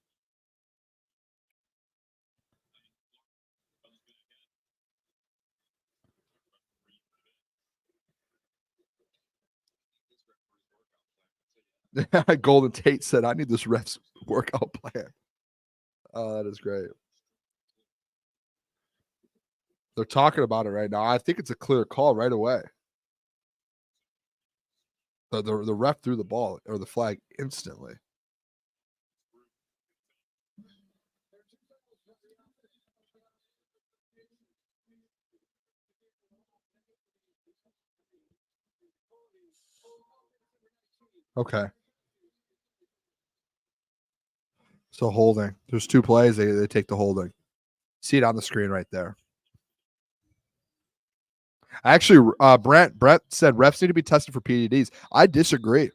Golden Tate said, I need this ref's workout plan. Oh, that is great. They're talking about it right now. I think it's a clear call right away. The ref threw the ball or the flag instantly. Okay. So holding. There's 2 plays. They take the holding. See it on the screen right there. Actually, Brett said refs need to be tested for PEDs. I disagree.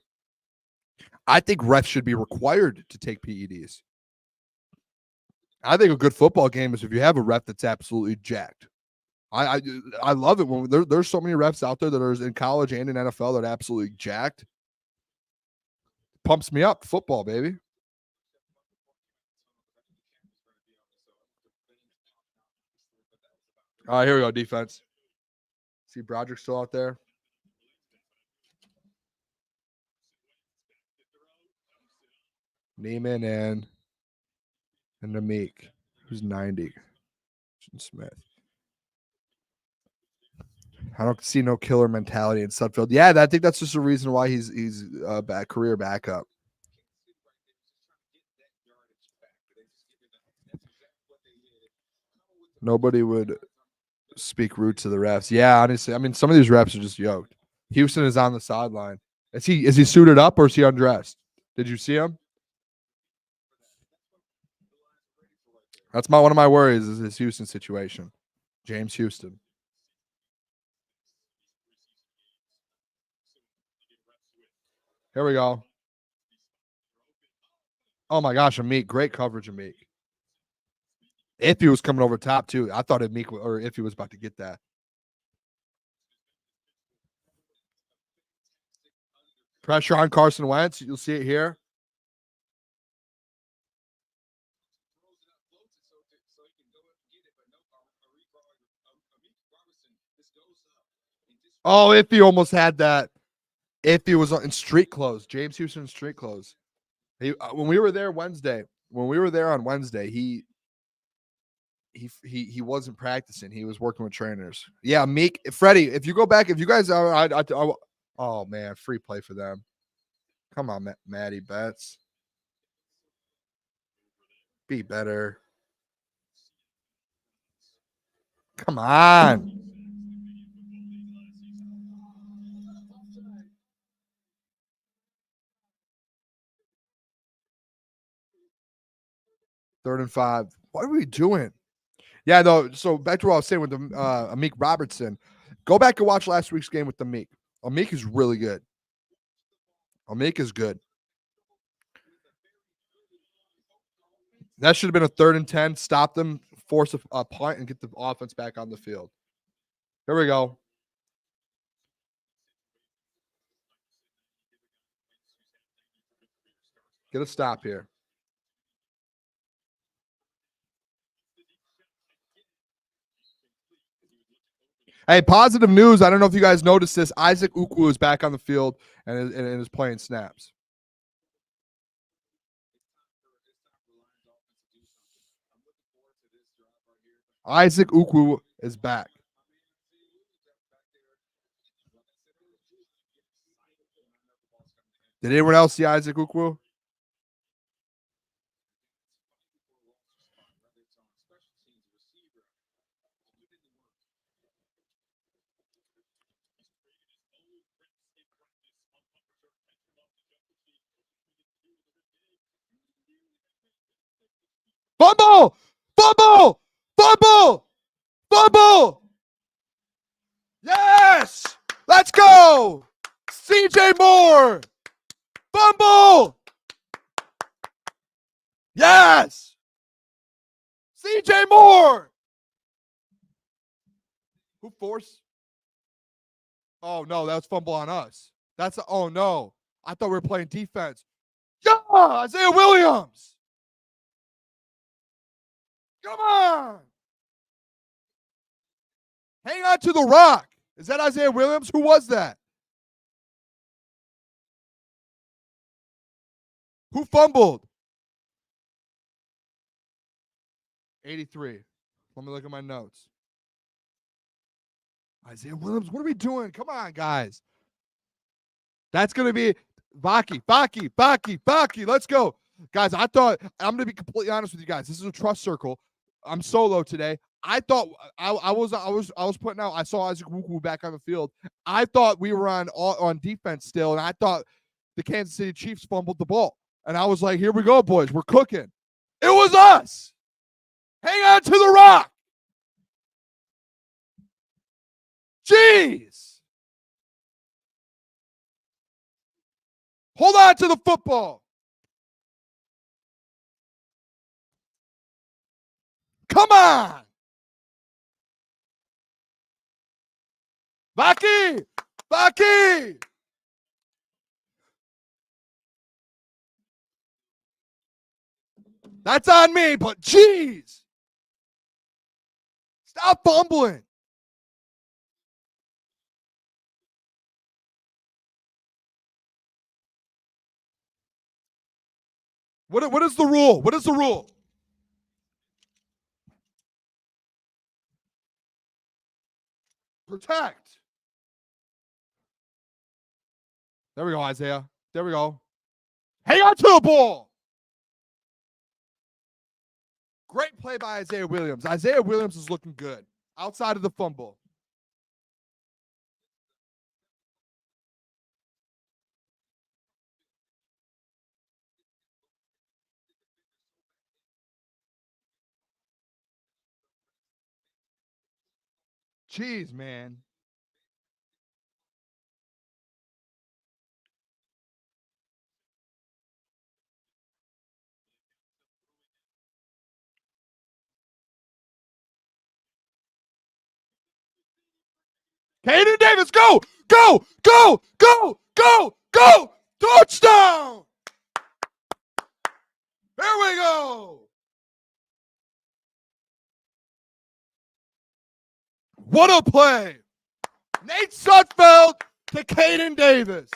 I think refs should be required to take PEDs. I think a good football game is if you have a ref that's absolutely jacked. I love it when there's so many refs out there that are in college and in NFL that are absolutely jacked. Pumps me up. Football, baby. All right, here we go. Defense. See Broderick still out there. Neiman and Namik, who's 90. Smith. I don't see no killer mentality in Sudfeld. Yeah, I think that's just a reason why he's a career backup. Nobody would speak rude to the refs. Yeah, honestly, I mean, some of these refs are just yoked. Houston is on the sideline. Is he suited up or is he undressed? Did you see him? That's one of my worries is his Houston situation. James Houston. Here we go. Oh my gosh, Amik. Great coverage, Amik. If he was coming over top too. I thought Amik or if he was about to get that. Pressure on Carson Wentz. You'll see it here. Oh, if he almost had that. If he was in street clothes, James Houston in street clothes. When we were there on Wednesday, he wasn't practicing. He was working with trainers. Yeah, Meek, Freddie. If you go back, if you guys are, oh man, free play for them. Come on, Maddie Betts. Be better. Come on. Third and 5. What are we doing? Yeah, though. So back to what I was saying with the Amik Robertson. Go back and watch last week's game with the Amik. Amik is really good. Amik is good. That should have been a 3rd and 10. Stop them, force a punt, and get the offense back on the field. Here we go. Get a stop here. Hey, positive news. I don't know if you guys noticed this. Isaac Ukwu is back on the field and is playing snaps. Isaac Ukwu is back. Did anyone else see Isaac Ukwu? Fumble! Fumble! Fumble! Fumble! Yes! Let's go! CJ Moore! Fumble! Yes! CJ Moore! Who forced? Oh, no, that was fumble on us. Oh, no. I thought we were playing defense. Yeah! Isaiah Williams! Come on! Hang on to the rock. Is that Isaiah Williams? Who was that? Who fumbled? 83. Let me look at my notes. Isaiah Williams, what are we doing? Come on, guys. That's going to be Baki. Let's go. Guys, I'm going to be completely honest with you guys. This is a trust circle. I'm solo today. I thought I was putting out. I saw Isaac Ukwu back on the field. I thought we were on defense still, and I thought the Kansas City Chiefs fumbled the ball. And I was like, "Here we go, boys. We're cooking." It was us. Hang on to the rock. Jeez. Hold on to the football. Come on. Baki. Baki. That's on me, but jeez. Stop fumbling. What is the rule? What is the rule? Protect. There we go, Isaiah. There we go. Hang on to the ball. Great play by Isaiah Williams. Isaiah Williams is looking good outside of the fumble. Jeez, man. Caden Davis, go, go, go, go, go, go. Touchdown. There we go. What a play. Nate Sudfeld to Caden Davis.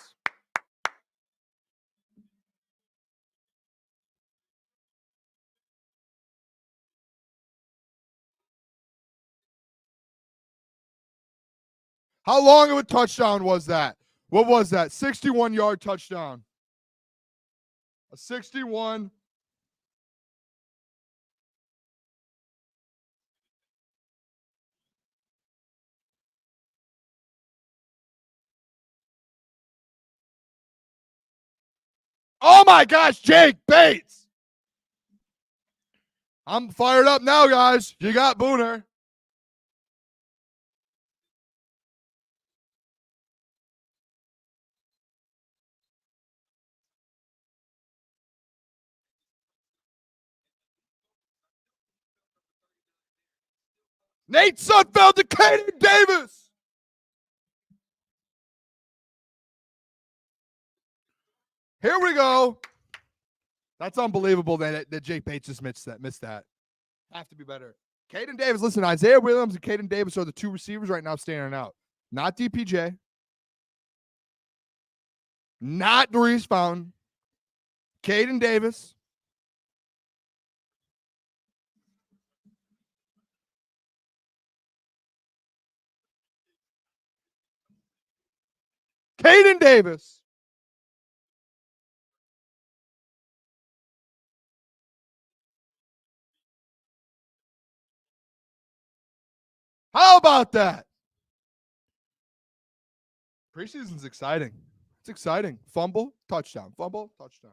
How long of a touchdown was that? What was that? 61-yard touchdown. A 61. Oh my gosh, Jake Bates. I'm fired up now, guys. You got Booner. Nate Sudfeld to Caden Davis. Here we go. That's unbelievable that Jake Bates just missed that. Have to be better. Caden Davis, listen, Isaiah Williams and Caden Davis are the two receivers right now standing out. Not DPJ. Not Darius Fountain. Caden Davis. Caden Davis. How about that? Preseason's exciting. It's exciting. Fumble, touchdown. Fumble, touchdown.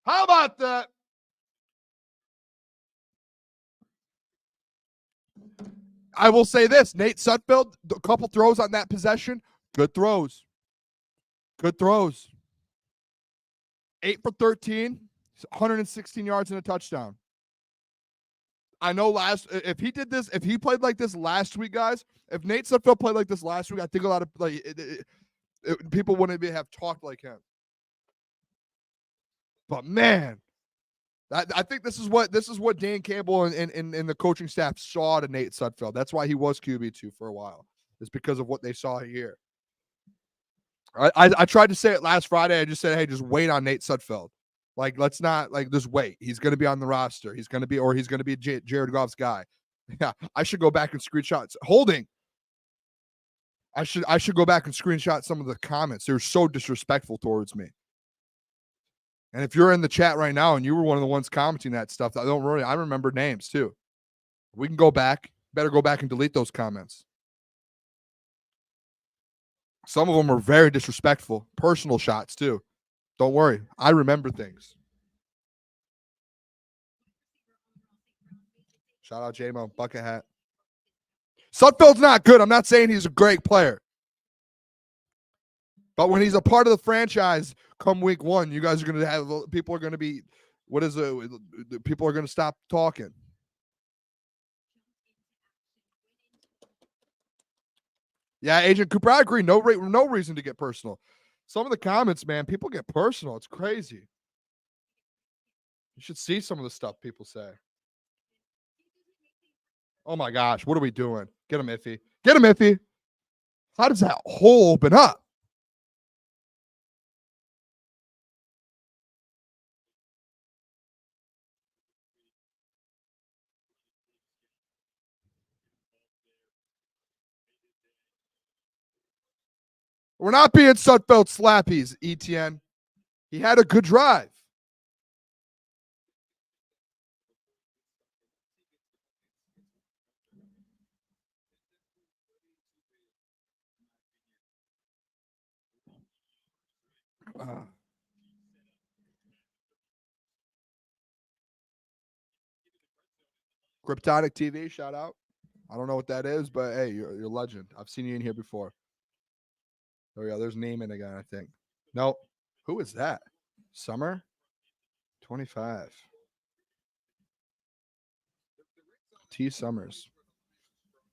How about that? I will say this. Nate Sudfeld, a couple throws on that possession. Good throws. Good throws. 8 for 13, 116 yards and a touchdown. I know if he played like this last week, guys, if Nate Sudfeld played like this last week, I think a lot of people wouldn't have talked like him. But man, I think this is what Dan Campbell and the coaching staff saw to Nate Sudfeld. That's why he was QB2 for a while. It's because of what they saw here. I tried to say it last Friday. I just said, hey, just wait on Nate Sudfeld. Like, let's not just wait. He's going to be on the roster. He's going to be Jared Goff's guy. Yeah, I should go back and screenshots holding. I should go back and screenshot some of the comments. They were so disrespectful towards me. And if you're in the chat right now and you were one of the ones commenting that stuff, I remember names too. We can go back. Better go back and delete those comments. Some of them were very disrespectful. Personal shots, too. Don't worry. I remember things. Shout out J-Mo, bucket hat. Sudfeld's not good. I'm not saying he's a great player. But when he's a part of the franchise come week 1, you guys are going to have, people are going to be, people are going to stop talking. Yeah, Agent Cooper, I agree. No reason to get personal. Some of the comments, man, people get personal. It's crazy. You should see some of the stuff people say. Oh, my gosh. What are we doing? Get him, Iffy. Get him, Iffy. How does that hole open up? We're not being Sudfeld slappies, ETN. He had a good drive. Kryptonic TV, shout out. I don't know what that is, but hey, you're a legend. I've seen you in here before. There we go. There's Neiman again, I think. Nope. Who is that? Summer? 25. T. Summers.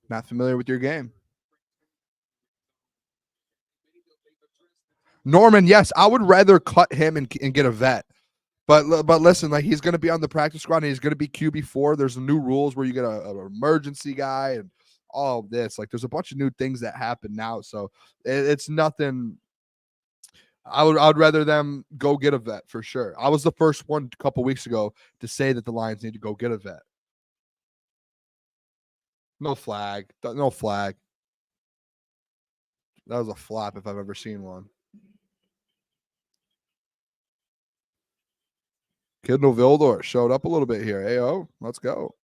Not familiar with your game. Norman, yes, I would rather cut him and get a vet. But listen, like he's going to be on the practice squad and he's going to be QB4. There's new rules where you get an emergency guy and all of this. Like there's a bunch of new things that happen now. So it's nothing. I would rather them go get a vet for sure. I was the first one a couple weeks ago to say that the Lions need to go get a vet. No flag. No flag. That was a flop if I've ever seen one. Kindle Vildor showed up a little bit here. Ayo, let's go.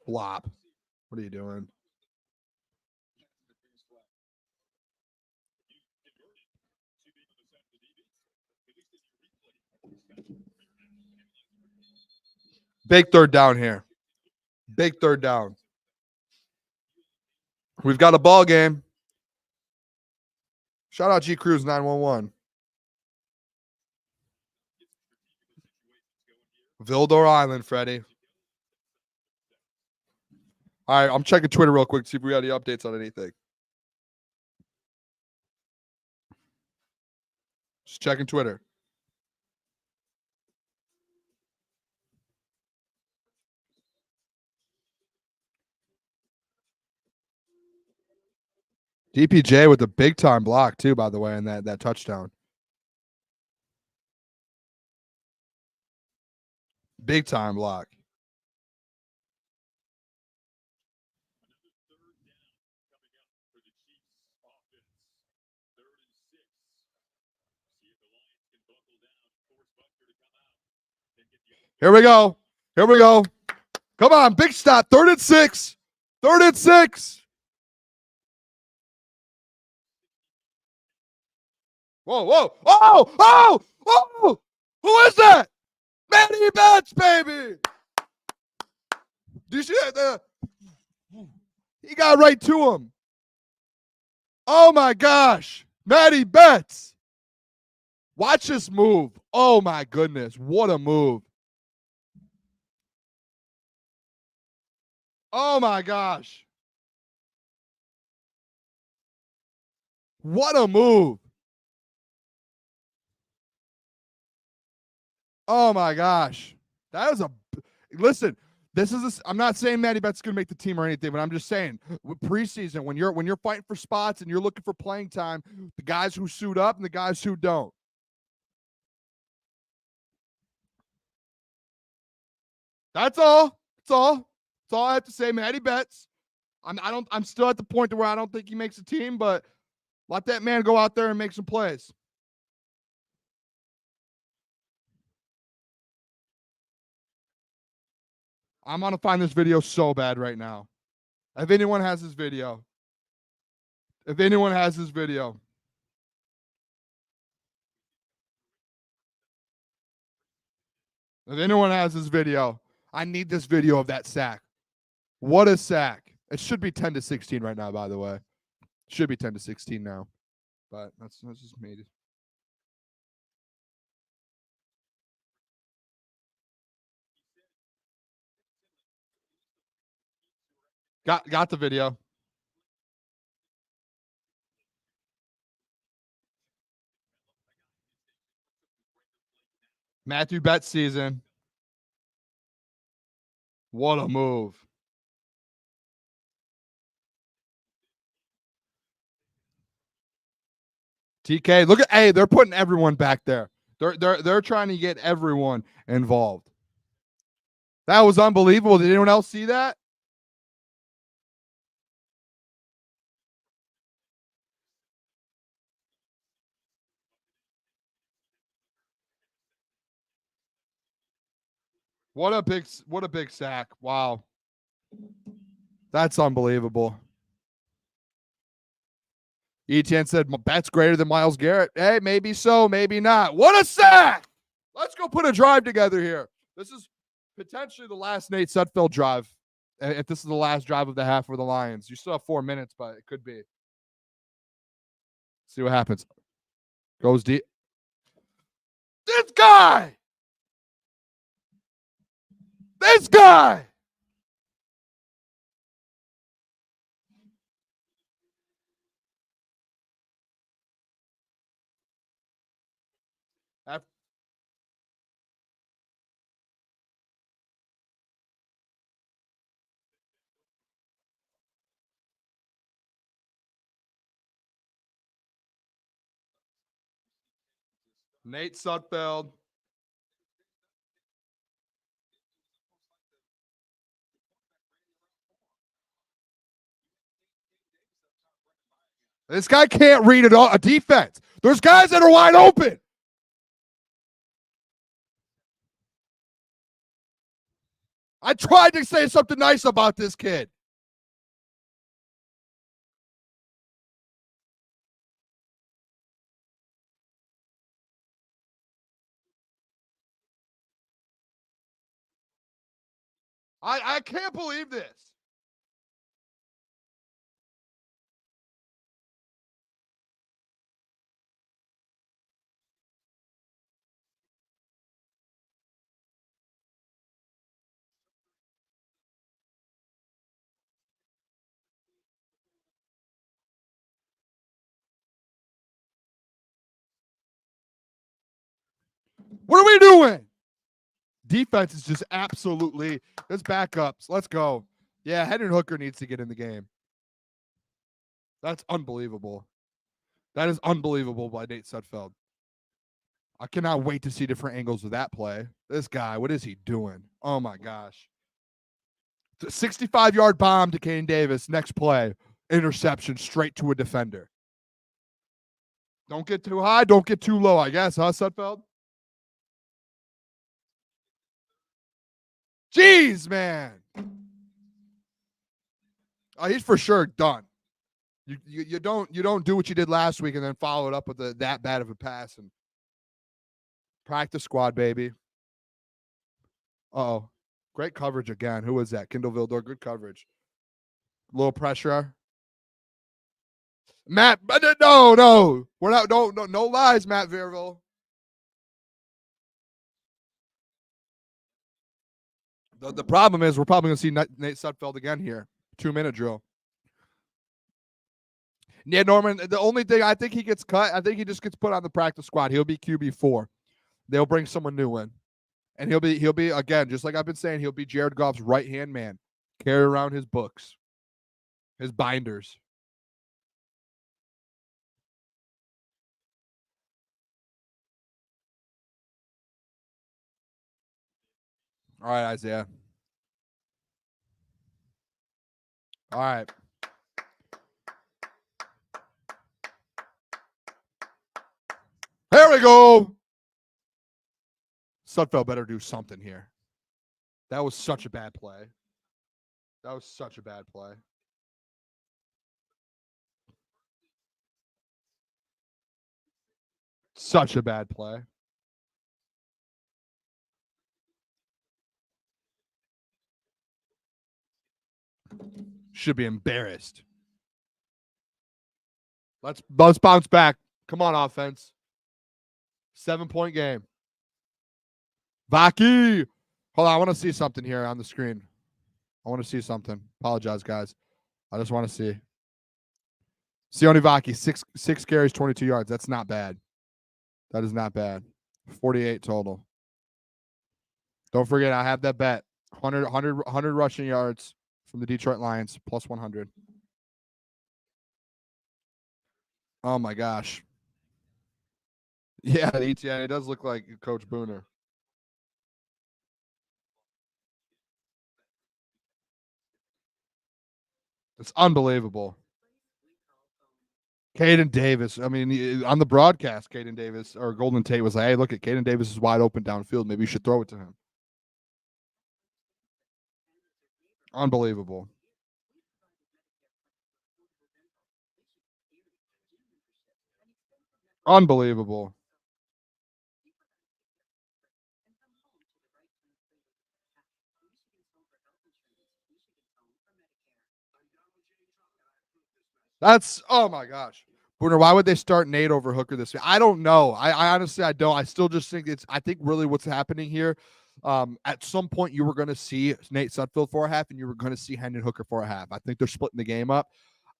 Flop. What are you doing? Big third down here. Big third down. We've got a ball game. Shout out G Cruz 911. Vildor Island, Freddie. All right, I'm checking Twitter real quick to see if we got any updates on anything. Just checking Twitter. DPJ with a big time block too, by the way, in that touchdown. Big time block. Here we go. Here we go. Come on, big stop. 3rd and 6. 3rd and 6. Whoa, whoa, oh, oh, oh! Who is that? Matty Betts, baby. Do you see that? He got right to him. Oh my gosh, Matty Betts. Watch this move. Oh my goodness, what a move. Oh my gosh. What a move. Oh my gosh. That is listen, I'm not saying Matty Betts is going to make the team or anything, but I'm just saying with preseason, when you're fighting for spots and you're looking for playing time, the guys who suit up and the guys who don't. That's all. That's all. That's all I have to say. Matty Betts. I'm still at the point where I don't think he makes a team, but let that man go out there and make some plays. I'm going to find this video so bad right now. If anyone has this video. If anyone has this video. If anyone has this video, I need this video of that sack. What a sack. It should be 10-16 right now, by the way. It should be 10-16 now. But that's just me. Got the video. Matthew Betts season. What a move. TK, look at, hey, they're putting everyone back there. They're trying to get everyone involved. That was unbelievable. Did anyone else see that? What a big sack. Wow. That's unbelievable. Etienne said, Betts greater than Myles Garrett. Hey, maybe so, maybe not. What a sack! Let's go put a drive together here. This is potentially the last Nate Sudfeld drive. If this is the last drive of the half for the Lions. You still have 4 minutes, but it could be. See what happens. Goes deep. This guy! This guy! Nate Sudfeld. This guy can't read it all. A defense. There's guys that are wide open. I tried to say something nice about this kid. I can't believe this. What are we doing? Defense is just absolutely, there's backups. Let's go. Yeah, Hendon Hooker needs to get in the game. That's unbelievable. That is unbelievable by Nate Sudfeld. I cannot wait to see different angles of that play. This guy, what is he doing? Oh, my gosh. 65-yard bomb to Kane Davis. Next play, interception straight to a defender. Don't get too high. Don't get too low, I guess, huh, Sudfeld? Jeez, man. Oh, he's for sure done. You don't do what you did last week and then follow it up with that bad of a pass and practice squad, baby. Uh-oh. Great coverage again. Who was that? Kendall Vildor. Good coverage. A little pressure. Matt, no. We're not, no lies, Matt Verville. The problem is we're probably going to see Nate Sudfeld again here. 2-minute drill. Yeah, Norman, the only thing, I think he gets cut. I think he just gets put on the practice squad. He'll be QB4. They'll bring someone new in. And he'll be again, just like I've been saying, he'll be Jared Goff's right-hand man. Carry around his books, his binders. All right, Isaiah. All right. There we go. Sudfeld better do something here. That was such a bad play. That was such a bad play. Such a bad play. Should be embarrassed. Let's bounce back. Come on, offense. 7-point game. Vaki. Hold on. I want to see something here on the screen. I want to see something. Apologize, guys. I just want to see. Sione Vaki, six carries, 22 yards. That's not bad. That is not bad. 48 total. Don't forget, I have that bet. 100 rushing yards from the Detroit Lions, plus 100. Oh, my gosh. Yeah, the ETN, it does look like Coach Booner. It's unbelievable. Caden Davis. I mean, on the broadcast, Caden Davis or Golden Tate was like, hey, look at Caden Davis is wide open downfield. Maybe you should throw it to him. Unbelievable. Unbelievable. That's, oh my gosh. Booner, why would they start Nate over Hooker this week? I don't know. I honestly, I don't. I still just think I think really what's happening here, at some point you were going to see Nate Sudfeld for a half and you were going to see Hendon Hooker for a half. I think they're splitting the game up.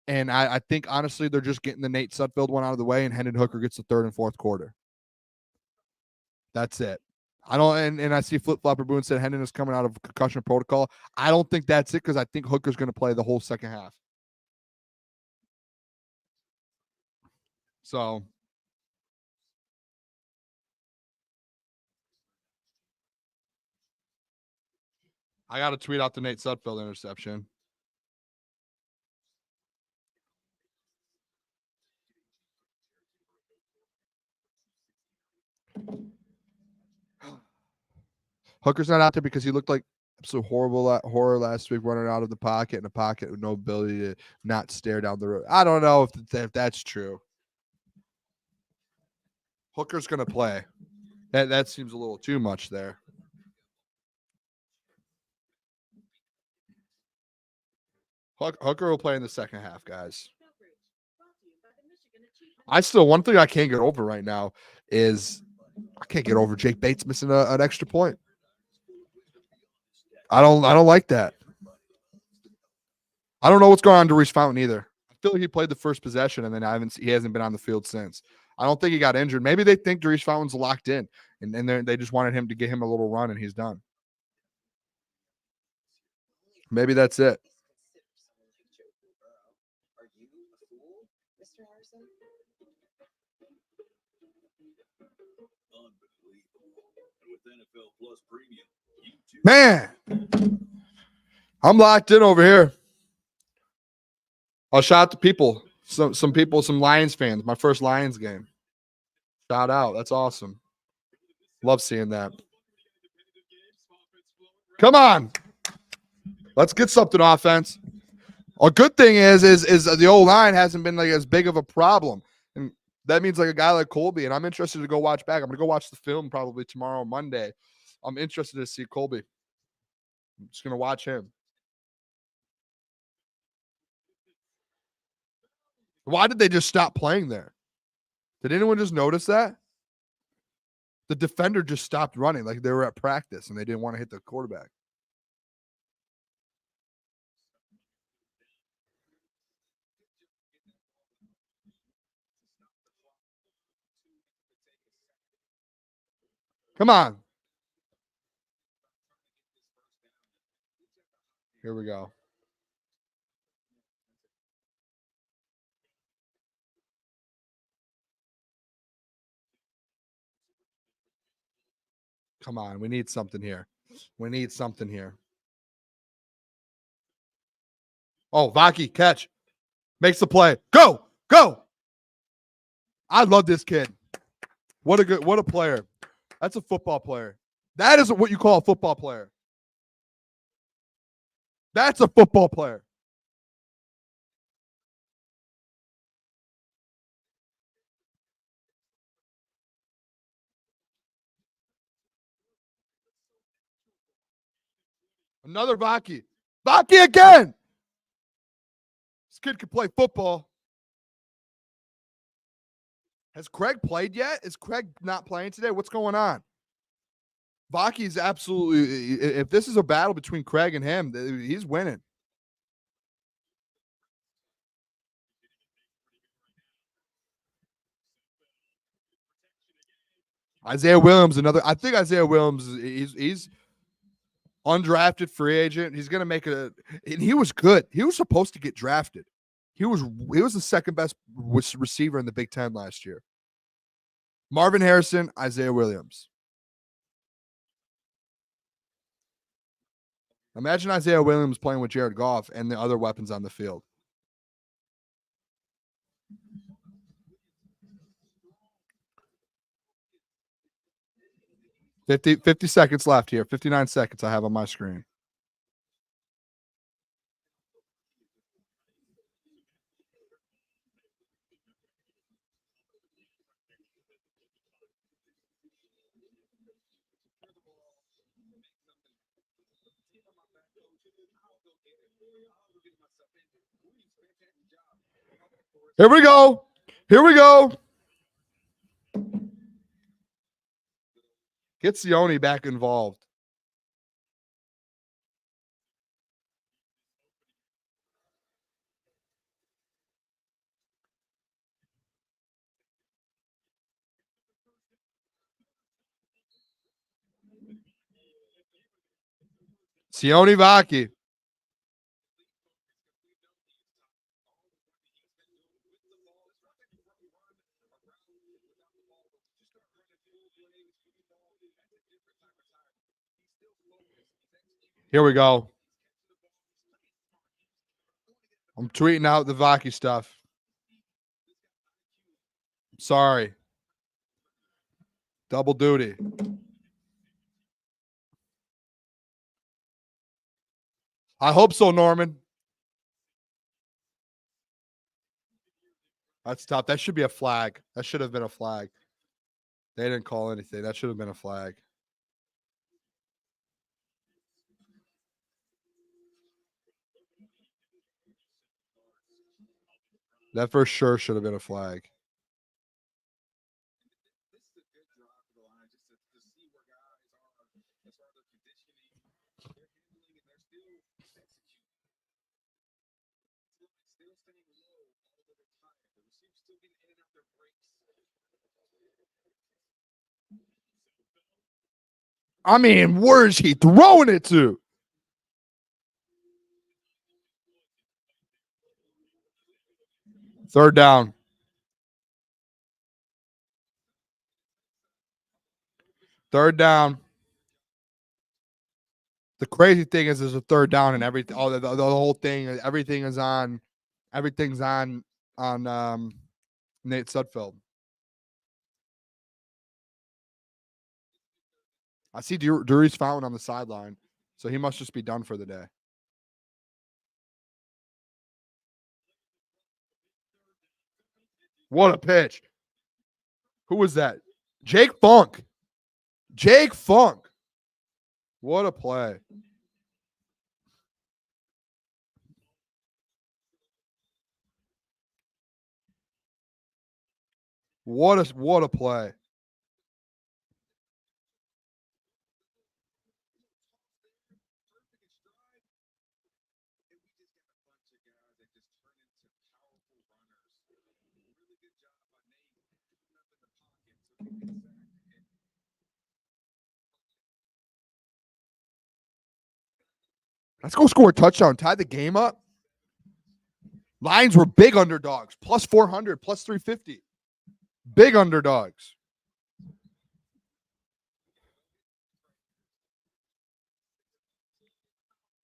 And I think, honestly, they're just getting the Nate Sudfeld one out of the way and Hendon Hooker gets the third and fourth quarter. That's it. I don't, and I see Flip Flopper Boone said Hendon is coming out of concussion protocol. I don't think that's it because I think Hooker's going to play the whole second half. So I got to tweet out the Nate Sudfeld interception. Hooker's not out there because he looked like absolute horror last week, running out of the pocket in a pocket with no ability to not stare down the road. I don't know if that's true. Hooker's going to play. That seems a little too much there. Hooker will play in the second half, guys. One thing I can't get over right now is I can't get over Jake Bates missing an extra point. I don't like that. I don't know what's going on to Reese Fountain either. I feel like he played the first possession and then he hasn't been on the field since. I don't think he got injured. Maybe they think Darius Fountain's locked in and they just wanted him to get him a little run and he's done. Maybe that's it. Man, I'm locked in over here. I'll shout out to people. Some people, some Lions fans. My first Lions game. Shout out. That's awesome. Love seeing that. Come on. Let's get something offense. A good thing is the old line hasn't been like as big of a problem. And that means like a guy like Colby. And I'm interested to go watch back. I'm going to go watch the film probably tomorrow, Monday. I'm interested to see Colby. I'm just going to watch him. Why did they just stop playing there? Did anyone just notice that? The defender just stopped running like they were at practice and they didn't want to hit the quarterback. Come on. Here we go. Come on. We need something here. We need something here. Oh, Vaki, catch. Makes the play. Go. Go. I love this kid. What a player. That's a football player. That is what you call a football player. That's a football player. Another Vaki. Vaki again. This kid can play football. Has Craig played yet? Is Craig not playing today? What's going on? Vaki's absolutely, if this is a battle between Craig and him, he's winning. Isaiah Williams, I think Isaiah Williams, he's undrafted free agent. He's going to make and he was good. He was supposed to get drafted. He was the second best receiver in the Big Ten last year. Marvin Harrison, Isaiah Williams. Imagine Isaiah Williams playing with Jared Goff and the other weapons on the field. Fifty seconds left here. 59 seconds I have on my screen. Here we go. Here we go. Get Sione back involved. Sione Vaki. Here we go. I'm tweeting out the Vaki stuff. Sorry. Double duty. I hope so, Norman. That's tough. That should be a flag. That should have been a flag. They didn't call anything. That should have been a flag. That for sure should have been a flag. I mean, where is he throwing it to? Third down. Third down. The crazy thing is, there's a third down and everything. Oh, the whole thing, everything is on. Everything's on Nate Sudfeld. I see Duri's Fountain on the sideline, so he must just be done for the day. What a pitch. Who was that? Jake Funk. Jake Funk. What a play. What a play. Let's go score a touchdown. Tie the game up. Lions were big underdogs. Plus 400, plus 350. Big underdogs.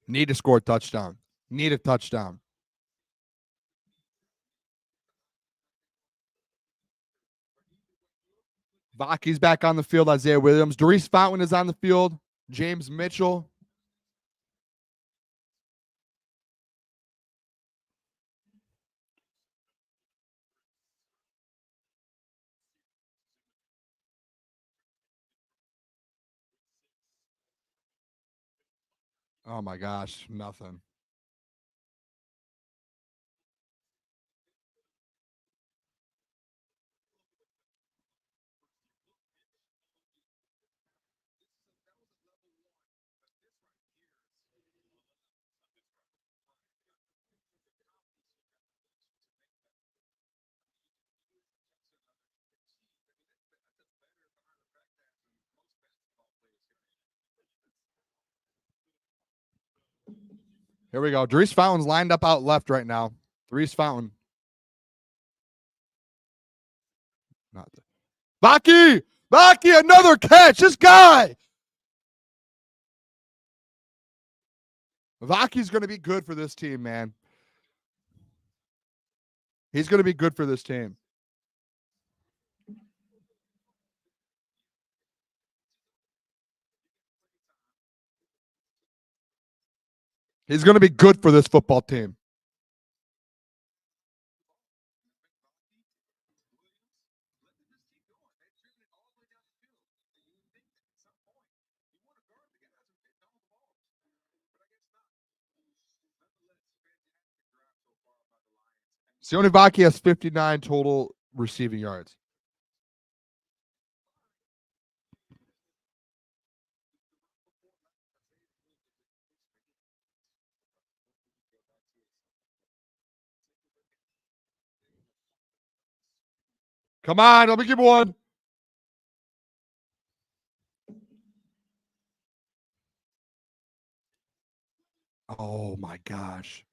Need to score a touchdown. Need a touchdown. Vaki's back on the field. Isaiah Williams. Duri's Fountain is on the field. James Mitchell. Oh my gosh, nothing. Here we go. Dries Fountain's lined up out left right now. Dries Fountain. Not the Baki! Baki, another catch. This guy. Vaki's going to be good for this team, man. He's going to be good for this team. He's going to be good for this football team. Sione Vaki has 59 total receiving yards. Come on, let me give one. Oh my gosh.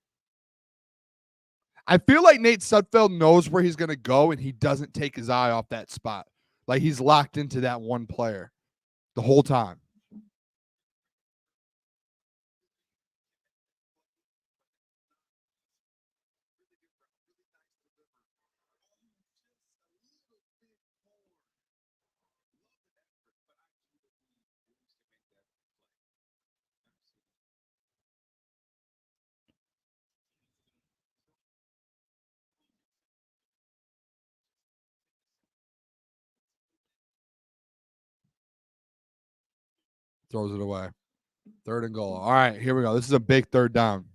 I feel like Nate Sudfeld knows where he's going to go and he doesn't take his eye off that spot. Like he's locked into that one player the whole time. Throws it away. 3rd and goal. All right, here we go. This is a big 3rd down.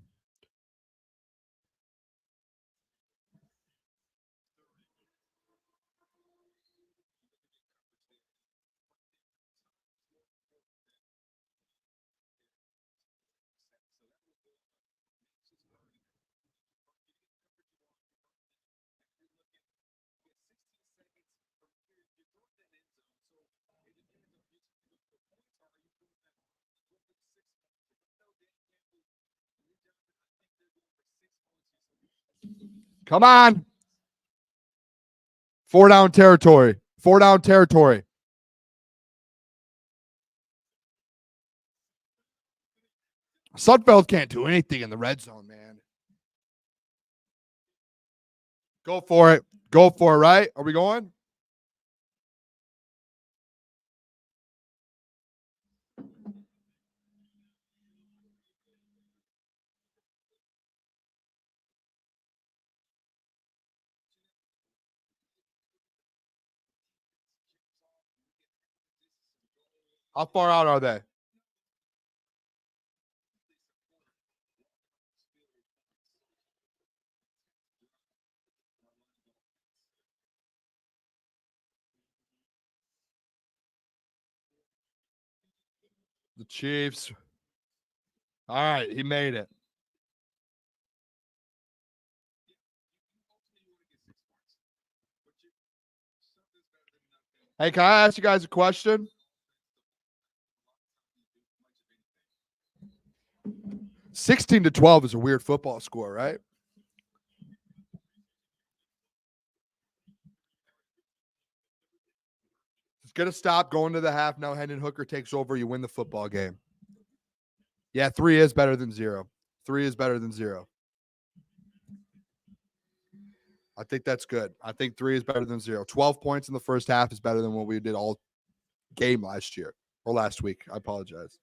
Come on. 4 down territory. 4 down territory. Sudfeld can't do anything in the red zone, man. Go for it. Go for it, right? Are we going? How far out are they? The Chiefs. All right, he made it. Hey, can I ask you guys a question? $16-12 is a weird football score, right? It's going to stop going to the half. Now Hendon Hooker takes over. You win the football game. Yeah, 3 is better than 0. 3 is better than 0. I think that's good. I think 3 is better than 0. 12 points in the first half is better than what we did all game last year or last week. I apologize.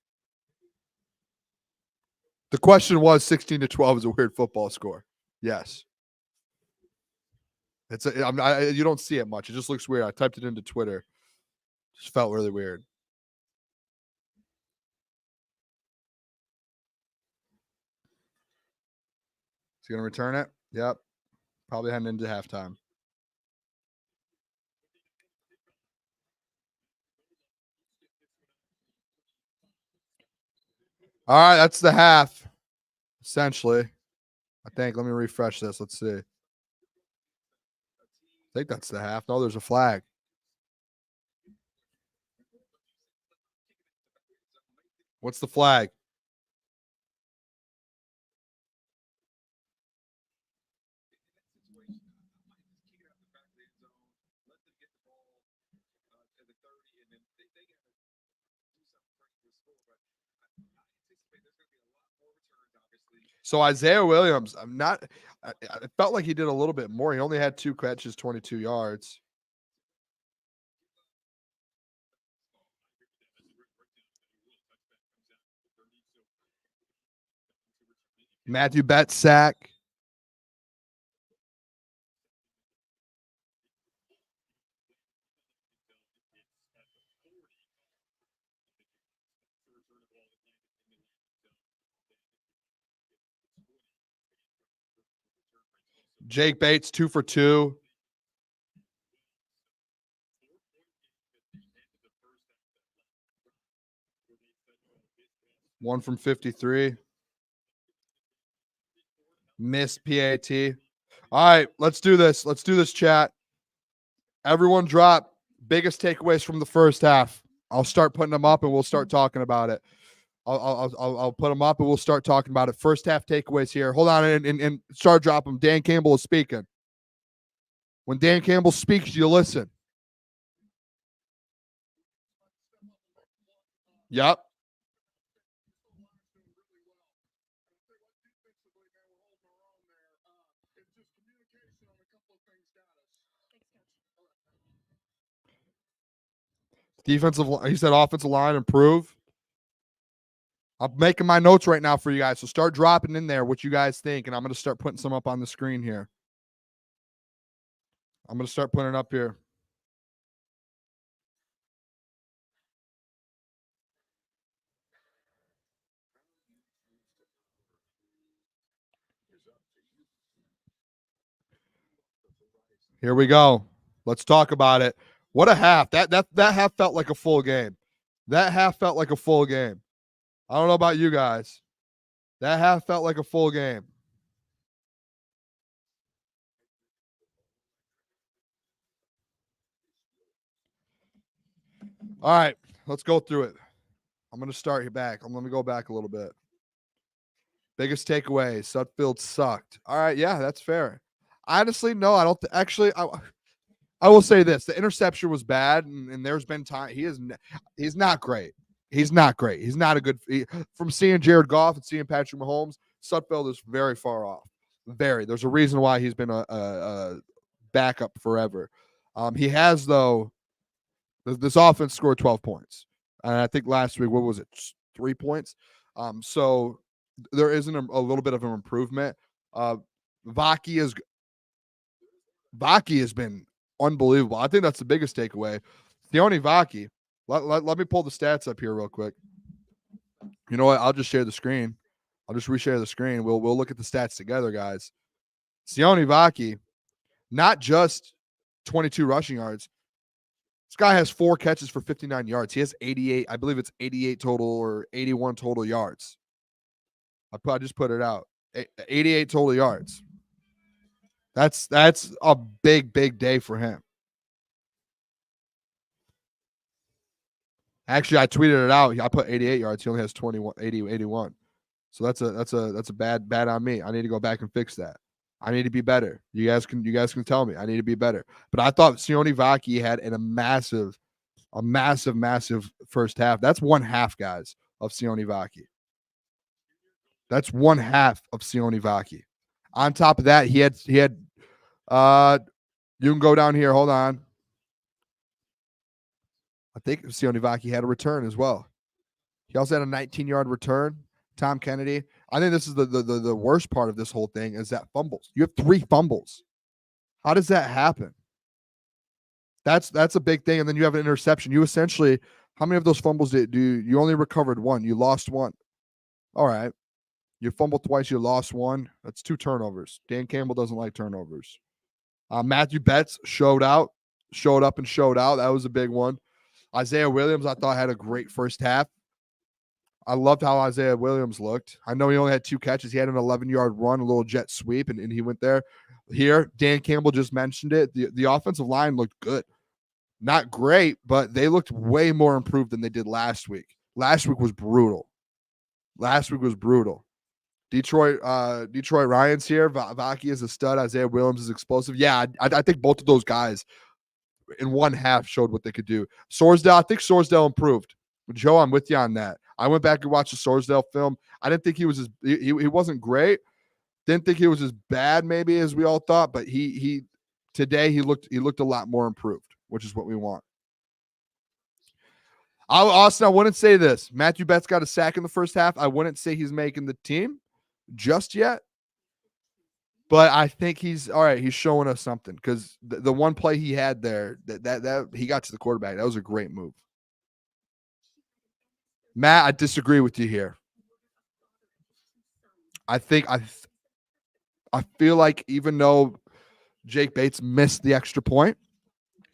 The question was 16-12 is a weird football score. Yes. It's you don't see it much. It just looks weird. I typed it into Twitter. Just felt really weird. Is he going to return it? Yep. Probably heading into halftime. All right, that's the half, essentially. I think. Let me refresh this. Let's see. I think that's the half. No, there's a flag. What's the flag? So Isaiah Williams, I felt like he did a little bit more. He only had 2 catches, 22 yards. Matthew Betts sack. Jake Bates 2 for 2. One from 53. Missed PAT. All right, let's do this. Let's do this, chat. Everyone drop biggest takeaways from the first half. I'll start putting them up and we'll start talking about it. I'll put them up and we'll start talking about it. First half takeaways here. Hold on and start dropping them. Dan Campbell is speaking. When Dan Campbell speaks, you listen. Yep. Defensive line, he said offensive line improve. I'm making my notes right now for you guys. So start dropping in there what you guys think. And I'm going to start putting some up on the screen here. I'm going to start putting it up here. Here we go. Let's talk about it. What a half. That half felt like a full game. That half felt like a full game. I don't know about you guys. That half felt like a full game. All right, let's go through it. I'm going to start here back. Let me go back a little bit. Biggest takeaway, Sudfeld sucked. All right, yeah, that's fair. Honestly, no, I don't. Actually, I will say this: the interception was bad, and there's been time. He's not great. He's not great. He's not a good. From seeing Jared Goff and seeing Patrick Mahomes, Sudfeld is very far off. Very. There's a reason why he's been a backup forever. He has though. This offense scored 12 points, and I think last week, what was it, 3 points? So there isn't a little bit of an improvement. Vaki has been unbelievable. I think that's the biggest takeaway. Sione Vaki. Let me pull the stats up here real quick. You know what? I'll just share the screen. I'll just reshare the screen. We'll look at the stats together, guys. Sione Vaki, not just 22 rushing yards. This guy has 4 catches for 59 yards. He has 88. I believe it's 88 total or 81 total yards. I just put it out. 88 total yards. That's a big day for him. Actually, I tweeted it out. I put 88 yards. He only has 81. So that's a bad on me. I need to go back and fix that. I need to be better. You guys can tell me I need to be better. But I thought Sione Vaki had a massive first half. That's one half, guys, of Sione Vaki. That's one half of Sione Vaki. On top of that, he had you can go down here. Hold on. I think Sione Vaki had a return as well. He also had a 19-yard return. Tom Kennedy. I think this is the worst part of this whole thing is that fumbles. You have 3 fumbles. How does that happen? That's a big thing. And then you have an interception. You essentially, how many of those fumbles did you only recovered 1? You lost 1. All right. You fumbled twice, you lost one. That's 2 turnovers. Dan Campbell doesn't like turnovers. Matthew Betts showed up and showed out. That was a big one. Isaiah Williams, I thought, had a great first half. I loved how Isaiah Williams looked. I know he only had 2 catches. He had an 11-yard run, a little jet sweep, and he went there. Here, Dan Campbell just mentioned it. The offensive line looked good. Not great, but they looked way more improved than they did last week. Last week was brutal. Detroit Ryan's here. Vaki is a stud. Isaiah Williams is explosive. Yeah, I think both of those guys in one half showed what they could do. Sorsdale, I think Sorsdale improved. Joe, I'm with you on that. I went back and watched the Sorsdale film. I didn't think he was he wasn't great. Didn't think he was as bad maybe as we all thought, but he today he looked a lot more improved, which is what we want. Austin, I wouldn't say this. Matthew Betts got a sack in the first half. I wouldn't say he's making the team just yet, but I think he's all right. He's showing us something because the one play he had there that he got to the quarterback. That was a great move. Matt, I disagree with you here. I feel like even though Jake Bates missed the extra point,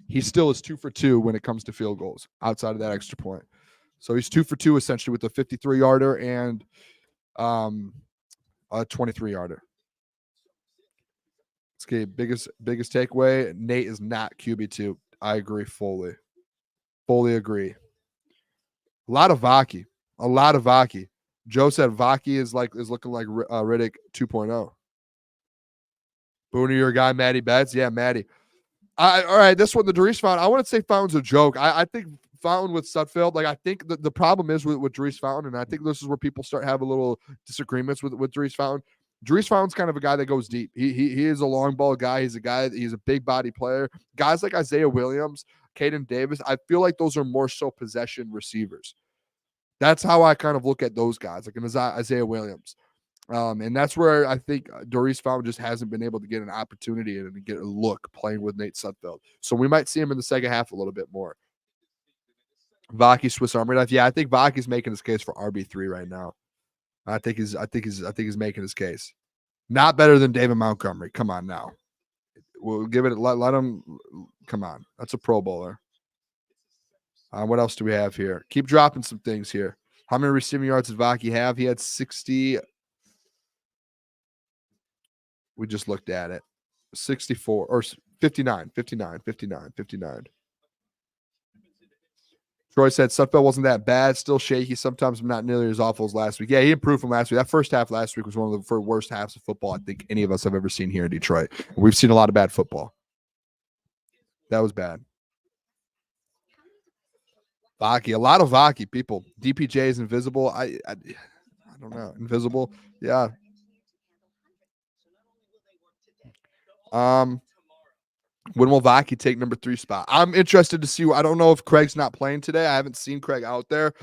he still is 2 for 2 when it comes to field goals outside of that extra point. So he's 2 for 2 essentially with a 53-yarder and a 23-yarder. Okay, biggest takeaway, Nate is not QB2. I agree fully. Fully agree. A lot of Vaki. Joe said Vaki is looking like Riddick 2.0. Booner, your guy, Matty Betts. Yeah, Matty. All right, this one, the Darius Fountain. I wouldn't say Fountain's a joke. I think Fountain with Sudfeld, like I think the problem is with Darius Fountain, and I think this is where people start having little disagreements with Darius Fountain. Darius Fountain's kind of a guy that goes deep. He is a long ball guy. He's a big body player. Guys like Isaiah Williams, Caden Davis, I feel like those are more so possession receivers. That's how I kind of look at those guys, like an Isaiah Williams. And that's where I think Darius Fountain just hasn't been able to get an opportunity and get a look playing with Nate Sudfeld. So we might see him in the second half a little bit more. Vaki Swiss Army knife. Yeah, I think Vaki's making his case for RB3 right now. I think he's making his case. Not better than David Montgomery. Come on now. We'll give it. Let him. Come on. That's a Pro Bowler. What else do we have here? Keep dropping some things here. How many receiving yards did Vaki have? He had 60. We just looked at it. 64 or 59. Troy said Sudfeld wasn't that bad. Still shaky. Sometimes not nearly as awful as last week. Yeah, he improved from last week. That first half last week was one of the worst halves of football I think any of us have ever seen here in Detroit. We've seen a lot of bad football. That was bad. Vaki, a lot of Vaki people. DPJ is invisible. I don't know. Invisible. Yeah. When will Vaki take number 3 spot? I'm interested to see. I don't know if Craig's not playing today. I haven't seen Craig out there.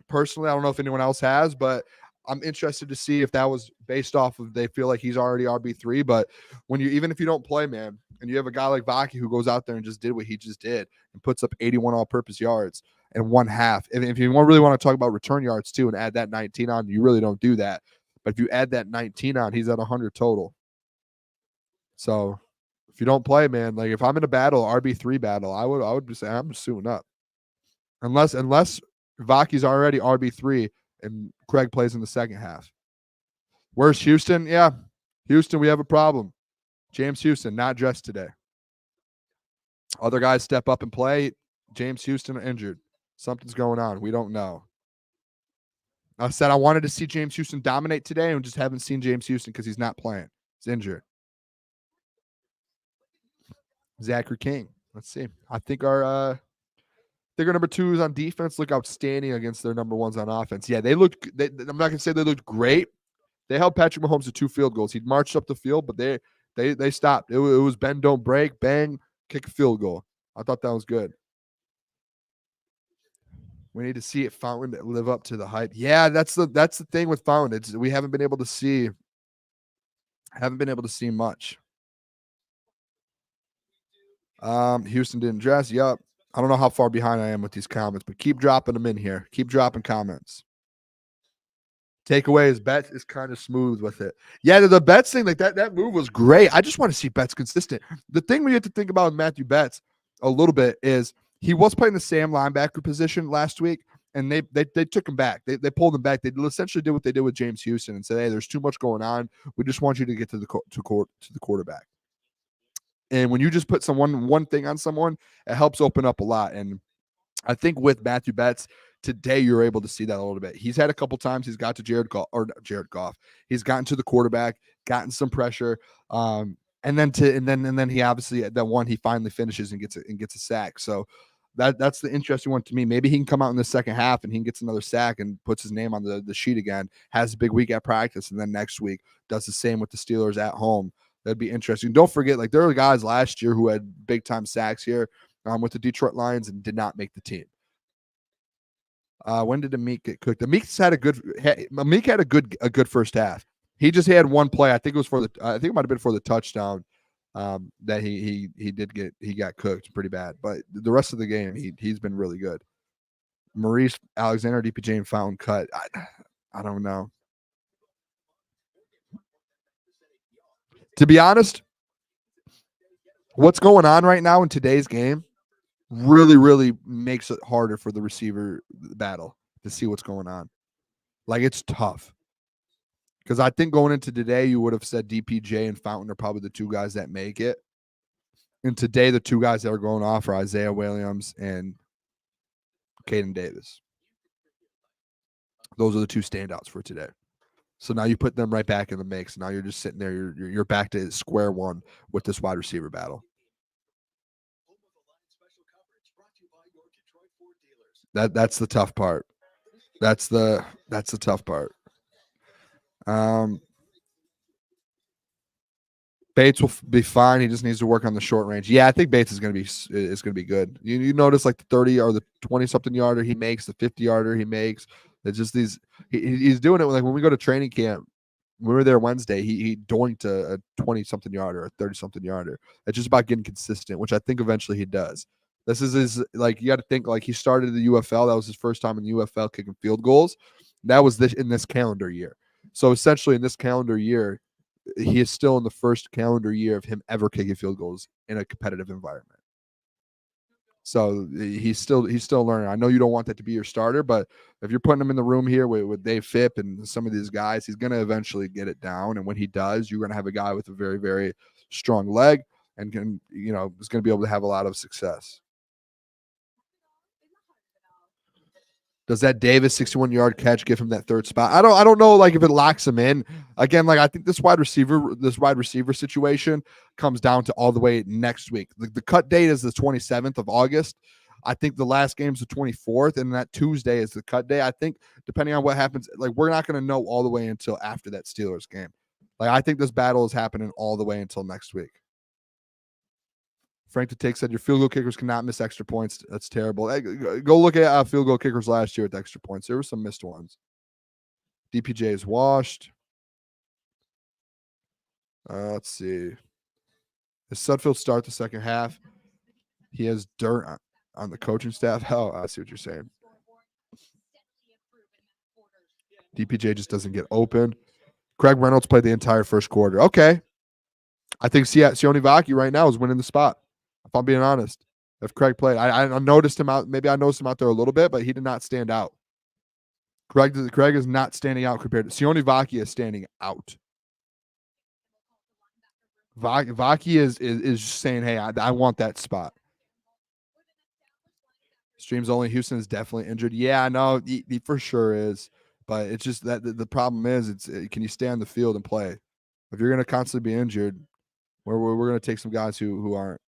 Personally, I don't know if anyone else has, but I'm interested to see if that was based off of they feel like he's already RB3. But when even if you don't play, man, and you have a guy like Vaki who goes out there and just did what he just did and puts up 81 all-purpose yards in one half. And if you really want to talk about return yards too and add that 19 on, you really don't do that. But if you add that 19 on, he's at 100 total. So if you don't play, man, like if I'm in a battle, RB3 battle, I would be saying I'm suiting up. Unless Vaki's already RB3 and Craig plays in the second half. Where's Houston? Yeah, Houston, we have a problem. James Houston, not dressed today. Other guys step up and play. James Houston injured. Something's going on. We don't know. I said I wanted to see James Houston dominate today and just haven't seen James Houston because he's not playing. He's injured. Zachary King. Let's see. I think our number 2s on defense look outstanding against their number 1s on offense. Yeah, I'm not gonna say they looked great. They held Patrick Mahomes to 2 field goals. He marched up the field, but they stopped. It was bend, don't break, bang, kick a field goal. I thought that was good. We need to see it Fountain live up to the hype. Yeah, that's the thing with Fountain. We haven't been able to see much. Houston didn't dress. Yup. I don't know how far behind I am with these comments, but keep dropping them in here. Keep dropping comments. Take away his Betts is kind of smooth with it. Yeah, the Betts thing, like that move was great. I just want to see Betts consistent. The thing we have to think about with Matthew Betts a little bit is he was playing the Sam linebacker position last week, and they took him back. They pulled him back. They essentially did what they did with James Houston and said, "Hey, there's too much going on. We just want you to get to the quarterback." And when you just put one thing on someone, it helps open up a lot. And I think with Matthew Betts today, you're able to see that a little bit. He's had a couple times he's got to Jared Goff. He's gotten to the quarterback, gotten some pressure, and then he obviously that one he finally finishes and gets a sack. So that's the interesting one to me. Maybe he can come out in the second half and he gets another sack and puts his name on the sheet again. Has a big week at practice, and then next week does the same with the Steelers at home. That'd be interesting. Don't forget, like there were guys last year who had big time sacks here with the Detroit Lions and did not make the team. When did Amik get cooked? Amik had a good first half. He just had one play. I think it might have been for the touchdown that he got cooked pretty bad. But the rest of the game, he's been really good. Maurice Alexander, DPJ, and Fountain cut. I don't know. To be honest, what's going on right now in today's game really, really makes it harder for the receiver battle to see what's going on. Like, it's tough. Because I think going into today, you would have said DPJ and Fountain are probably the two guys that make it. And today, the two guys that are going off are Isaiah Williams and Caden Davis. Those are the two standouts for today. So now you put them right back in the mix. Now you're just sitting there. You're back to square one with this wide receiver battle. That's the tough part. That's the tough part. Bates will be fine. He just needs to work on the short range. Yeah, I think Bates is going to be good. You notice like the 30 or the 20 something yarder he makes, the 50 yarder he makes. It's just these. He's doing it like when we go to training camp. When we were there Wednesday, he doinked a 20 something yarder, a 30 something yarder. It's just about getting consistent, which I think eventually he does. This is his, like, you got to think, like, he started the UFL. That was his first time in the UFL kicking field goals. That was in this calendar year. So essentially in this calendar year, he is still in the first calendar year of him ever kicking field goals in a competitive environment. So he's still learning. I know you don't want that to be your starter, but if you're putting him in the room here with Dave Phipp and some of these guys, he's going to eventually get it down. And when he does, you're going to have a guy with a very, very strong leg and is going to be able to have a lot of success. Does that Davis 61-yard catch give him that third spot? I don't know, like, if it locks him in. Again, like, I think this wide receiver situation comes down to all the way next week. The cut date is the 27th of August. I think the last game is the 24th, and that Tuesday is the cut day. I think depending on what happens, like, we're not going to know all the way until after that Steelers game. Like, I think this battle is happening all the way until next week. Frank the Take said your field goal kickers cannot miss extra points. That's terrible. Hey, go look at field goal kickers last year with extra points. There were some missed ones. DPJ is washed. Let's see. Does Sudfeld start the second half? He has dirt on the coaching staff. Oh, I see what you're saying. DPJ just doesn't get open. Craig Reynolds played the entire first quarter. Okay. I think Sione Vaki right now is winning the spot. If I'm being honest, if Craig played, I noticed him out. Maybe I noticed him out there a little bit, but he did not stand out. Craig is not standing out compared to Sione Vaki is standing out. Vaki is saying, "Hey, I want that spot." Streams only. Houston is definitely injured. Yeah, I know he for sure is, but it's just that the problem is, can you stay on the field and play? If you're going to constantly be injured, we're going to take some guys who aren't.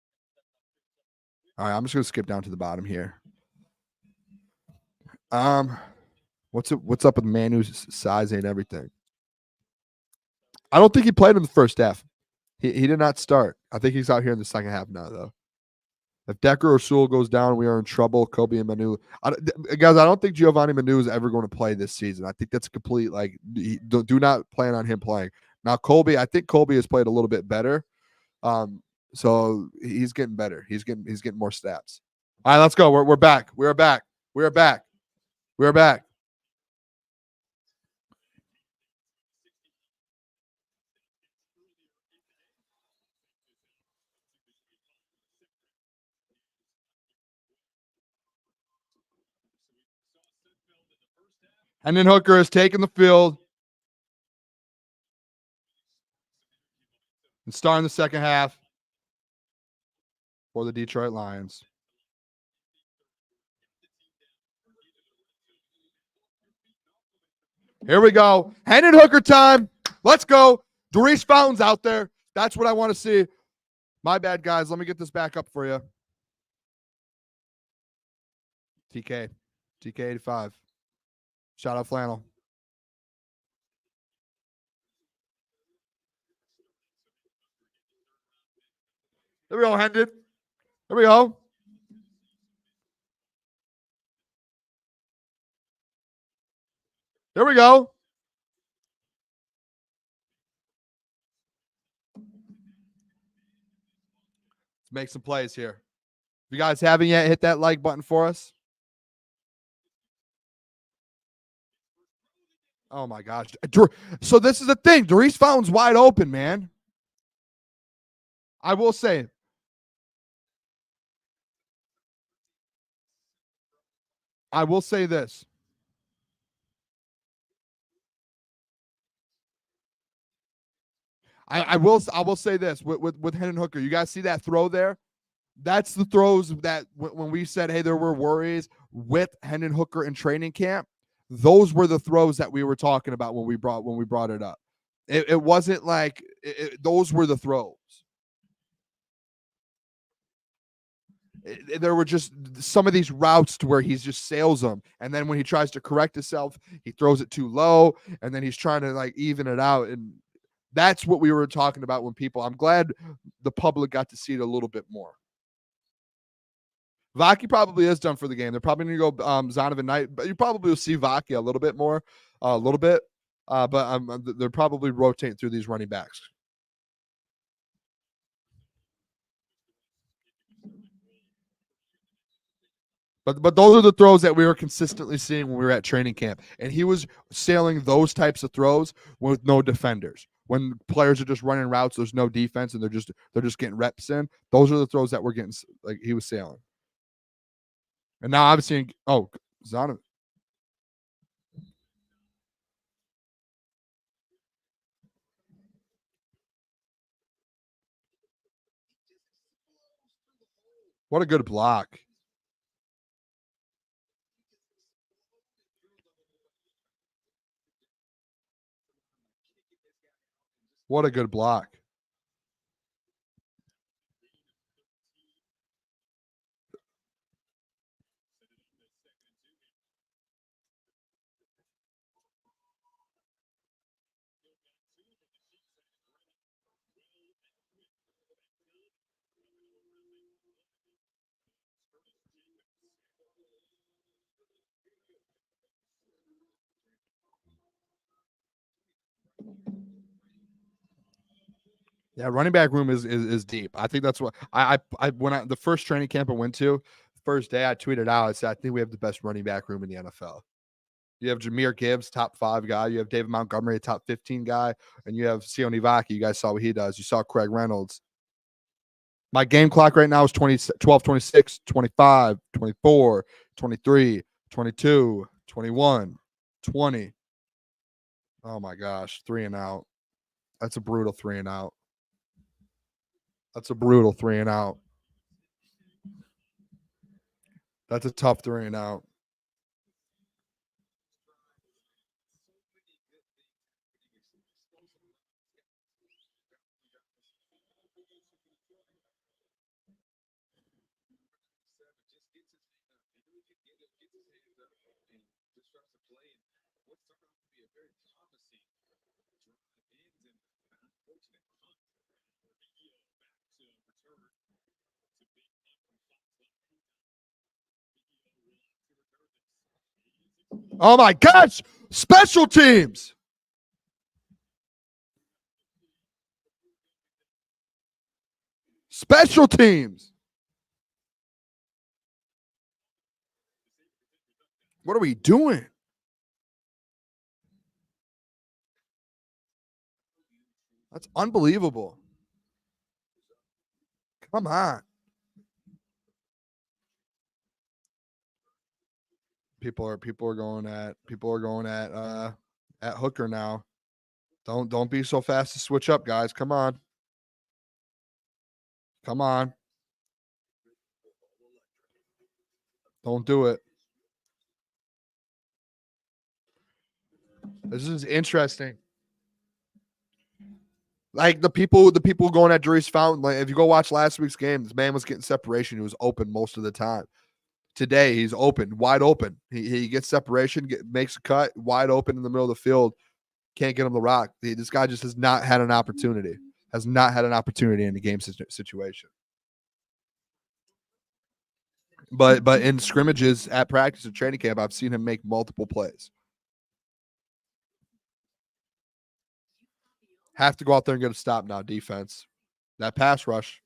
All right, I'm just going to skip down to the bottom here. What's up with Manu's size and everything? I don't think he played in the first half. He did not start. I think he's out here in the second half now, though. If Decker or Sewell goes down, we are in trouble. Kobe and Manu. Guys, I don't think Giovanni Manu is ever going to play this season. I think that's complete. Like, do not plan on him playing. Now, Colby, I think Colby has played a little bit better. So he's getting better. He's getting more snaps. All right, let's go. We're back. We're back. And then Hooker is taking the field and starting the second half for the Detroit Lions. Here we go. Hendon Hooker time. Let's go. Doris Fountain's out there. That's what I want to see. My bad, guys. Let me get this back up for you. TK 85. Shout out Flannel. There we go, Hendon. There we go. There we go. Let's make some plays here. If you guys haven't yet, hit that like button for us. Oh my gosh. So this is the thing. Doris Fountain's wide open, man. I will say. I will say this. I will say this with Hendon Hooker. You guys see that throw there? That's the throws that when we said, hey, there were worries with Hendon Hooker in training camp. Those were the throws that we were talking about when we brought it up. It wasn't like those were the throws. There were just some of these routes to where he's just sails them, and then when he tries to correct himself, he throws it too low, and then he's trying to like even it out. And that's what we were talking about when people. I'm glad the public got to see it a little bit more. Vaki probably is done for the game. They're probably going to go Zonovan Knight, but you probably will see Vaki a little bit more, but they're probably rotating through these running backs. But those are the throws that we were consistently seeing when we were at training camp, and he was sailing those types of throws with no defenders. When players are just running routes, there's no defense, and they're just getting reps in. Those are the throws that we're getting like he was sailing. And now I'm seeing Zonovan. What a good block. What a good block. Yeah, running back room is deep. I think that's what the first training camp I went to, first day I tweeted out, I said, I think we have the best running back room in the NFL. You have Jahmyr Gibbs, top 5 guy. You have David Montgomery, a top 15 guy. And you have Sione Vaki. You guys saw what he does. You saw Craig Reynolds. My game clock right now is 12, 26, 25, 24, 23, 22, 21, 20. Oh, my gosh. 3 and out. That's a brutal 3 and out. That's a brutal 3 and out. That's a tough 3 and out. Oh my gosh! Special teams! Special teams! What are we doing? That's unbelievable. Come on. People are going at hooker now. Don't be so fast to switch up, guys. Come on. Come on. Don't do it. This is interesting. Like the people going at Dries Fountain. Like if you go watch last week's game, this man was getting separation. He was open most of the time. Today he's open, wide open. He gets separation, makes a cut, wide open in the middle of the field. Can't get him the rock. This guy just has not had an opportunity. Has not had an opportunity in the game situation. But in scrimmages at practice and training camp, I've seen him make multiple plays. Have to go out there and get a stop now, defense. That pass rush.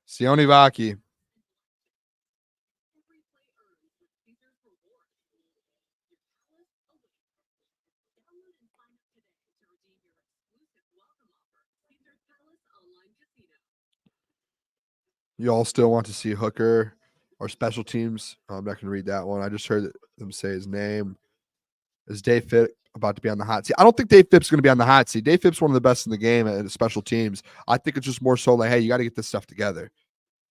Sione Vaki. You all still want to see Hooker or special teams? I'm not going to read that one. I just heard them say his name. Is Dave Phipp about to be on the hot seat? I don't think Dave Phipp's going to be on the hot seat. Dave Phipp's one of the best in the game at special teams. I think it's just more so like, hey, you got to get this stuff together.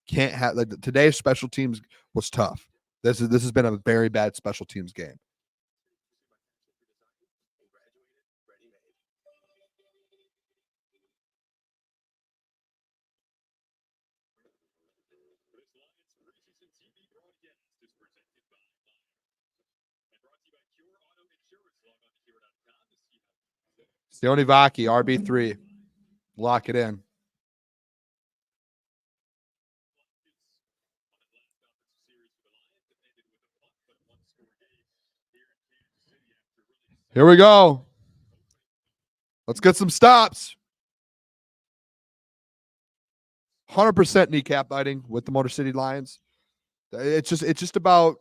Can't have like today's special teams was tough. This has been a very bad special teams game. Sione Vaki, RB3. Lock it in. Here we go. Let's get some stops. 100% kneecap biting with the Motor City Lions. It's just about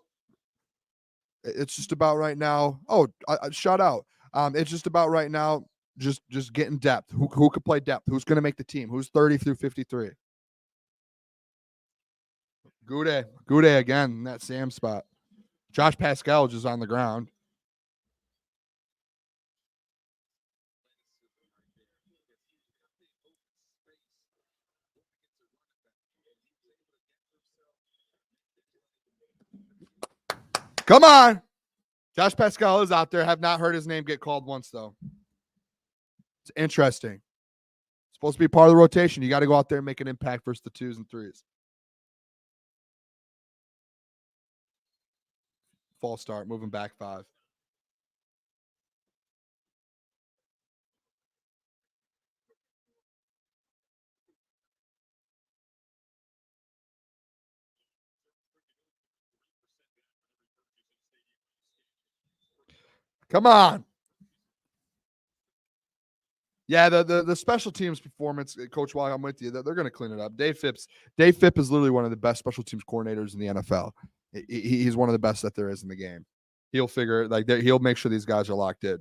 right now. Oh, shout out. It's just about right now. Just getting depth. Who could play depth? Who's going to make the team? Who's 30 through 53? Goude again in that Sam spot. Josh Pascal just on the ground. Come on. Josh Pascal is out there. Have not heard his name get called once, though. It's interesting. Supposed to be part of the rotation. You got to go out there and make an impact versus the 2s and 3s. False start, moving back 5. Come on. Yeah, the special teams performance, Coach Wally, I'm with you. They're going to clean it up. Dave Phipp is literally one of the best special teams coordinators in the NFL. He's one of the best that there is in the game. He'll he'll make sure these guys are locked in.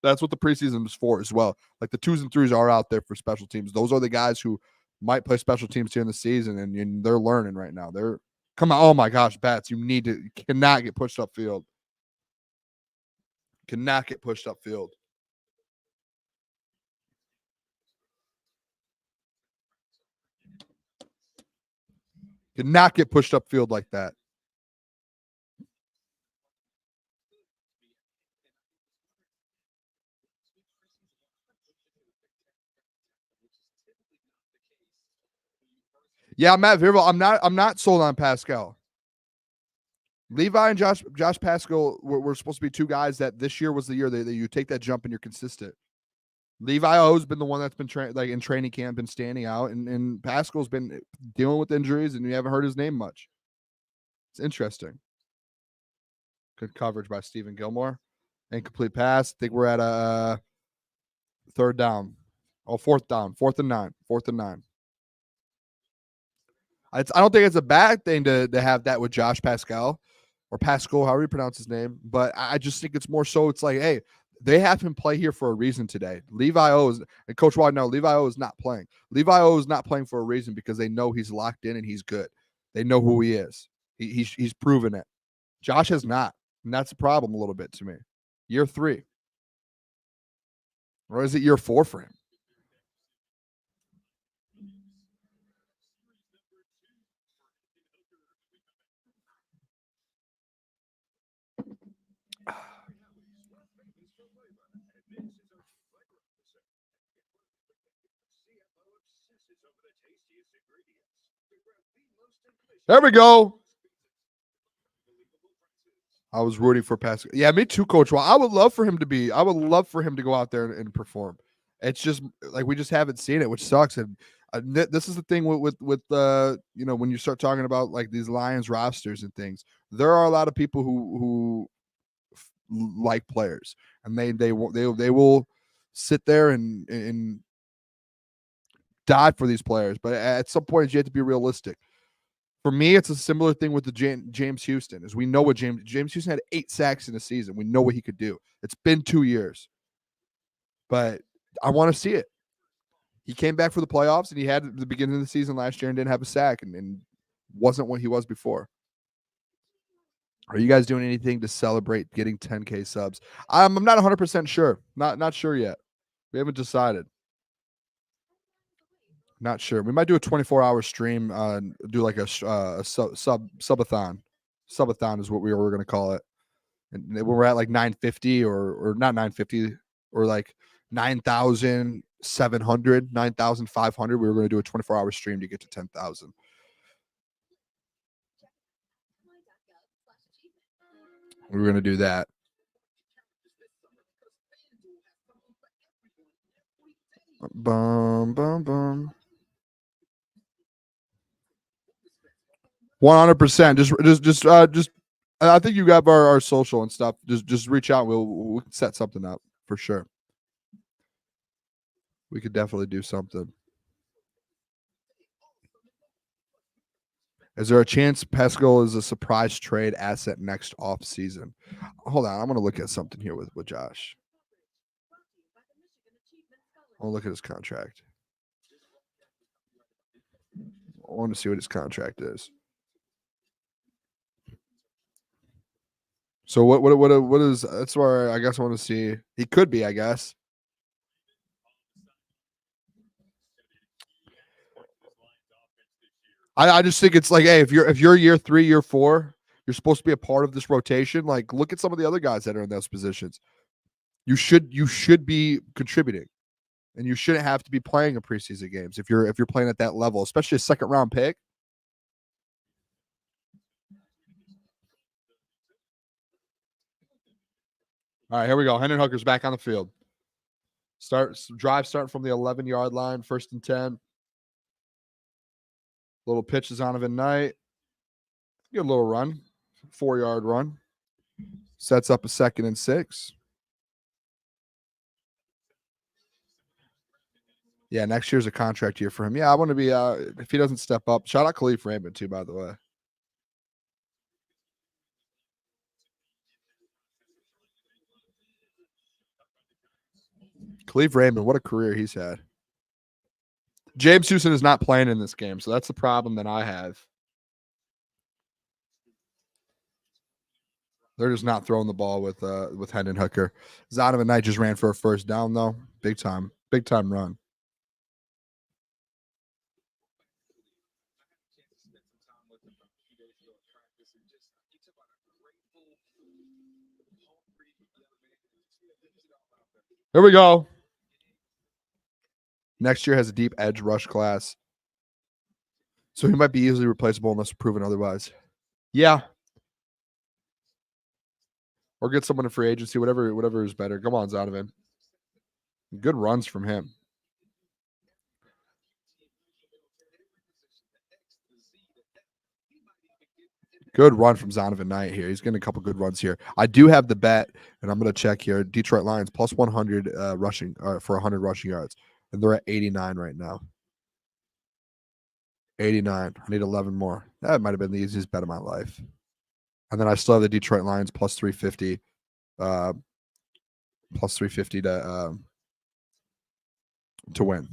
That's what the preseason is for as well. Like the 2s and 3s are out there for special teams. Those are the guys who might play special teams here in the season, and they're learning right now. Come on. Oh my gosh, Bats, you cannot get pushed upfield. Cannot get pushed upfield. Cannot get pushed upfield like that. Yeah, Matt Virvel. I'm not sold on Pascal. Levi and Josh Pascal were supposed to be two guys that this year was the year that you take that jump and you're consistent. Levi O's been the one that's been in training camp, been standing out, and Pascal's been dealing with injuries, and you haven't heard his name much. It's interesting. Good coverage by Stephen Gilmore. Incomplete pass. I think we're at a third down. Oh, fourth down. 4th and 9. 4th and 9. I don't think it's a bad thing to have that with Josh Pascal or Pascal, however you pronounce his name. But I just think it's more so it's like, hey, They have him play here for a reason today. Levi O is, and Coach Watt, no, Levi O is not playing. Levi O is not playing for a reason because they know he's locked in and he's good. They know who he is. He's proven it. Josh has not, and that's a problem a little bit to me. Year 3. Or is it year 4 for him? There we go. I was rooting for Pascal. Yeah, me too, Coach. Well, I would love for him to go out there and perform. It's just like we just haven't seen it, which sucks. And this is the thing with when you start talking about like these Lions rosters and things, there are a lot of people who like players, and they will sit there and die for these players. But at some point, you have to be realistic. For me, it's a similar thing with the James Houston. As we know what James Houston had 8 sacks in a season. We know what he could do. It's been 2 years, but I want to see it. He came back for the playoffs, and he had at the beginning of the season last year and didn't have a sack, and wasn't what he was before. Are you guys doing anything to celebrate getting 10K subs? I'm not 100% sure. Not sure yet. We haven't decided. Not sure. We might do a 24-hour stream. Do like a subathon. Subathon is what we were going to call it. And we're at like 950 or not 950 or like 9,700, 9,500. We were going to do a 24-hour stream to get to 10,000. We were going to do that. Bum, bum, bum. 100%. Just I think you got our social and stuff. Just reach out. We'll set something up for sure. We could definitely do something. Is there a chance Pascal is a surprise trade asset next off season? Hold on, I'm gonna look at something here with Josh. I'll look at his contract. I want to see what his contract is. So what is, that's where I guess I want to see. He could be, I guess. I just think it's like, hey, if you're year 3, year 4, you're supposed to be a part of this rotation. Like, look at some of the other guys that are in those positions. You should be contributing, and you shouldn't have to be playing in preseason games if you're playing at that level, especially a second round pick. All right, here we go. Hendon Hooker's back on the field. Drive starting from the 11-yard line, 1st and 10. Little pitch is Zonovan Knight. Get a little run, 4-yard run. Sets up a 2nd and 6. Yeah, next year's a contract year for him. Yeah, I want to be if he doesn't step up. Shout out Khalif Raymond too, by the way. Khalif Raymond, what a career he's had. James Houston is not playing in this game, so that's the problem that I have. They're just not throwing the ball with Hendon Hooker. Zonovan Knight just ran for a 1st down, though. Big time run. Here we go. Next year has a deep edge rush class. So he might be easily replaceable unless proven otherwise. Yeah. Or get someone in free agency, whatever is better. Come on, Zonovan. Good runs from him. Good run from Zonovan Knight here. He's getting a couple good runs here. I do have the bet, and I'm going to check here. Detroit Lions plus 100 rushing for 100 rushing yards. And they're at 89 right now. 89. I need 11 more. That might have been the easiest bet of my life. And then I still have the Detroit Lions plus 350 Plus 350 to win.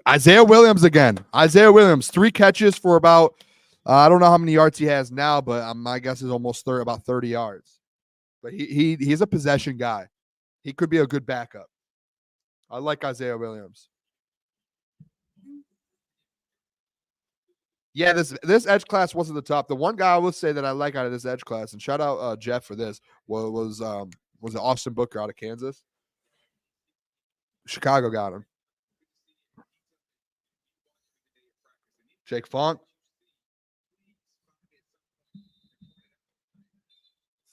Isaiah Williams again. Isaiah Williams, 3 catches for about, I don't know how many yards he has now, but my guess is almost about 30 yards. But he's a possession guy. He could be a good backup. I like Isaiah Williams. Yeah, this edge class wasn't the top. The one guy I will say that I like out of this edge class, and shout out Jeff for this, was it Austin Booker out of Kansas? Chicago got him. Jake Funk.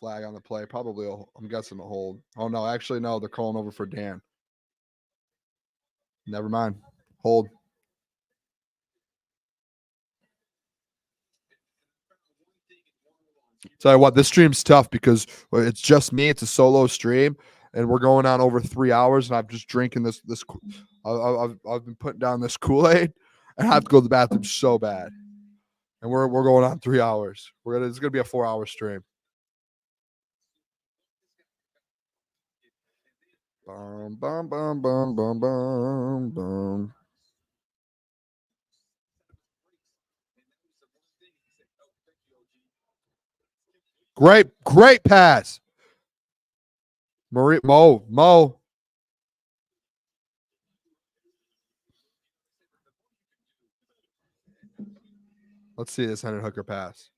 Flag on the play. Probably, I'm guessing a hold. Oh, no. Actually, no. They're calling over for Dan. Never mind. Hold. Tell you what, this stream's tough because it's just me. It's a solo stream, and we're going on over 3 hours, and I'm just drinking this. I've been putting down this Kool-Aid, and I have to go to the bathroom so bad. And we're going on 3 hours. It's gonna be a 4-hour stream. Bum, bum, bum, bum, bum, bum, bum. Great pass. Mo. Let's see this Hendon Hooker pass.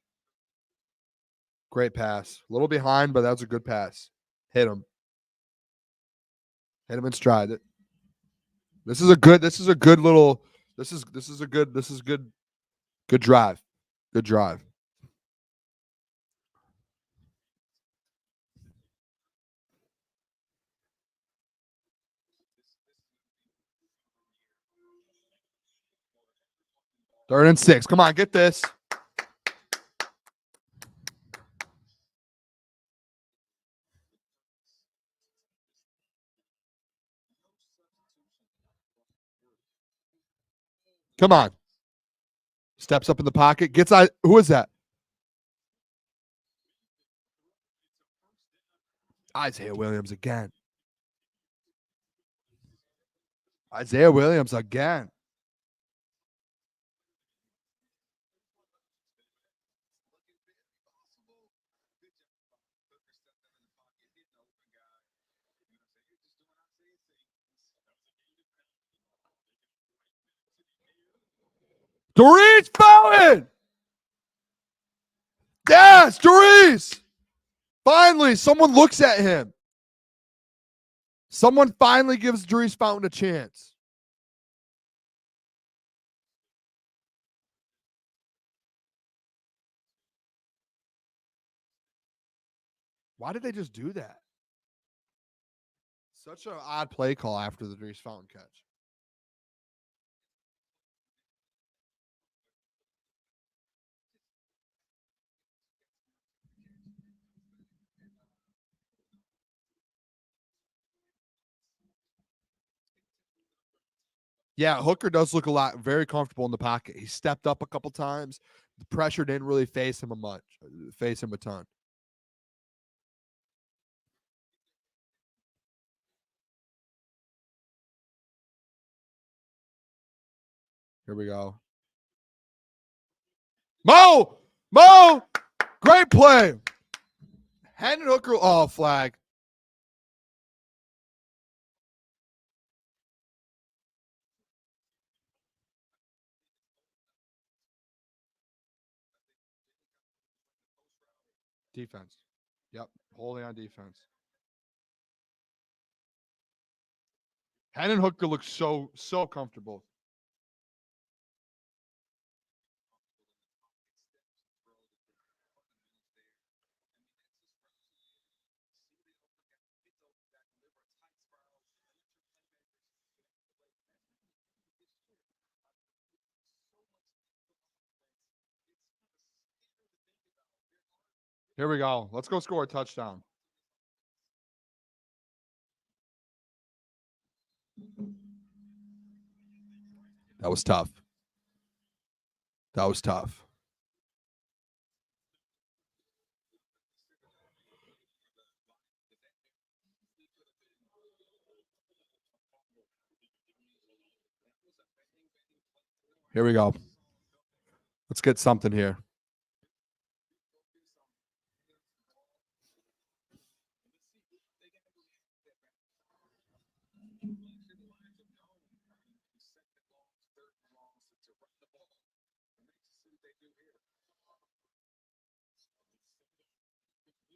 Great pass. A little behind, but that was a good pass. Hit him in stride. This is good drive. Good drive. Third and 6. Come on, get this. Come on. Steps up in the pocket. Who is that? Isaiah Williams again. Doris Fountain! Yes, Doris! Finally, someone looks at him. Someone finally gives Doris Fountain a chance. Why did they just do that? Such an odd play call after the Doris Fountain catch. Yeah, Hooker does look very comfortable in the pocket. He stepped up a couple times. The pressure didn't really face him a ton. Here we go. Mo! Great play. Hendon Hooker. Oh, flag. Defense. Yep. Holding on defense. Hendon Hooker looks so comfortable. Here we go. Let's go score a touchdown. That was tough. Here we go. Let's get something here.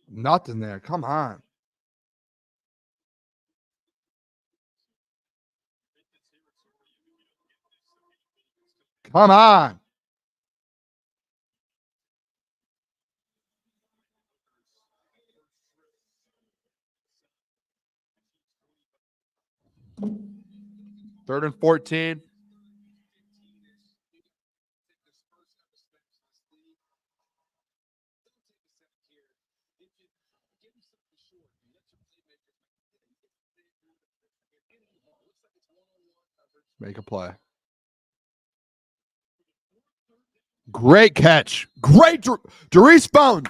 Nothing there. Come on. Come on. Third and 14. Make a play. Great catch. Great. Darius Bone.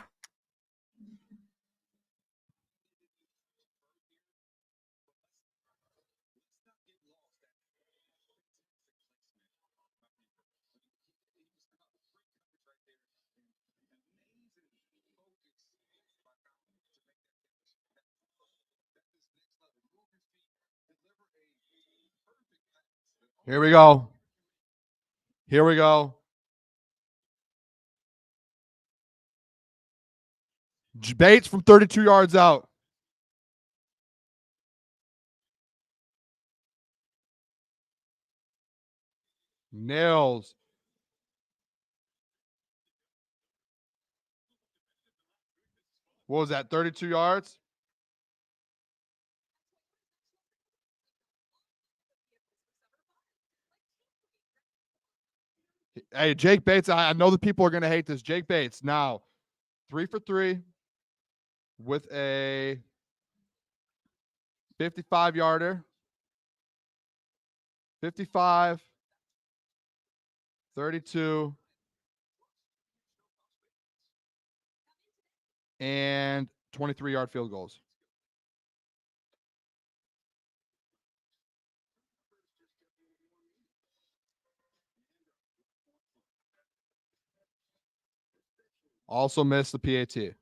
Here we go. Here we go. Bates from 32 yards out. Nails. What was that? 32 yards? Hey, Jake Bates, I know the people are going to hate this. Jake Bates, now 3 for 3 with a 55-yarder. 55, 32, and 23-yard field goals. Also missed the PAT.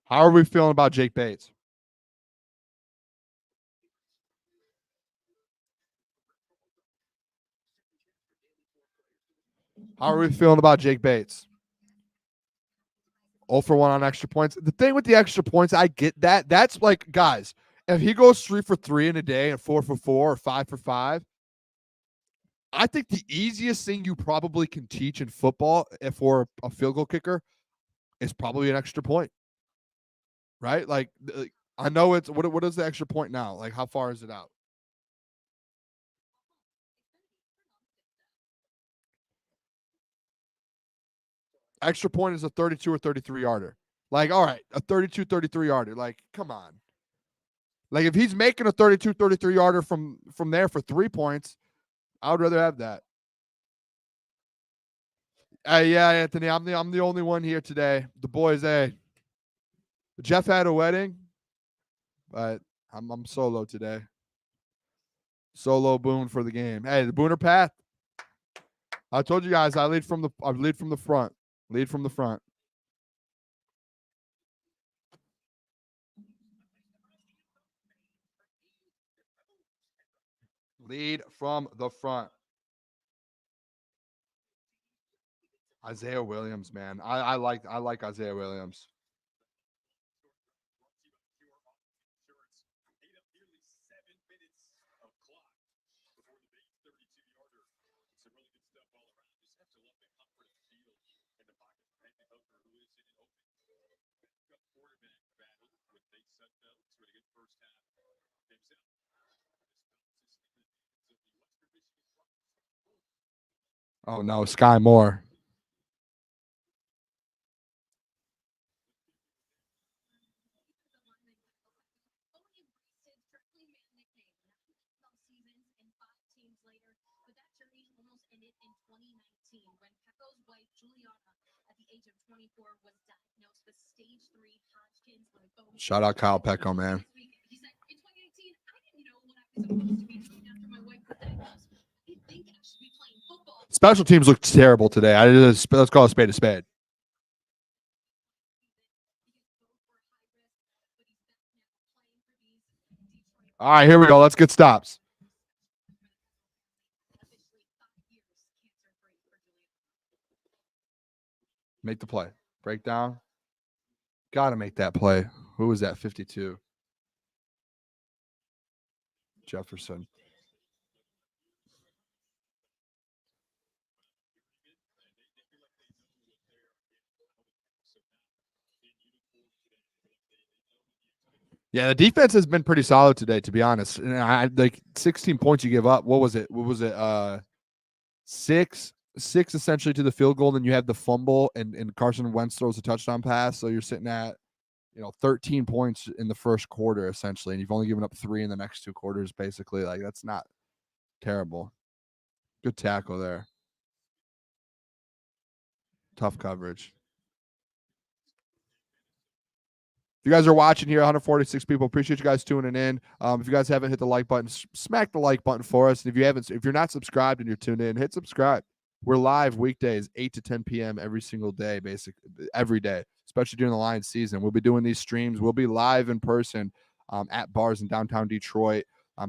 How are we feeling about Jake Bates? How are we feeling about Jake Bates? 0 for 1 on extra points. The thing with the extra points, I get that. That's like, guys, if he goes 3 for 3 in a day and 4 for 4 or 5 for 5, I think the easiest thing you probably can teach in football for a field goal kicker is probably an extra point, right? Like I know it's what is the extra point now? Like how far is it out? Extra point is a 32 or 33 yarder. Like, all right, a 32, 33 yarder. Like, come on. Like if he's making a 32, 33 yarder from there for 3 points, I would rather have that. Yeah, Anthony, I'm the only one here today. The boys, Jeff had a wedding, but I'm solo today. Solo Boone for the game. Hey, the Booner path. I told you guys I lead from the front. Lead from the front. Lead from the front. Isaiah Williams, man. I like Isaiah Williams. Oh no, Sky Moore. Shout out Kyle Pecco, man. Special teams looked terrible today. Let's call a spade a spade. All right, here we go. Let's get stops. Make the play. Breakdown. Got to make that play. Who was that? 52. Jefferson. Yeah, the defense has been pretty solid today, to be honest. And I like 16 points you give up. What was it? Six essentially to the field goal. Then you have the fumble, and Carson Wentz throws a touchdown pass. So you're sitting at 13 points in the first quarter essentially, and you've only given up 3 in the next 2 quarters. Basically, like that's not terrible. Good tackle there. Tough coverage. If you guys are watching here, 146 people, appreciate you guys tuning in. If you guys haven't hit the like button, smack the like button for us. And if you're not subscribed and you're tuned in, hit subscribe. We're live weekdays, 8 to 10 p.m. every single day, basically every day, especially during the Lions season. We'll be doing these streams. We'll be live in person at bars in downtown Detroit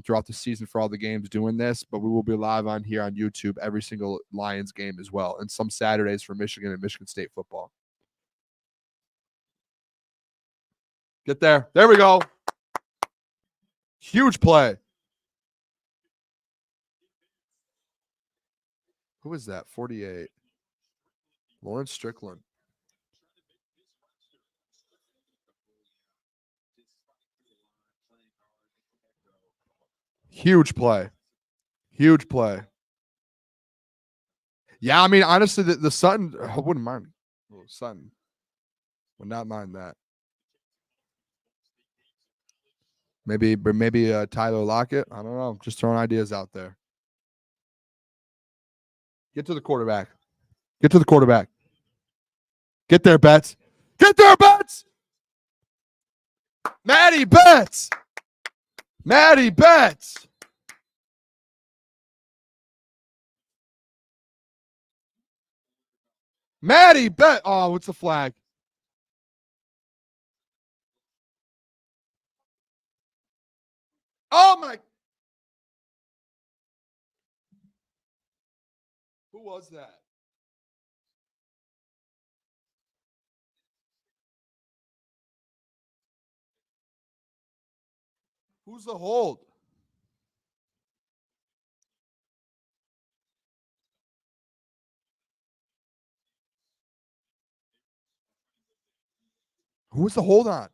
throughout the season for all the games doing this. But we will be live on here on YouTube every single Lions game as well, and some Saturdays for Michigan and Michigan State football. Get there. There we go. Huge play. Who is that? 48. Lawrence Strickland. Huge play. Huge play. Yeah, I mean, honestly, the Sutton, I wouldn't mind. Sutton would not mind that. Maybe Tyler Lockett. I don't know. Just throwing ideas out there. Get to the quarterback. Get to the quarterback. Get there, Betts. Get there, Betts. Maddie Betts. Maddie Betts. Maddie Betts. Oh, what's the flag? Oh, my. Who was that? Who's the hold? Who was the hold on?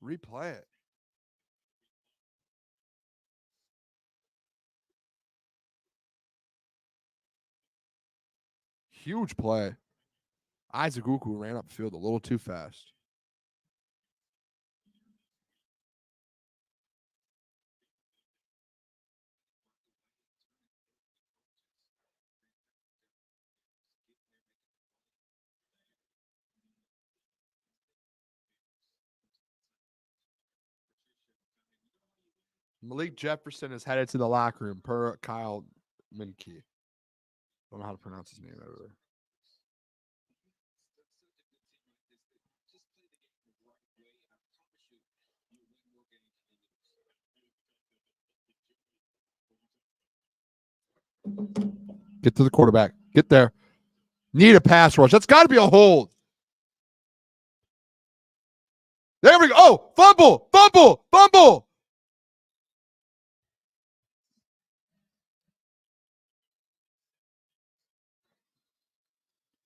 Replay it. Huge play. Isaac Uku ran upfield a little too fast. Malik Jefferson is headed to the locker room per Kyle Minke. Don't know how to pronounce his name ever. Get to the quarterback. Get there. Need a pass rush. That's got to be a hold. There we go. Oh, fumble, fumble, fumble.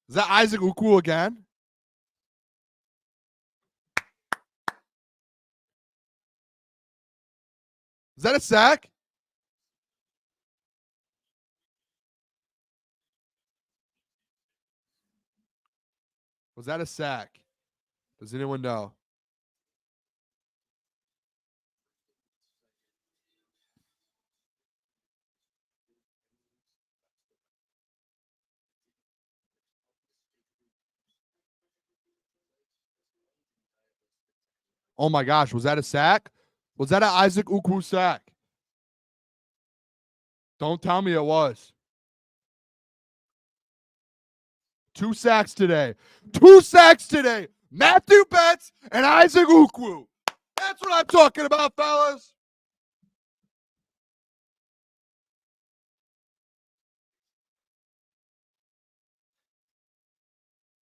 Is that Isaac Uku again? Is that a sack? Was that a sack? Does anyone know? Oh my gosh, was that a sack? Was that an Isaac Uku sack? Don't tell me it was. 2 sacks today. 2 sacks today. Matthew Betts and Isaac Ukwu. That's what I'm talking about, fellas.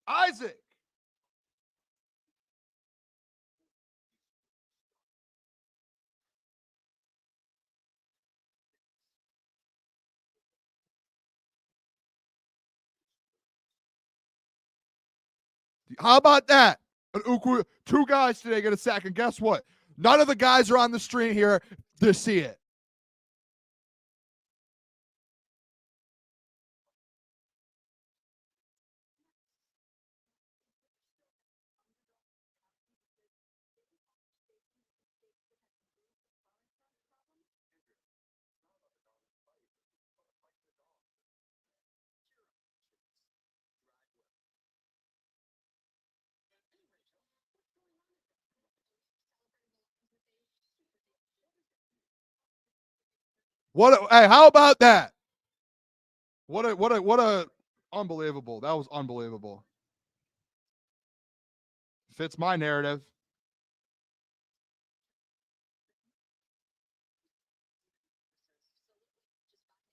Isaac. How about that? Ukwu, 2 guys today get a sack, and guess what? None of the guys are on the street here to see it. Hey, how about that? What a unbelievable. That was unbelievable. Fits my narrative.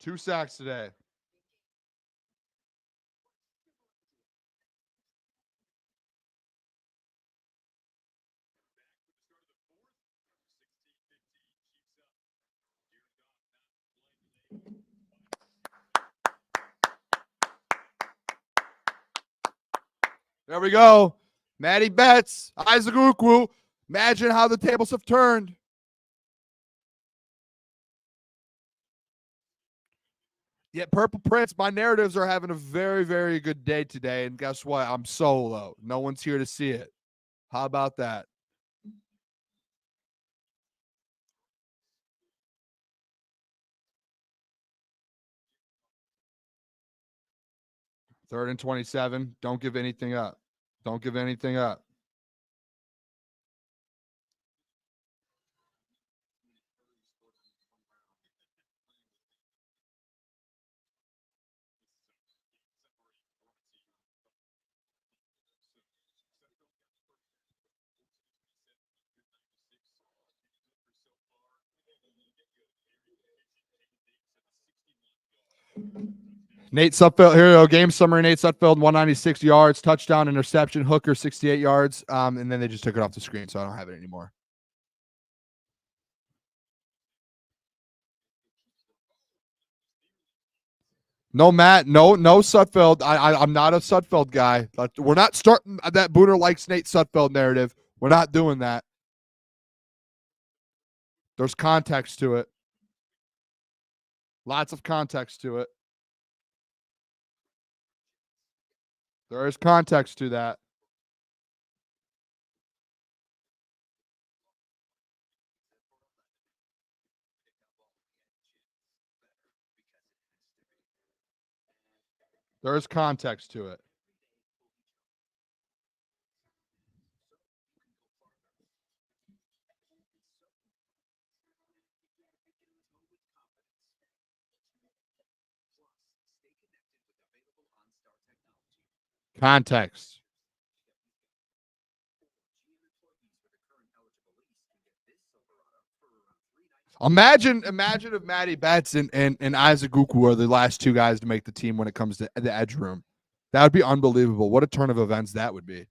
Two sacks today. There we go. Matty Betts, Isaac Ukwu. Imagine how the tables have turned. Yet Purple Prince, my narratives are having a very, very good day today. And guess what? I'm solo. No one's here to see it. How about that? Third and 27. Don't give anything up. Don't give anything up. Nate Sudfeld, here we go. Game summary, Nate Sudfeld, 196 yards, touchdown, interception, Hooker, 68 yards. And then they just took it off the screen, so I don't have it anymore. No, Matt, no Sudfeld. I'm not a Sudfeld guy. But we're not starting that Booner likes Nate Sudfeld narrative. We're not doing that. There's context to it. Lots of context to it. There is context to that. There is context to it. Context. Imagine if Matty Betts and Isaac Ukwu are the last 2 guys to make the team when it comes to the edge room. That would be unbelievable. What a turn of events that would be.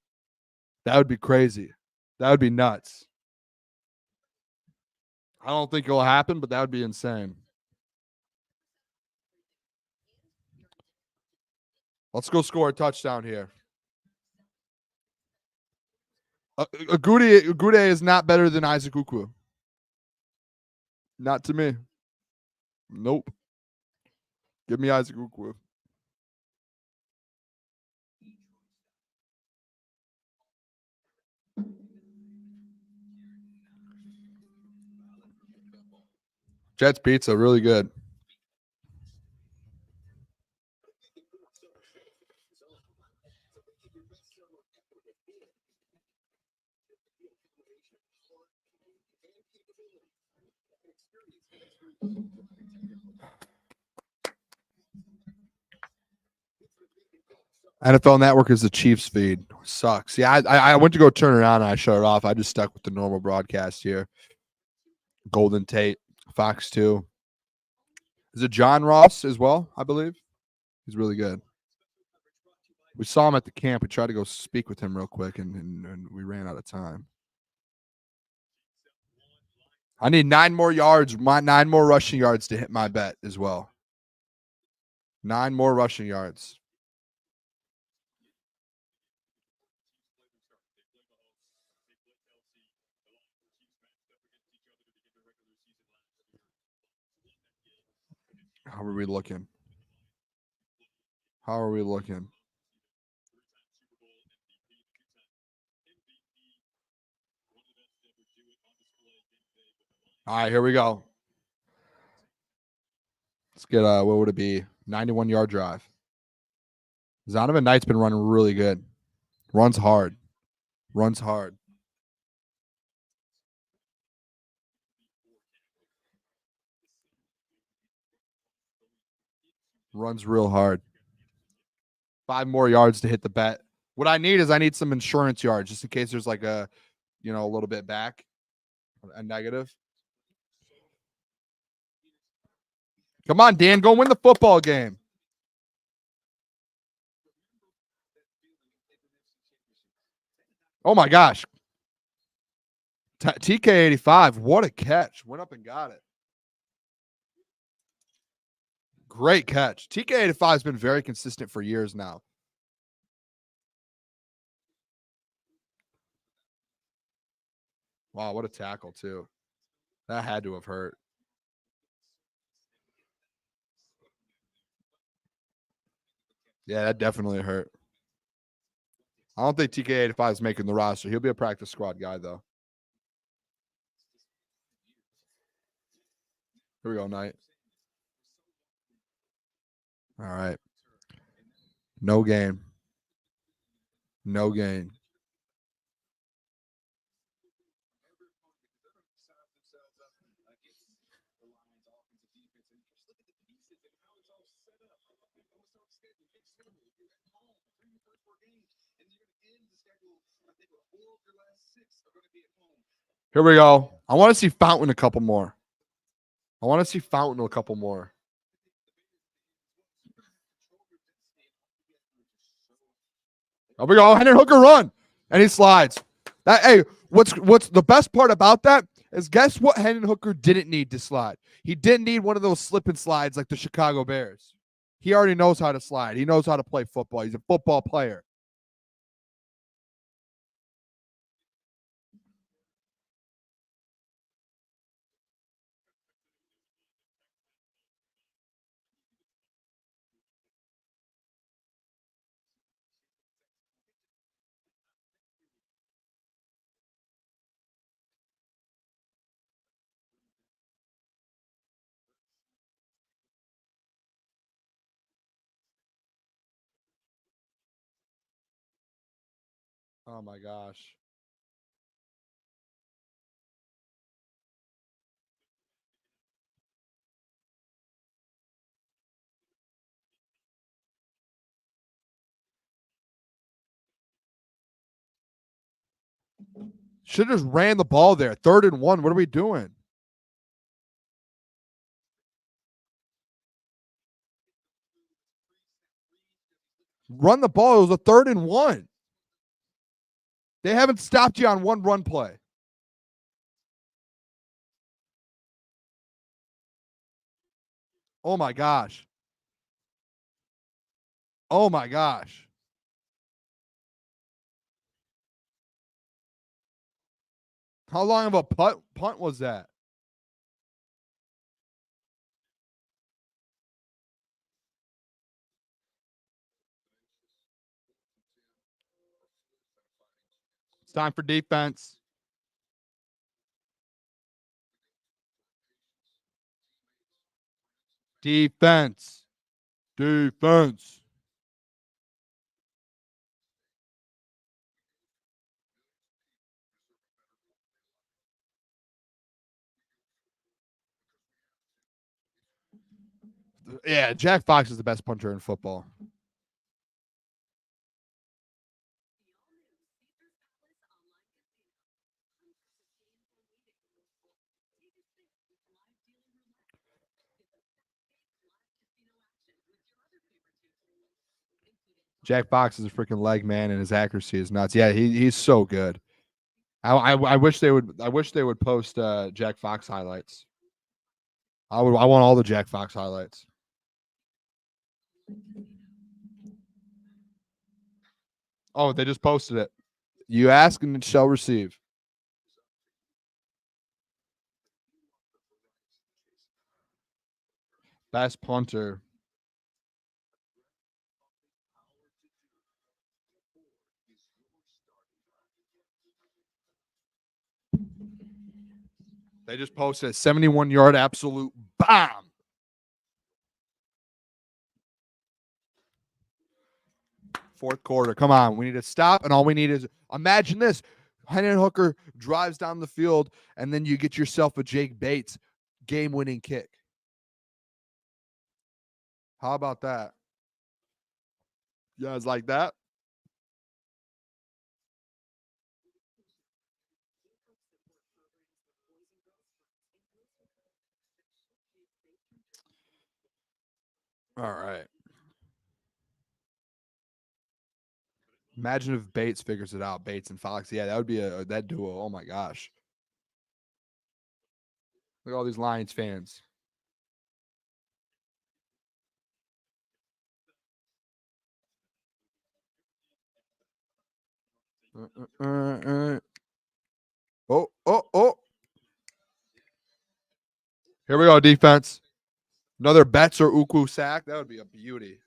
That would be crazy. That would be nuts. I don't think it'll happen, but that would be insane. Let's go score a touchdown here. Agude is not better than Isaac Ukwu. Not to me. Nope. Give me Isaac Ukwu. Jets pizza, really good. NFL Network is the Chiefs feed. Sucks. Yeah, I went to go turn it on and I shut it off. I just stuck with the normal broadcast here. Golden Tate, Fox 2. Is it John Ross as well, I believe? He's really good. We saw him at the camp. We tried to go speak with him real quick, and we ran out of time. I need 9 more yards, 9 more rushing yards to hit my bet as well. 9 more rushing yards. How are we looking? How are we looking? All right, here we go. Let's get what would it be? 91-yard drive. Zonovan Knight's been running really good. Runs hard. Runs hard. Runs real hard. 5 more yards to hit the bet. What I need is I need some insurance yards just in case there's like a, a little bit back, a negative. Come on, Dan, go win the football game. Oh my gosh. TK85, what a catch. Went up and got it. Great catch. TK85 has been very consistent for years now. Wow, what a tackle, too. That had to have hurt. Yeah, that definitely hurt. I don't think TK85 is making the roster. He'll be a practice squad guy, though. Here we go, Knight. All right. No gain. No gain. Here we go. I want to see Fountain a couple more. Here we go. Hendon Hooker run. And he slides. What's the best part about that is guess what Hendon Hooker didn't need to slide? He didn't need one of those slip and slides like the Chicago Bears. He already knows how to slide. He knows how to play football. He's a football player. Oh my gosh. Should have just ran the ball there. 3rd and 1. What are we doing? Run the ball. It was a 3rd and 1. They haven't stopped you on one run play. Oh my gosh. Oh my gosh. How long of a punt was that? It's time for defense. Defense. Defense. Yeah, Jack Fox is the best punter in football. Jack Fox is a freaking leg man, and his accuracy is nuts. Yeah, he's so good. I wish they would post Jack Fox highlights. I want all the Jack Fox highlights. Oh, they just posted it. You ask and it shall receive. Best punter. They just posted a 71-yard absolute bomb. Fourth quarter. Come on. We need to stop, and all we need is imagine this. Hendon Hooker drives down the field, and then you get yourself a Jake Bates game-winning kick. How about that? You guys like that? All right. Imagine if Bates figures it out. Bates and Fox. Yeah, that would be that duo. Oh my gosh. Look at all these Lions fans. Oh. Here we go, defense. Another Betts or Uku sack. That would be a beauty.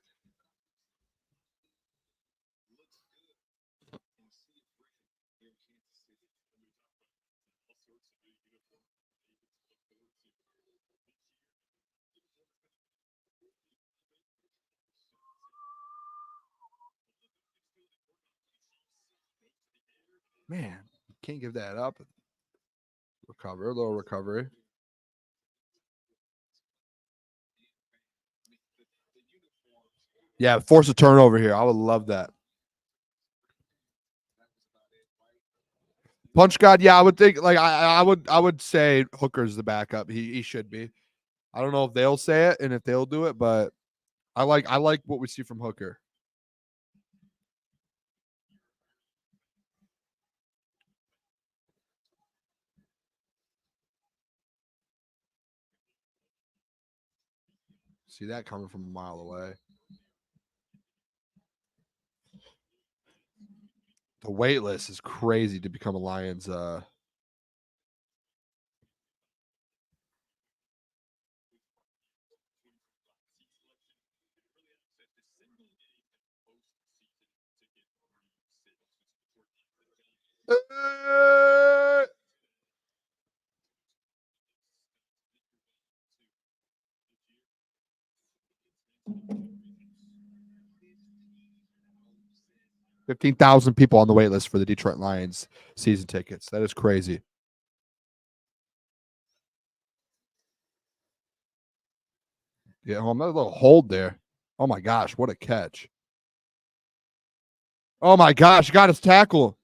Man, can't give that up. Recover, a little recovery. Yeah, force a turnover here. I would love that. Punch God, yeah, I would think like I would say Hooker's the backup. He should be. I don't know if they'll say it and if they'll do it, but I like what we see from Hooker. See that coming from a mile away. The wait list is crazy to become a Lions. 15,000 people on the wait list for the Detroit Lions season tickets. That is crazy. Yeah, another little hold there. Oh my gosh, what a catch. Oh my gosh, got his tackle.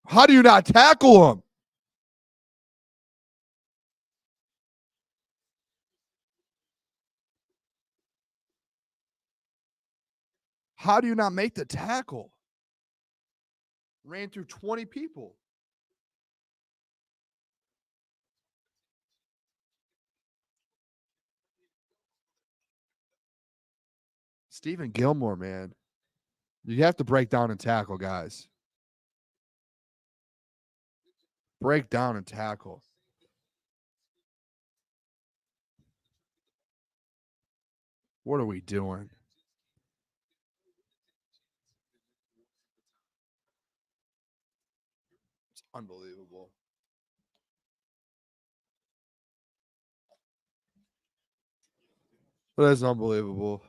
How do you not tackle him? How do you not make the tackle? Ran through 20 people. Stephen Gilmore, man. You have to break down and tackle, guys. Break down and tackle. What are we doing? It's unbelievable. That is unbelievable.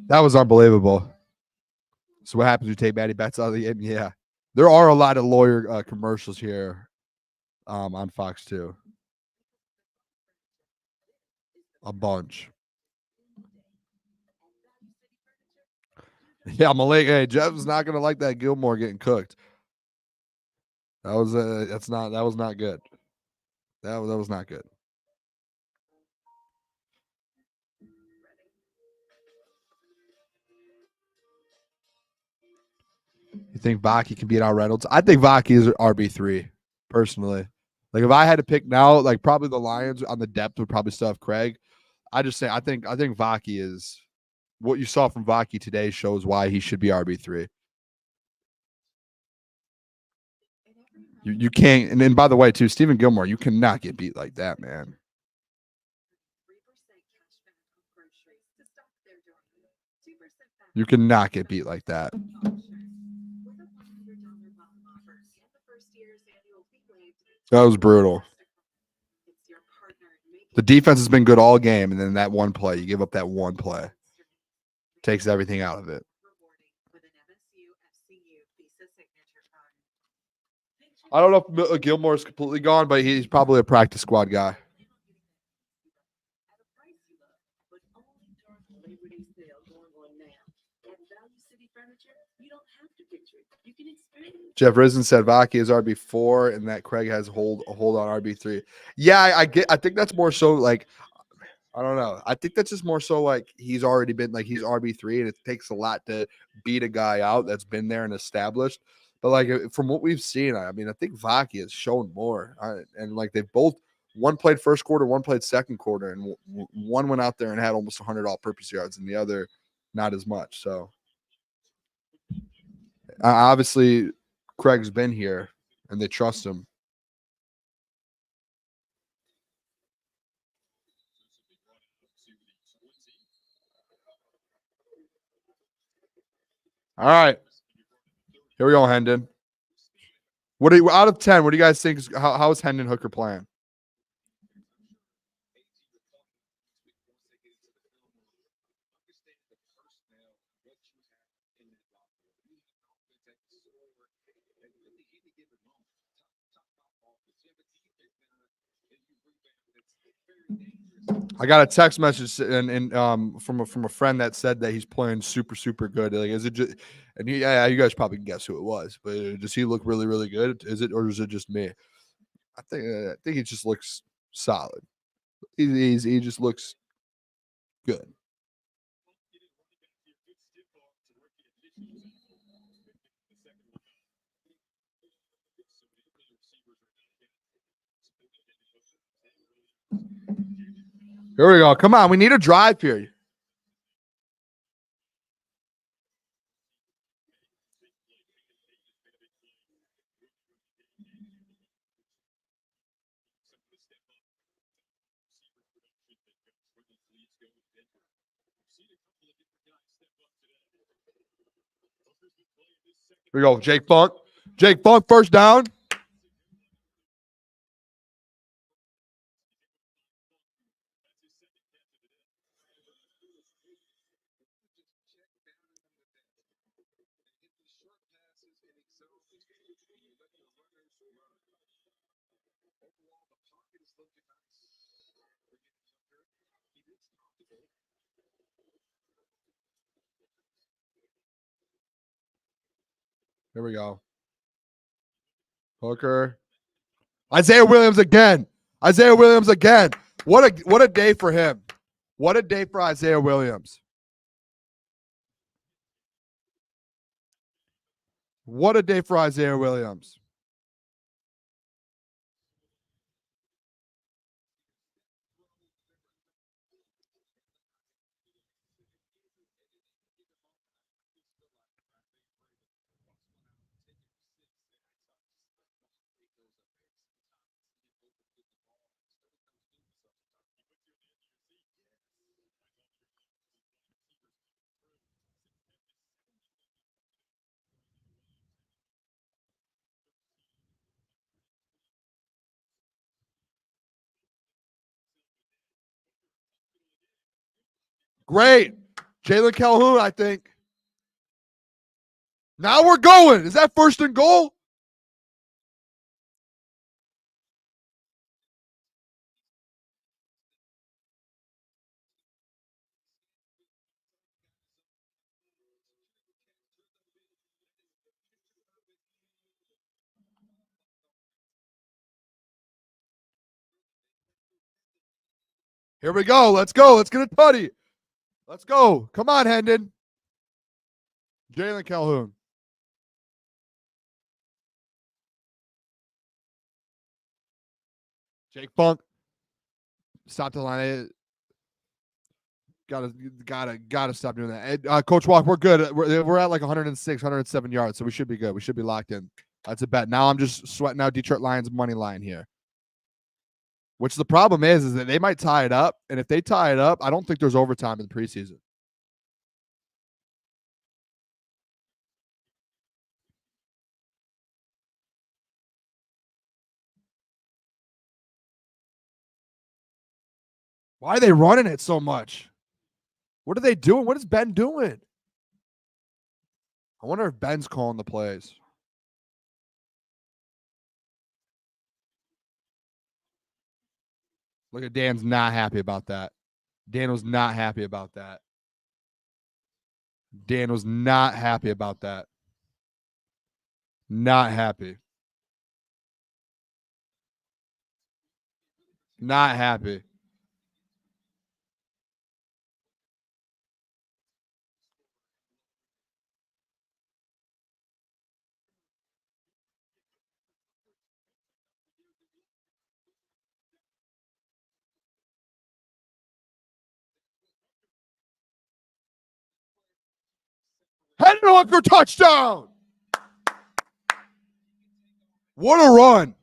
That was unbelievable. So what happens when you take Matty Betts out of the game? Yeah. There are a lot of lawyer commercials here on Fox 2. A bunch. Yeah, Malik. Hey, Jeff's not gonna like that Gilmore getting cooked. That was that was not good. That was not good. You think Vaki can beat out Reynolds? I think Vaki is RB3, personally. Like if I had to pick now, like probably the Lions on the depth would probably still have Craig. I think Vaki is what you saw from Vaki today shows why he should be RB3. You can't, and then by the way, too, Stephen Gilmore, you cannot get beat like that, man. You cannot get beat like that. That was brutal. The defense has been good all game, and then that one play, you give up that one play. Takes everything out of it. I don't know if Gilmore's completely gone, but he's probably a practice squad guy. Jeff Risen said Vaki is RB4 and that Craig has a hold on RB3. Yeah, I think that's more so like, I don't know. I think that's just more so like he's already been like he's RB3 and it takes a lot to beat a guy out that's been there and established. But like from what we've seen, I mean, I think Vaki has shown more. And like they've both, one played first quarter, one played second quarter, and one went out there and had almost 100 all-purpose yards, and the other not as much. So obviously Craig's been here and they trust him. All right. Here we go, Hendon. What do you, out of 10, what do you guys think? How is Hendon Hooker playing? I got a text message and from a friend that said that he's playing super good. Like, is it just? And you guys probably can guess who it was, but does he look really good? Is it, or is it just me? I think he just looks solid. He just looks good. Here we go. Come on, we need a drive here. Here we go. Jake Funk. First down. Here we go. Hooker. Isaiah Williams again. What a day for him. What a day for Isaiah Williams. What a day for Isaiah Williams. Great. Jalen Calhoun, I think. Now we're going. Is that first and goal? Here we go. Let's go. Let's get a tutty. Let's go. Come on, Hendon. Jalen Calhoun. Jake Funk. Stop the line. Gotta stop doing that. Coach Walk, we're good. We're at like 106, 107 yards, so we should be good. We should be locked in. That's a bet. Now I'm just sweating out Detroit Lions money line here. Which the problem is that they might tie it up, and if they tie it up, I don't think there's overtime in the preseason. Why are they running it so much? What are they doing? What is Ben doing? I wonder if Ben's calling the plays. Look at Dan's not happy about that. Dan was not happy about that. Dan was not happy about that. Not happy. Not happy. Hendon Hooker touchdown. What a run.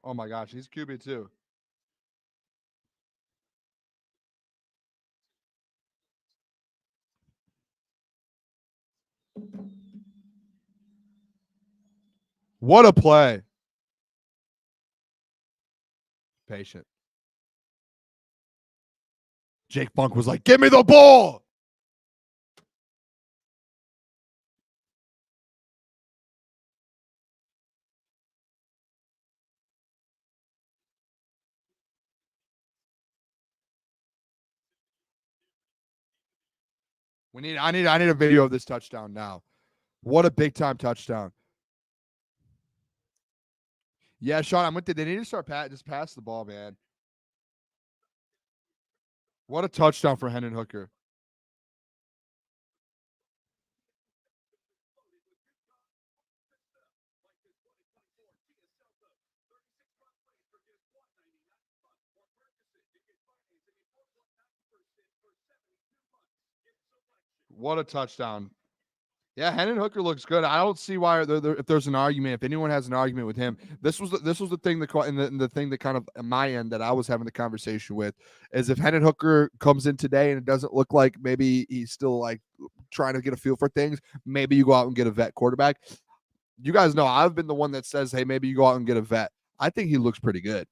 Oh my gosh, he's QB too. What a play. Patient. Jake Funk was like, give me the ball. I need a video of this touchdown now. What a big time touchdown. Yeah, Sean, I'm with you. They need to start just pass the ball, man. What a touchdown for Hendon Hooker. What a touchdown. Yeah, Hendon Hooker looks good. I don't see why if there's an argument, if anyone has an argument with him. This was the thing the thing that kind of on my end that I was having the conversation with is if Hendon Hooker comes in today and it doesn't look like maybe he's still like trying to get a feel for things, maybe you go out and get a vet quarterback. You guys know I've been the one that says, hey, maybe you go out and get a vet. I think he looks pretty good.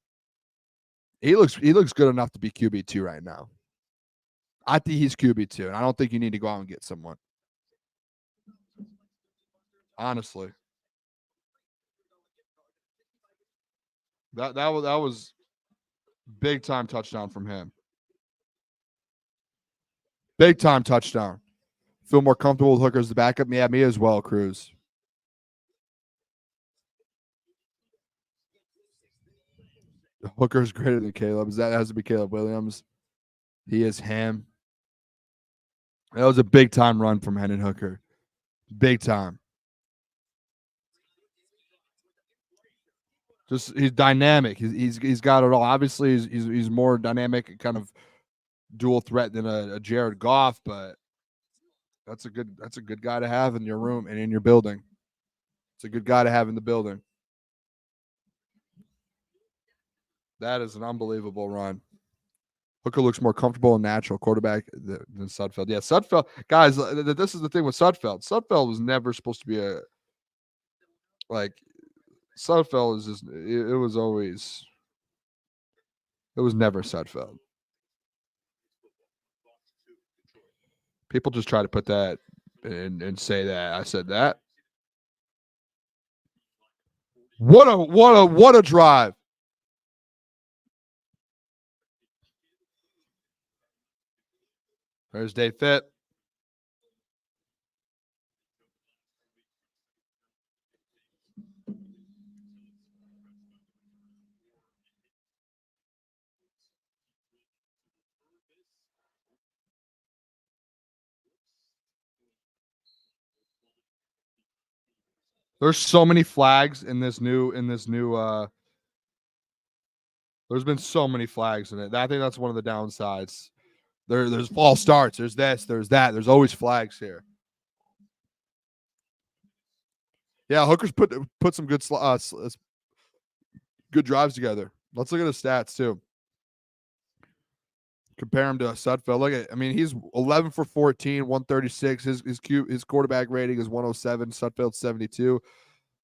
He looks good enough to be QB2 right now. I think he's QB2, and I don't think you need to go out and get someone. Honestly, that was big time touchdown from him. Big time touchdown. Feel more comfortable with Hooker as the backup? Yeah, me as well, Cruz. Hooker's greater than Caleb. That has to be Caleb Williams. He is him. That was a big time run from Hendon Hooker. Big time. Just he's dynamic. He's got it all. Obviously, he's more dynamic, kind of dual threat than a Jared Goff, but that's a good guy to have in your room and in your building. It's a good guy to have in the building. That is an unbelievable run. Hooker looks more comfortable and natural quarterback than Sudfeld. Yeah, Sudfeld, guys, this is the thing with Sudfeld. Sudfeld was never supposed to be a, like, Sudfeld is just, it was always, it was never Sudfeld. People just try to put that and say that I said that. What a drive. There's Dave Fit. There's so many flags in this new there's been so many flags in it. I think that's one of the downsides. There's false starts, there's this, there's that. There's always flags here. Yeah, Hooker's put some good good drives together. Let's look at his stats too. Compare him to Sudfeld. Look at, I mean, he's 11 for 14, 136. His quarterback rating is 107. Sudfeld 72.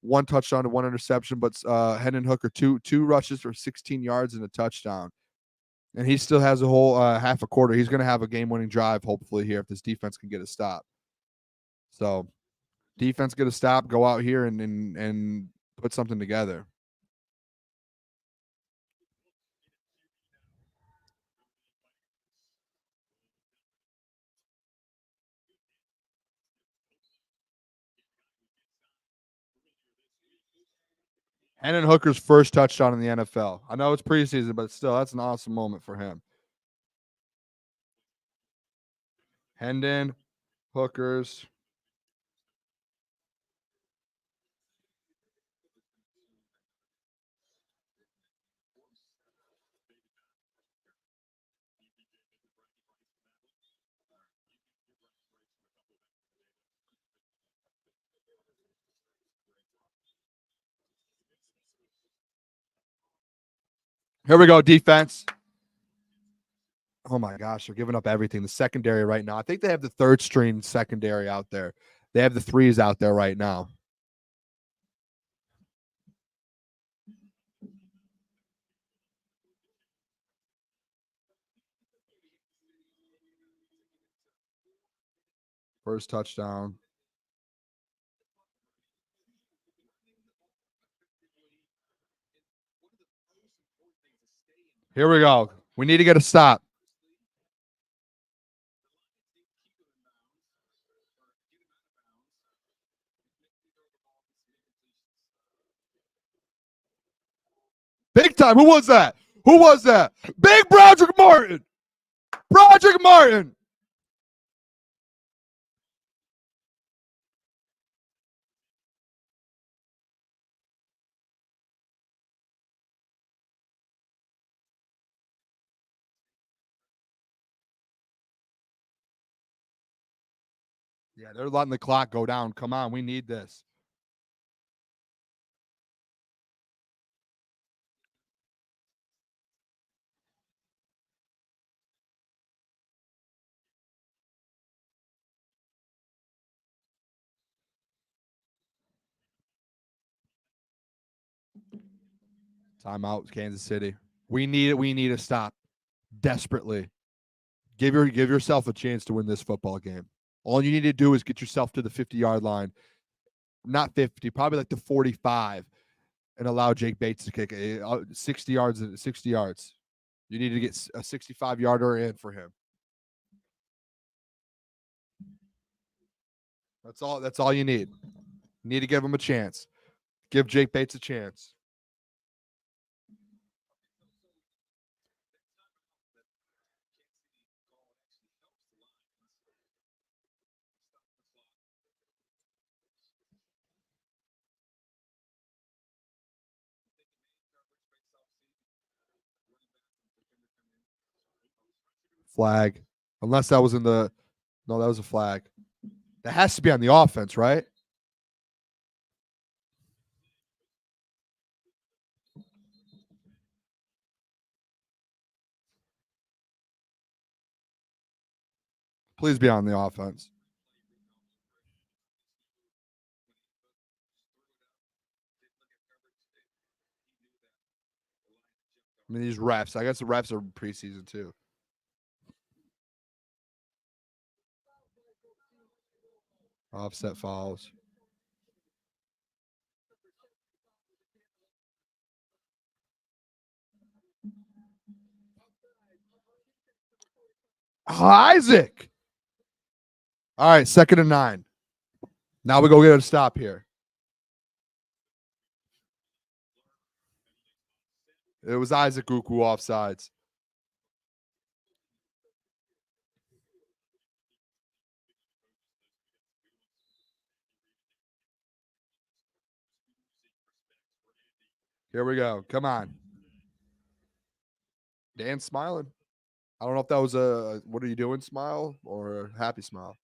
1 touchdown to 1 interception, but Hendon Hooker two rushes for 16 yards and a touchdown. And he still has a whole half a quarter. He's going to have a game-winning drive, hopefully, here if this defense can get a stop. So, defense get a stop, go out here and put something together. Hendon Hooker's first touchdown in the NFL. I know it's preseason, but still, that's an awesome moment for him. Hendon Hooker's Here we go, defense. Oh my gosh, they're giving up everything. The secondary right now. I think they have the third string secondary out there. They have the threes out there right now. First touchdown. Here we go. We need to get a stop. Big time. Who was that? Who was that? Big Broderick Martin. Broderick Martin. Yeah, they're letting the clock go down. Come on, we need this. Timeout, Kansas City. We need it. We need a stop desperately. Give yourself a chance to win this football game. All you need to do is get yourself to the 50-yard line. Not 50, probably like the 45, and allow Jake Bates to kick 60 yards. 60 yards. You need to get a 65-yarder in for him. That's all you need. You need to give him a chance. Give Jake Bates a chance. Flag. Unless that was in the... No, that was a flag. That has to be on the offense, right? Please be on the offense. I mean, these refs. I guess the refs are preseason too. Offset fouls. Isaac. All right, 2nd and 9. Now we go get a stop here. It was Isaac Uku offsides. Here we go. Come on. Dan's smiling. I don't know if that was a what are you doing smile or a happy smile.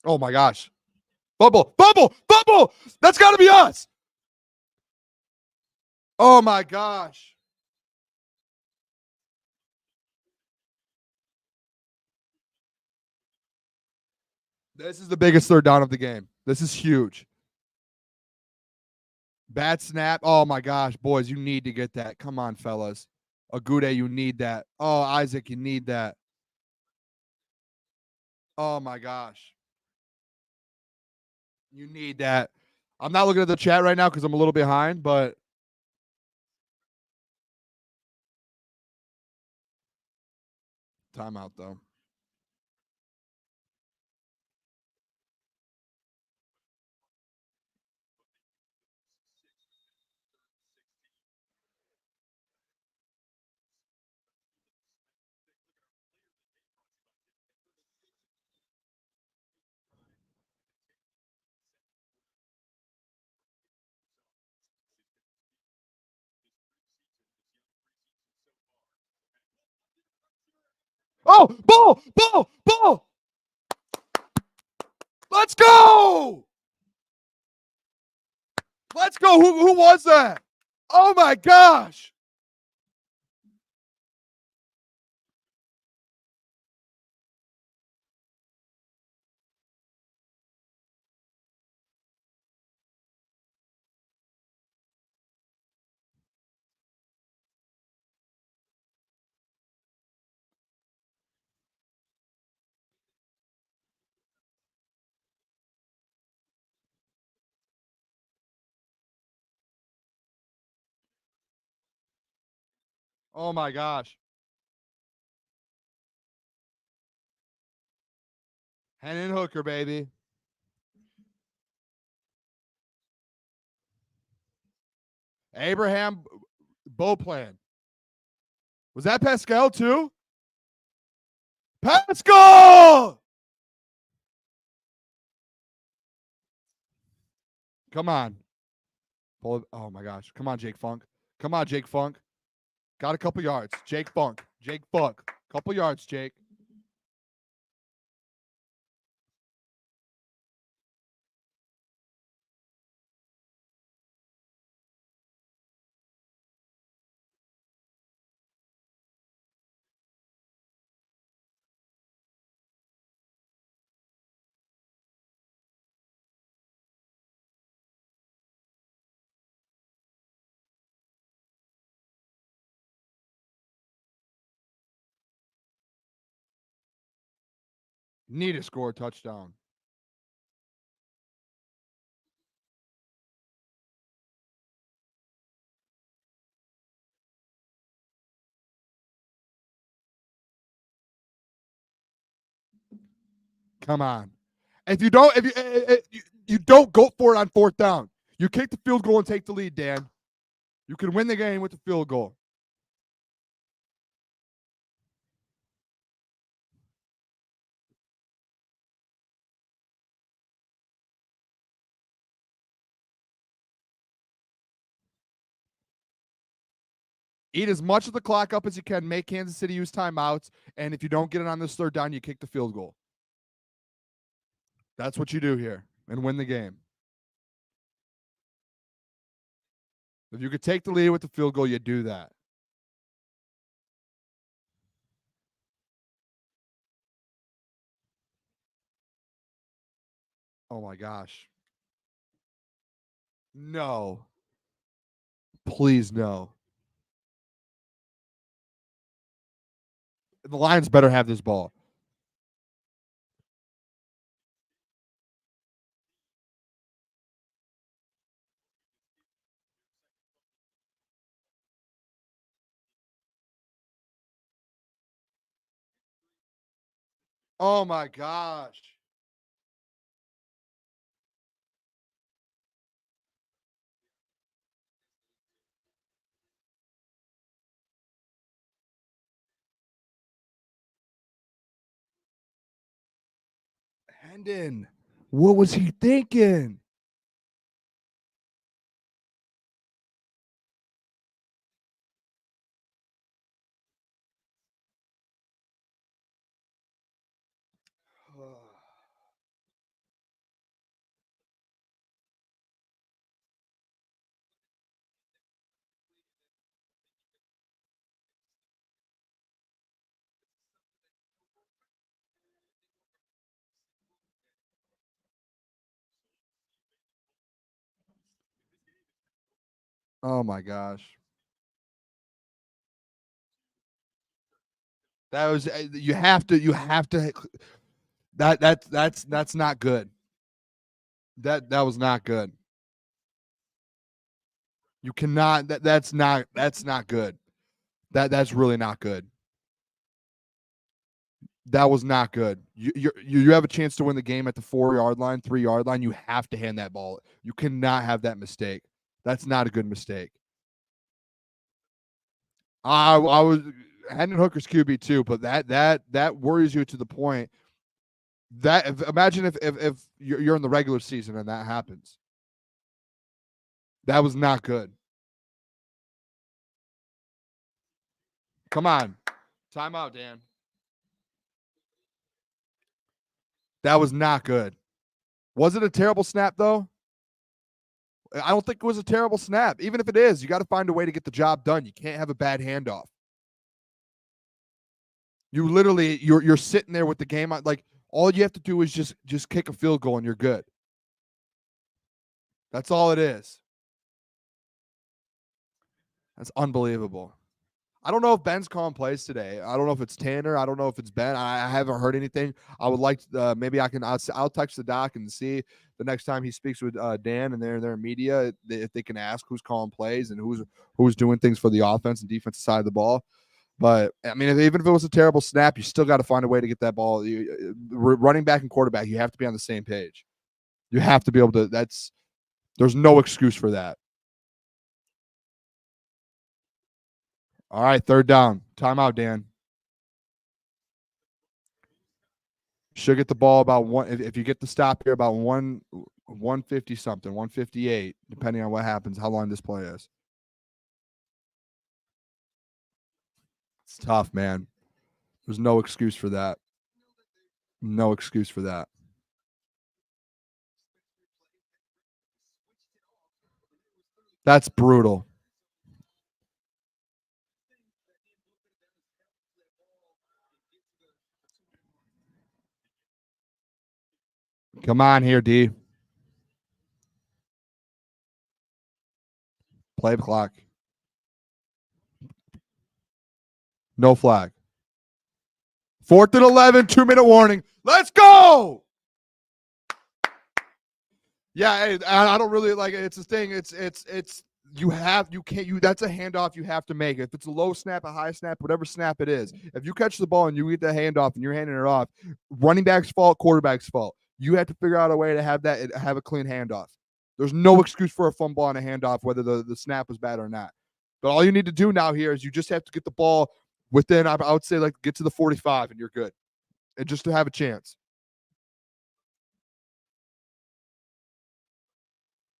Oh my gosh. Bubble. That's got to be us. Oh my gosh. This is the biggest 3rd down of the game. This is huge. Bad snap. Oh my gosh, boys, you need to get that. Come on, fellas. Agude, you need that. Oh, Isaac, you need that. Oh my gosh. You need that. I'm not looking at the chat right now because I'm a little behind, but timeout though. Oh, ball. Let's go. Let's go. Who was that? Oh my gosh. Oh my gosh. Hennon Hooker, baby. Abraham Beauplan. Was that Pascal too? Pascal! Come on. Pull it. Oh my gosh. Come on, Jake Funk. Come on, Jake Funk. Got a couple yards. Jake Funk. Couple yards, Jake. Need to score a touchdown. Come on. If you don't go for it on 4th down. You kick the field goal and take the lead, Dan. You can win the game with the field goal. Eat as much of the clock up as you can. Make Kansas City use timeouts. And if you don't get it on this 3rd down, you kick the field goal. That's what you do here and win the game. If you could take the lead with the field goal, you do that. Oh my gosh. No. Please no. The Lions better have this ball. Oh my gosh. Hendon, what was he thinking? Oh my gosh. That was you have to that's not good. That was not good. You cannot that's not good. That's really not good. That was not good. You have a chance to win the game at the 4-yard line, 3-yard line. You have to hand that ball. You cannot have that mistake. That's not a good mistake. I was Hendon Hooker's QB too, but that worries you to the point that imagine if you're in the regular season and that happens. That was not good. Come on. Timeout, Dan. That was not good. Was it a terrible snap, though? I don't think it was a terrible snap. Even if it is, you got to find a way to get the job done. You can't have a bad handoff. You literally, you're sitting there with the game on. Like, all you have to do is just kick a field goal and you're good. That's all it is. That's unbelievable. I don't know if Ben's calling plays today. I don't know if it's Tanner. I don't know if it's Ben. I haven't heard anything. I would like to, maybe I'll text the doc and see the next time he speaks with Dan and their media if they can ask who's calling plays and who's doing things for the offense and defensive side of the ball. But I mean, even if it was a terrible snap, you still got to find a way to get that ball. Running back and quarterback, you have to be on the same page. You have to be able to. There's no excuse for that. All right, 3rd down. Timeout, Dan. Should get the ball about one. If you get the stop here, about 150 something, 158, depending on what happens, how long this play is. It's tough, man. There's no excuse for that. No excuse for that. That's brutal. Come on here, D. Play the clock. No flag. 4th and 11, 2-minute warning. Let's go. Yeah, I don't really like it. It's the thing. It's that's a handoff you have to make. If it's a low snap, a high snap, whatever snap it is, if you catch the ball and you get the handoff and you're handing it off, running back's fault, quarterback's fault. You have to figure out a way to have a clean handoff. There's no excuse for a fumble on a handoff, whether the snap was bad or not. But all you need to do now here is you just have to get the ball within, I would say, like, get to the 45 and you're good. And just to have a chance.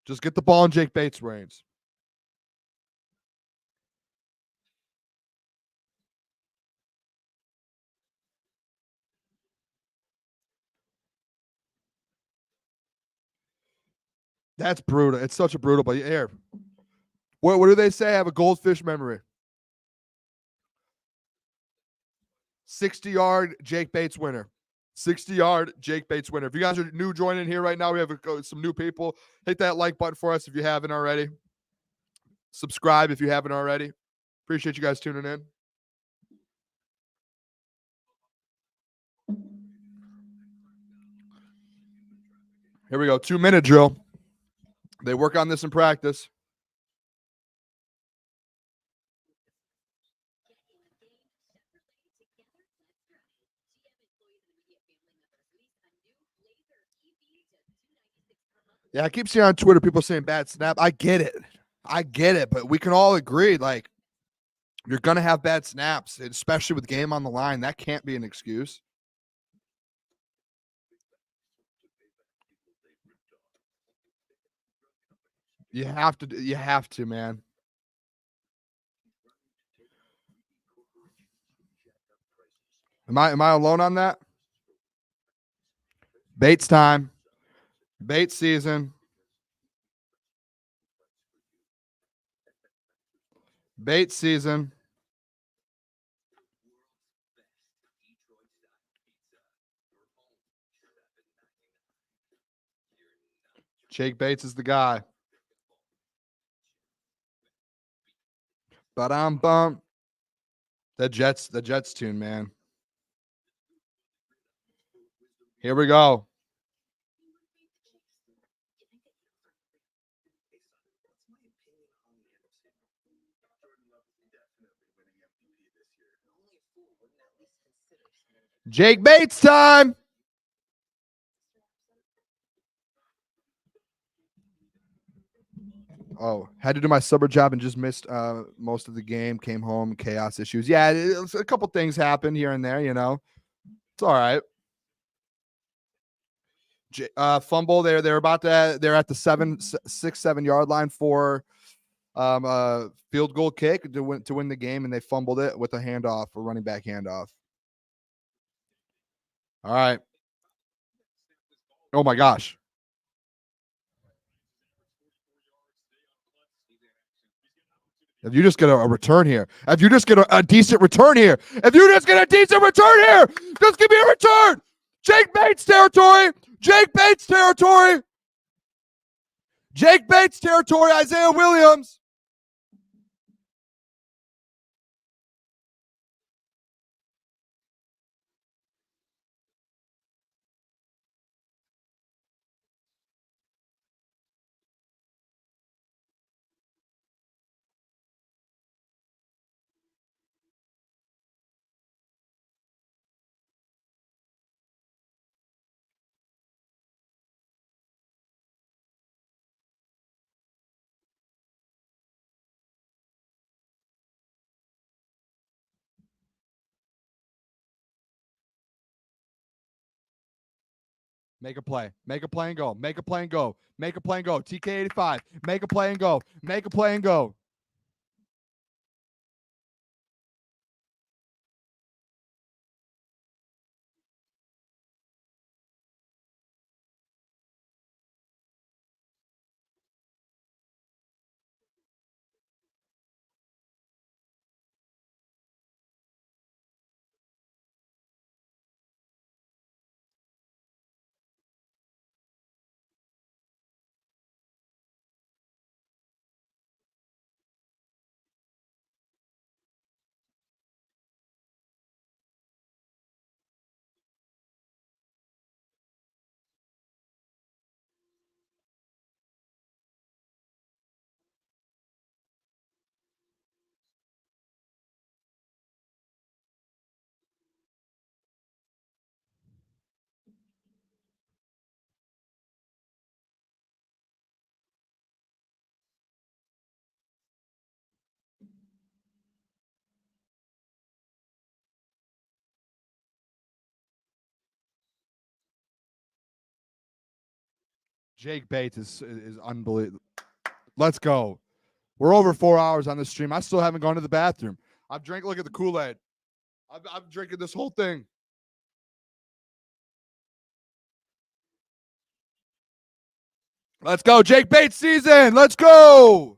Just get the ball in Jake Bates' range. That's brutal. It's such a brutal, but here. What do they say? Have a goldfish memory. 60-yard Jake Bates winner. 60-yard Jake Bates winner. If you guys are new joining here right now, we have some new people. Hit that like button for us if you haven't already. Subscribe if you haven't already. Appreciate you guys tuning in. Here we go. 2-minute drill. They work on this in practice. Yeah, I keep seeing on Twitter people saying bad snap. I get it, but we can all agree, like, you're going to have bad snaps, especially with game on the line. That can't be an excuse. You have to, man. Am I alone on that? Bates time. Bates season. Bates season. Jake Bates is the guy. Ba-dum-bum. The Jets tune, man. Here we go. Jake Bates time. Oh, had to do my summer job and just missed most of the game. Came home, chaos issues. Yeah, a couple things happened here and there, you know. It's all right. Fumble. They're at the 7 yard line for field goal kick to win the game, and they fumbled it with a handoff, a running back handoff. All right. Oh my gosh. If you just get a return here, if you just get a decent return here, just give me a return. Jake Bates territory. Isaiah Williams. Make a play and go. TK85. Make a play and go. Jake Bates is unbelievable. Let's go. We're over 4 hours on this stream. I still haven't gone to the bathroom. I've drank. Look at the Kool-Aid. I'm drinking this whole thing. Let's go, Jake Bates season. Let's go.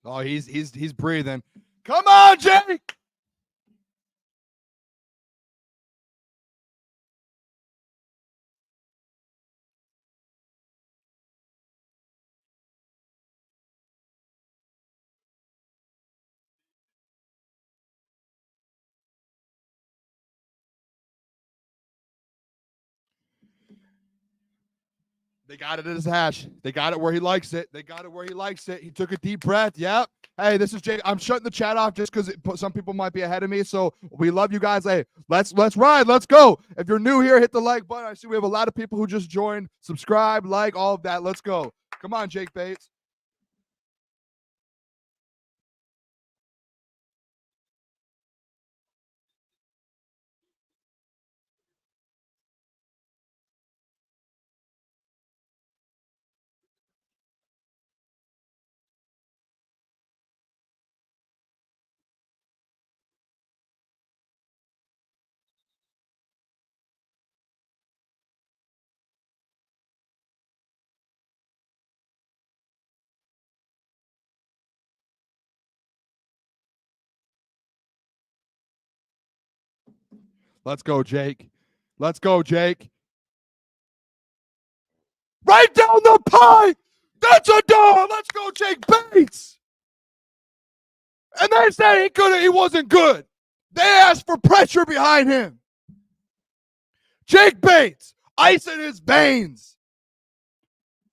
Oh, he's breathing. Come on, Jake. They got it in his hash. They got it where he likes it. They got it where he likes it. He took a deep breath. Yep. Hey, this is Jake. I'm shutting the chat off just because some people might be ahead of me. So we love you guys. Hey, let's ride. Let's go. If you're new here, hit the like button. I see we have a lot of people who just joined. Subscribe, like, all of that. Let's go. Come on, Jake Bates. Let's go, Jake. Let's go, Jake. Right down the pipe. That's a dog. Let's go, Jake Bates. And they say he wasn't good. They asked for pressure behind him. Jake Bates, ice in his veins.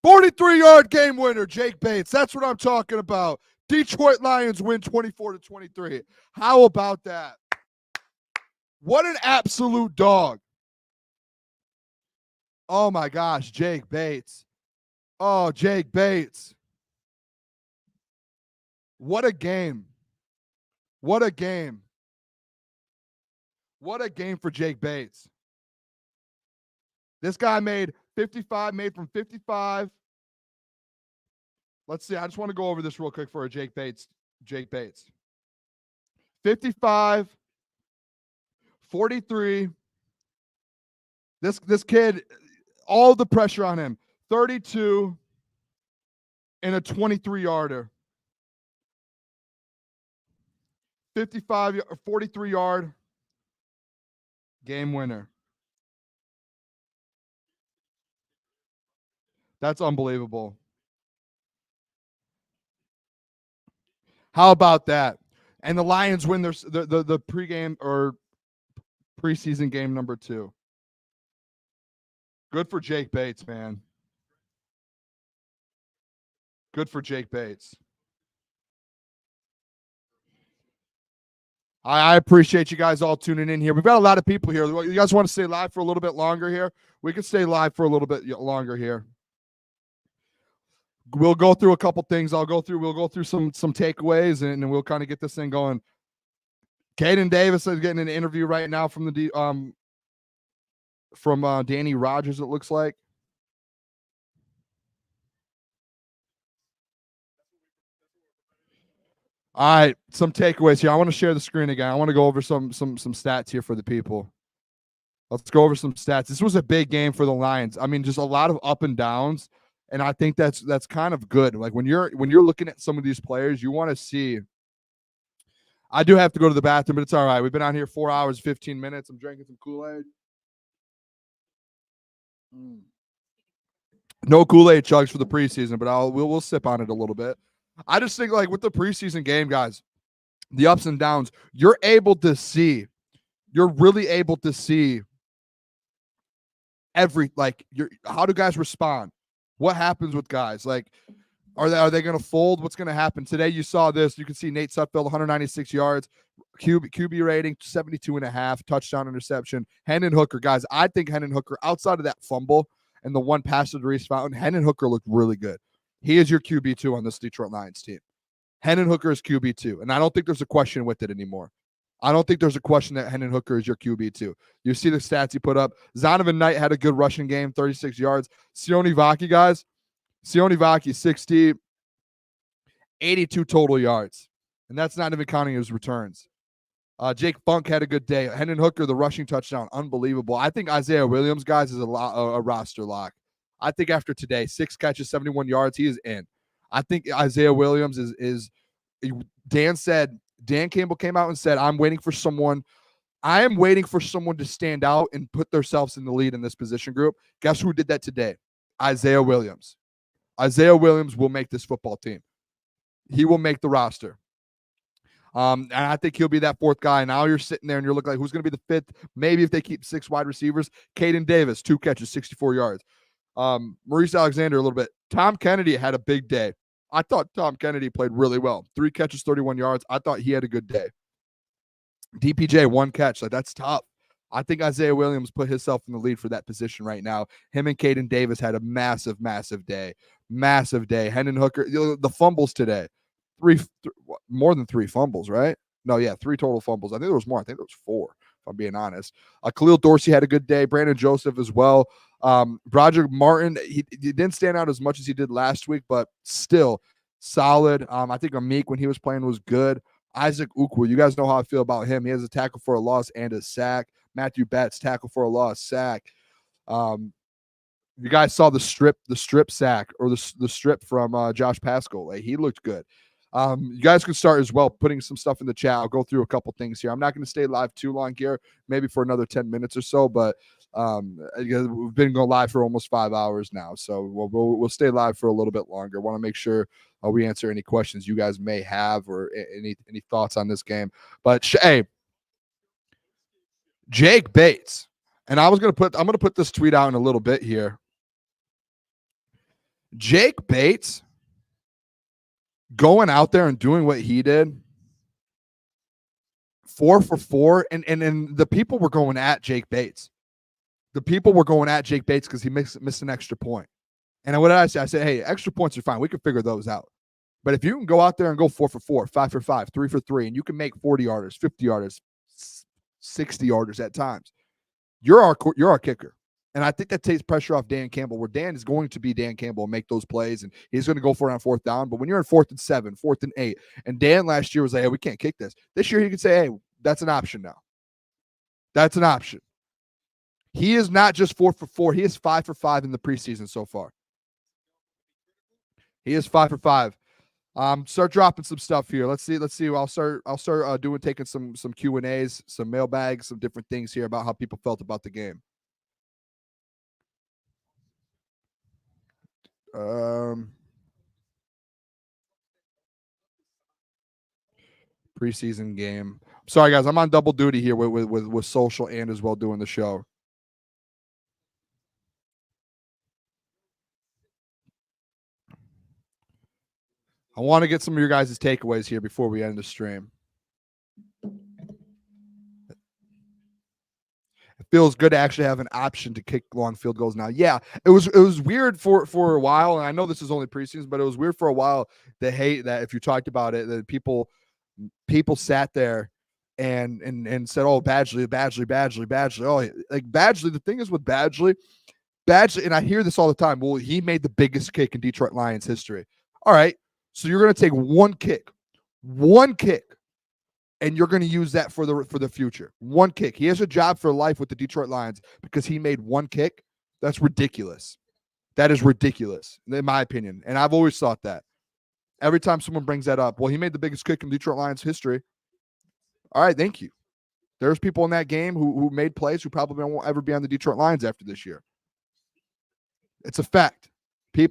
43-yard game winner, Jake Bates. That's what I'm talking about. Detroit Lions win 24-23. How about that? What an absolute dog. Oh, my gosh, Jake Bates. Oh, Jake Bates. What a game. What a game. What a game for Jake Bates. This guy made from 55. Let's see. I just want to go over this real quick for a Jake Bates. 55, 43. This kid, all the pressure on him. 32 and a 23-yarder. 55 or 43-yard game winner. That's unbelievable. How about that? And the Lions win the pregame or preseason game number 2. Good for Jake Bates, man. Good for Jake Bates. I appreciate you guys all tuning in here. We've got a lot of people here. You guys want to stay live for a little bit longer here? We can stay live for a little bit longer here. We'll go through a couple things. We'll go through some takeaways, and we'll kind of get this thing going. Caden Davis is getting an interview right now from Danny Rogers, it looks like. All right, some takeaways here. I want to share the screen again. I want to go over some stats here for the people. Let's go over some stats. This was a big game for the Lions. I mean, just a lot of up and downs, and I think that's kind of good. Like when you're looking at some of these players, you want to see. I do have to go to the bathroom, but it's all right. We've been on here 4 hours, 15 minutes. I'm drinking some Kool-Aid. No Kool-Aid chugs for the preseason, but we'll sip on it a little bit. I just think, like, with the preseason game, guys, the ups and downs, you're really able to see how do guys respond? What happens with guys? Like, Are they going to fold? What's going to happen? Today you saw this. You can see Nate Sutfield, 196 yards, QB rating, 72.5, touchdown interception. Hendon Hooker, guys, I think Hendon Hooker, outside of that fumble and the one pass to Reese Fountain, Hendon Hooker looked really good. He is your QB2 on this Detroit Lions team. Hendon Hooker is QB2, and I don't think there's a question with it anymore. I don't think there's a question that Hendon Hooker is your QB2. You see the stats he put up. Zonovan Knight had a good rushing game, 36 yards. Sione Vaki, guys, Sione Vaki, 60, 82 total yards. And that's not even counting his returns. Jake Funk had a good day. Hendon Hooker, the rushing touchdown, unbelievable. I think Isaiah Williams, guys, is a roster lock. I think after today, 6 catches, 71 yards, he is in. I think Isaiah Williams is Dan Campbell came out and said, I am waiting for someone to stand out and put themselves in the lead in this position group. Guess who did that today? Isaiah Williams. Isaiah Williams will make this football team. He will make the roster. And I think he'll be that fourth guy. Now you're sitting there and you're looking like, who's going to be the fifth? Maybe if they keep 6 wide receivers. Caden Davis, 2 catches, 64 yards. Maurice Alexander, a little bit. Tom Kennedy had a big day. I thought Tom Kennedy played really well. 3 catches, 31 yards. I thought he had a good day. DPJ, 1 catch. That's tough. I think Isaiah Williams put himself in the lead for that position right now. Him and Caden Davis had a massive, massive day. Massive day. Hendon Hooker, the fumbles today. More than 3 fumbles, right? No, yeah, 3 total fumbles. I think there was more. I think there was 4, if I'm being honest. Khalil Dorsey had a good day. Brandon Joseph as well. Broderick Martin, he didn't stand out as much as he did last week, but still solid. I think Amik, when he was playing, was good. Isaac Ukwu, you guys know how I feel about him. He has a tackle for a loss and a sack. Matthew Betts, tackle for a loss, sack. You guys saw the strip sack or the strip from Josh Pascal. He looked good. You guys can start as well putting some stuff in the chat. I'll go through a couple things here. I'm not going to stay live too long here, maybe for another 10 minutes or so, but we've been going live for almost 5 hours now, so we'll stay live for a little bit longer. Want to make sure we answer any questions you guys may have or any thoughts on this game. But hey, Jake Bates, and I'm going to put this tweet out in a little bit here. Jake Bates going out there and doing what he did, 4 for 4, and the people were going at Jake Bates. The people were going at Jake Bates because he missed an extra point. And what did I say? I said, hey, extra points are fine. We can figure those out. But if you can go out there and go 4 for 4, 5 for 5, 3 for 3, and you can make 40 yarders, 50 yarders, 60 yarders at times, you're our kicker. And I think that takes pressure off Dan Campbell, where Dan is going to be Dan Campbell and make those plays, and he's going to go for it on 4th down. But when you're in 4th and 7, 4th and 8, and Dan last year was like, hey, we can't kick this. This year he could say, hey, that's an option now. That's an option. He is not just 4 for 4. He is 5 for 5 in the preseason so far. He is 5 for 5. Start dropping some stuff here. Let's see. I'll start taking some Q&As, some mailbags, some different things here about how people felt about the game. Preseason game. Sorry, guys. I'm on double duty here with social and as well doing the show. I want to get some of your guys' takeaways here before we end the stream. It feels good to actually have an option to kick long field goals now. Yeah, it was weird for a while, and I know this is only preseason, but it was weird for a while that if you talked about it, that people sat there and said, oh, Badgley. Oh, like Badgley. The thing is with Badgley, and I hear this all the time. Well, he made the biggest kick in Detroit Lions history. All right. So you're going to take one kick, and you're going to use that for the future. One kick. He has a job for life with the Detroit Lions because he made one kick. That's ridiculous. That is ridiculous, in my opinion. And I've always thought that. Every time someone brings that up, well, he made the biggest kick in Detroit Lions history. All right, thank you. There's people in that game who made plays who probably won't ever be on the Detroit Lions after this year. It's a fact.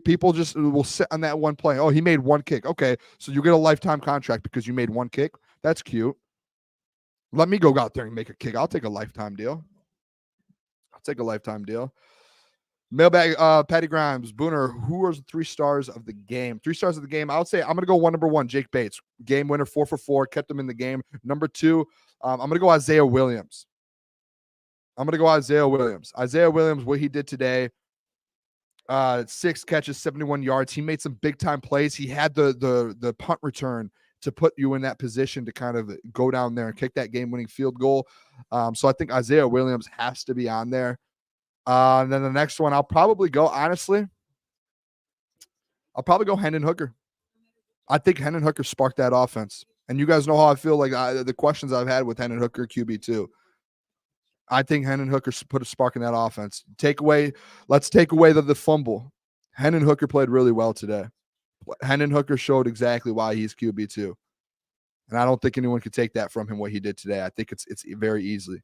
People just will sit on that one play. Oh, he made one kick. Okay, so you get a lifetime contract because you made one kick. That's cute. Let me go out there and make a kick. I'll take a lifetime deal. Mailbag, Patty Grimes, Booner, who are the 3 stars of the game? 3 stars of the game. I would say I'm going to go number 1, Jake Bates. Game winner, 4 for 4, kept him in the game. Number 2, I'm going to go Isaiah Williams. Isaiah Williams, what he did today, 6 catches, 71 yards. He made some big time plays. He had the punt return to put you in that position to kind of go down there and kick that game winning field goal. So I think Isaiah Williams has to be on there. And then the next one, I'll probably go Hendon Hooker. I think Hendon Hooker sparked that offense. And you guys know how I feel like the questions I've had with Hendon Hooker QB2. I think Hendon Hooker put a spark in that offense. Let's take away the fumble. Hendon Hooker played really well today. Hendon Hooker showed exactly why he's QB2. And I don't think anyone could take that from him, what he did today. I think it's very easily.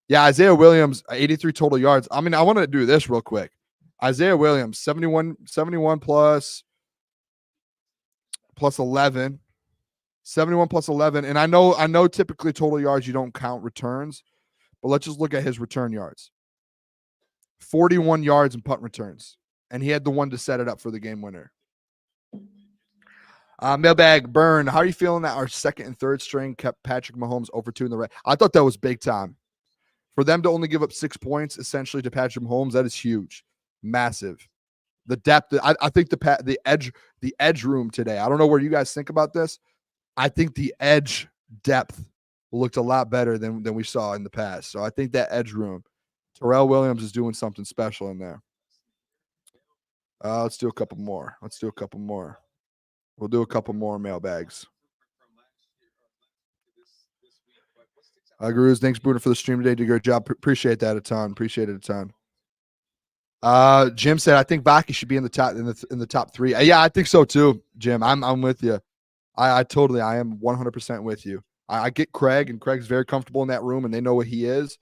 Yeah, Isaiah Williams, 83 total yards. I mean, I want to do this real quick. Isaiah Williams, 71 plus 11. 71 plus 11. And I know typically total yards you don't count returns, but let's just look at his return yards. 41 yards in punt returns. And he had the one to set it up for the game winner. Mailbag, Burn, how are you feeling that our second and third string kept Patrick Mahomes over 2 in the red? I thought that was big time. For them to only give up 6 points essentially to Patrick Mahomes, that is huge, massive. The depth, I think the edge room today. I don't know where you guys think about this. I think the edge depth looked a lot better than we saw in the past. So I think that edge room, Terrell Williams is doing something special in there. Let's do a couple more. We'll do a couple more mailbags. Gurus, thanks, Booner, for the stream today. Did a great job. Appreciate that a ton. Jim said, I think Baki should be in the top 3. Yeah, I think so too, Jim. I'm with you. I am 100% with you. I get Craig, and Craig's very comfortable in that room, and they know what he is.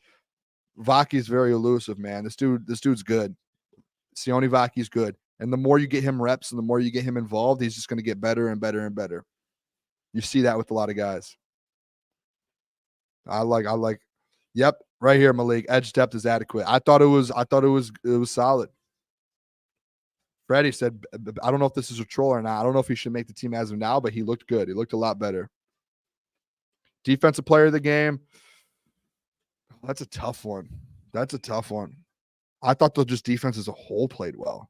Vaki's very elusive, man. This dude's good. Sione Vaki's good. And the more you get him reps and the more you get him involved, he's just going to get better and better and better. You see that with a lot of guys. I like. Yep, right here, Malik. Edge depth is adequate. I thought it was solid. Freddie said, I don't know if this is a troll or not. I don't know if he should make the team as of now, but he looked good. He looked a lot better. Defensive player of the game. That's a tough one. I thought the defense as a whole played well.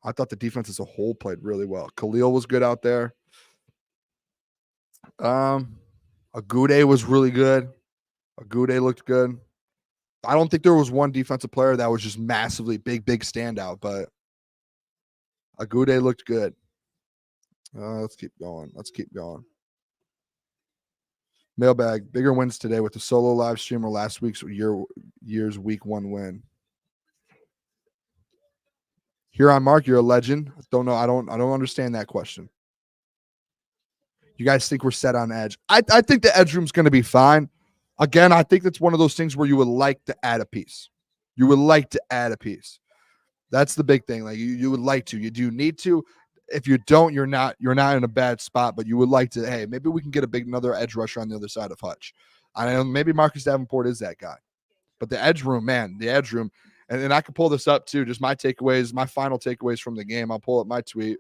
I thought the defense as a whole played really well. Khalil was good out there. Agude was really good. Agude looked good. I don't think there was one defensive player that was just massively big standout, but Agude looked good. Let's keep going. Mailbag, bigger wins today with the solo live stream or last week's year's week 1 win. Huron Mark, you're a legend. I don't understand that question. You guys think we're set on edge? I think the edge room's going to be fine. Again, I think that's one of those things where you would like to add a piece. That's the big thing. Like you would like to. You do need to. If you don't, you're not in a bad spot. But you would like to. Hey, maybe we can get another edge rusher on the other side of Hutch. I know maybe Marcus Davenport is that guy. But the edge room, man, and I can pull this up too. Just my final takeaways from the game. I'll pull up my tweet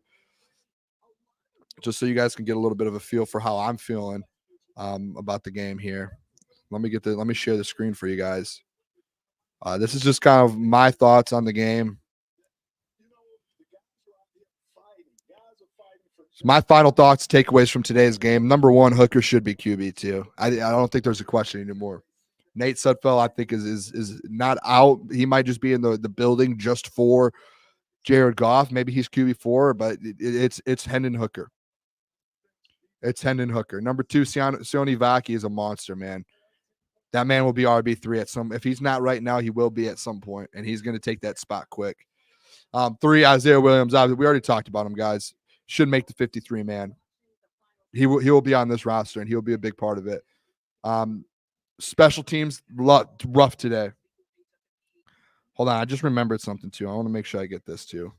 just so you guys can get a little bit of a feel for how I'm feeling about the game here. Let me share the screen for you guys. This is just kind of my thoughts on the game. So my final thoughts, takeaways from today's game. Number 1, Hooker should be QB2. I don't think there's a question anymore. Nate Sudfeld, I think, is not out. He might just be in the building just for Jared Goff. Maybe he's QB4, but it's Hendon Hooker. Number 2, Sione Vaki is a monster, man. That man will be RB3 if he's not right now, he will be at some point, and he's going to take that spot quick. 3, Isaiah Williams. Obviously, we already talked about him, guys. Should make the 53 man. He will be on this roster, and he'll be a big part of it. Special teams, rough today. Hold on, I just remembered something too. I want to make sure I get this too.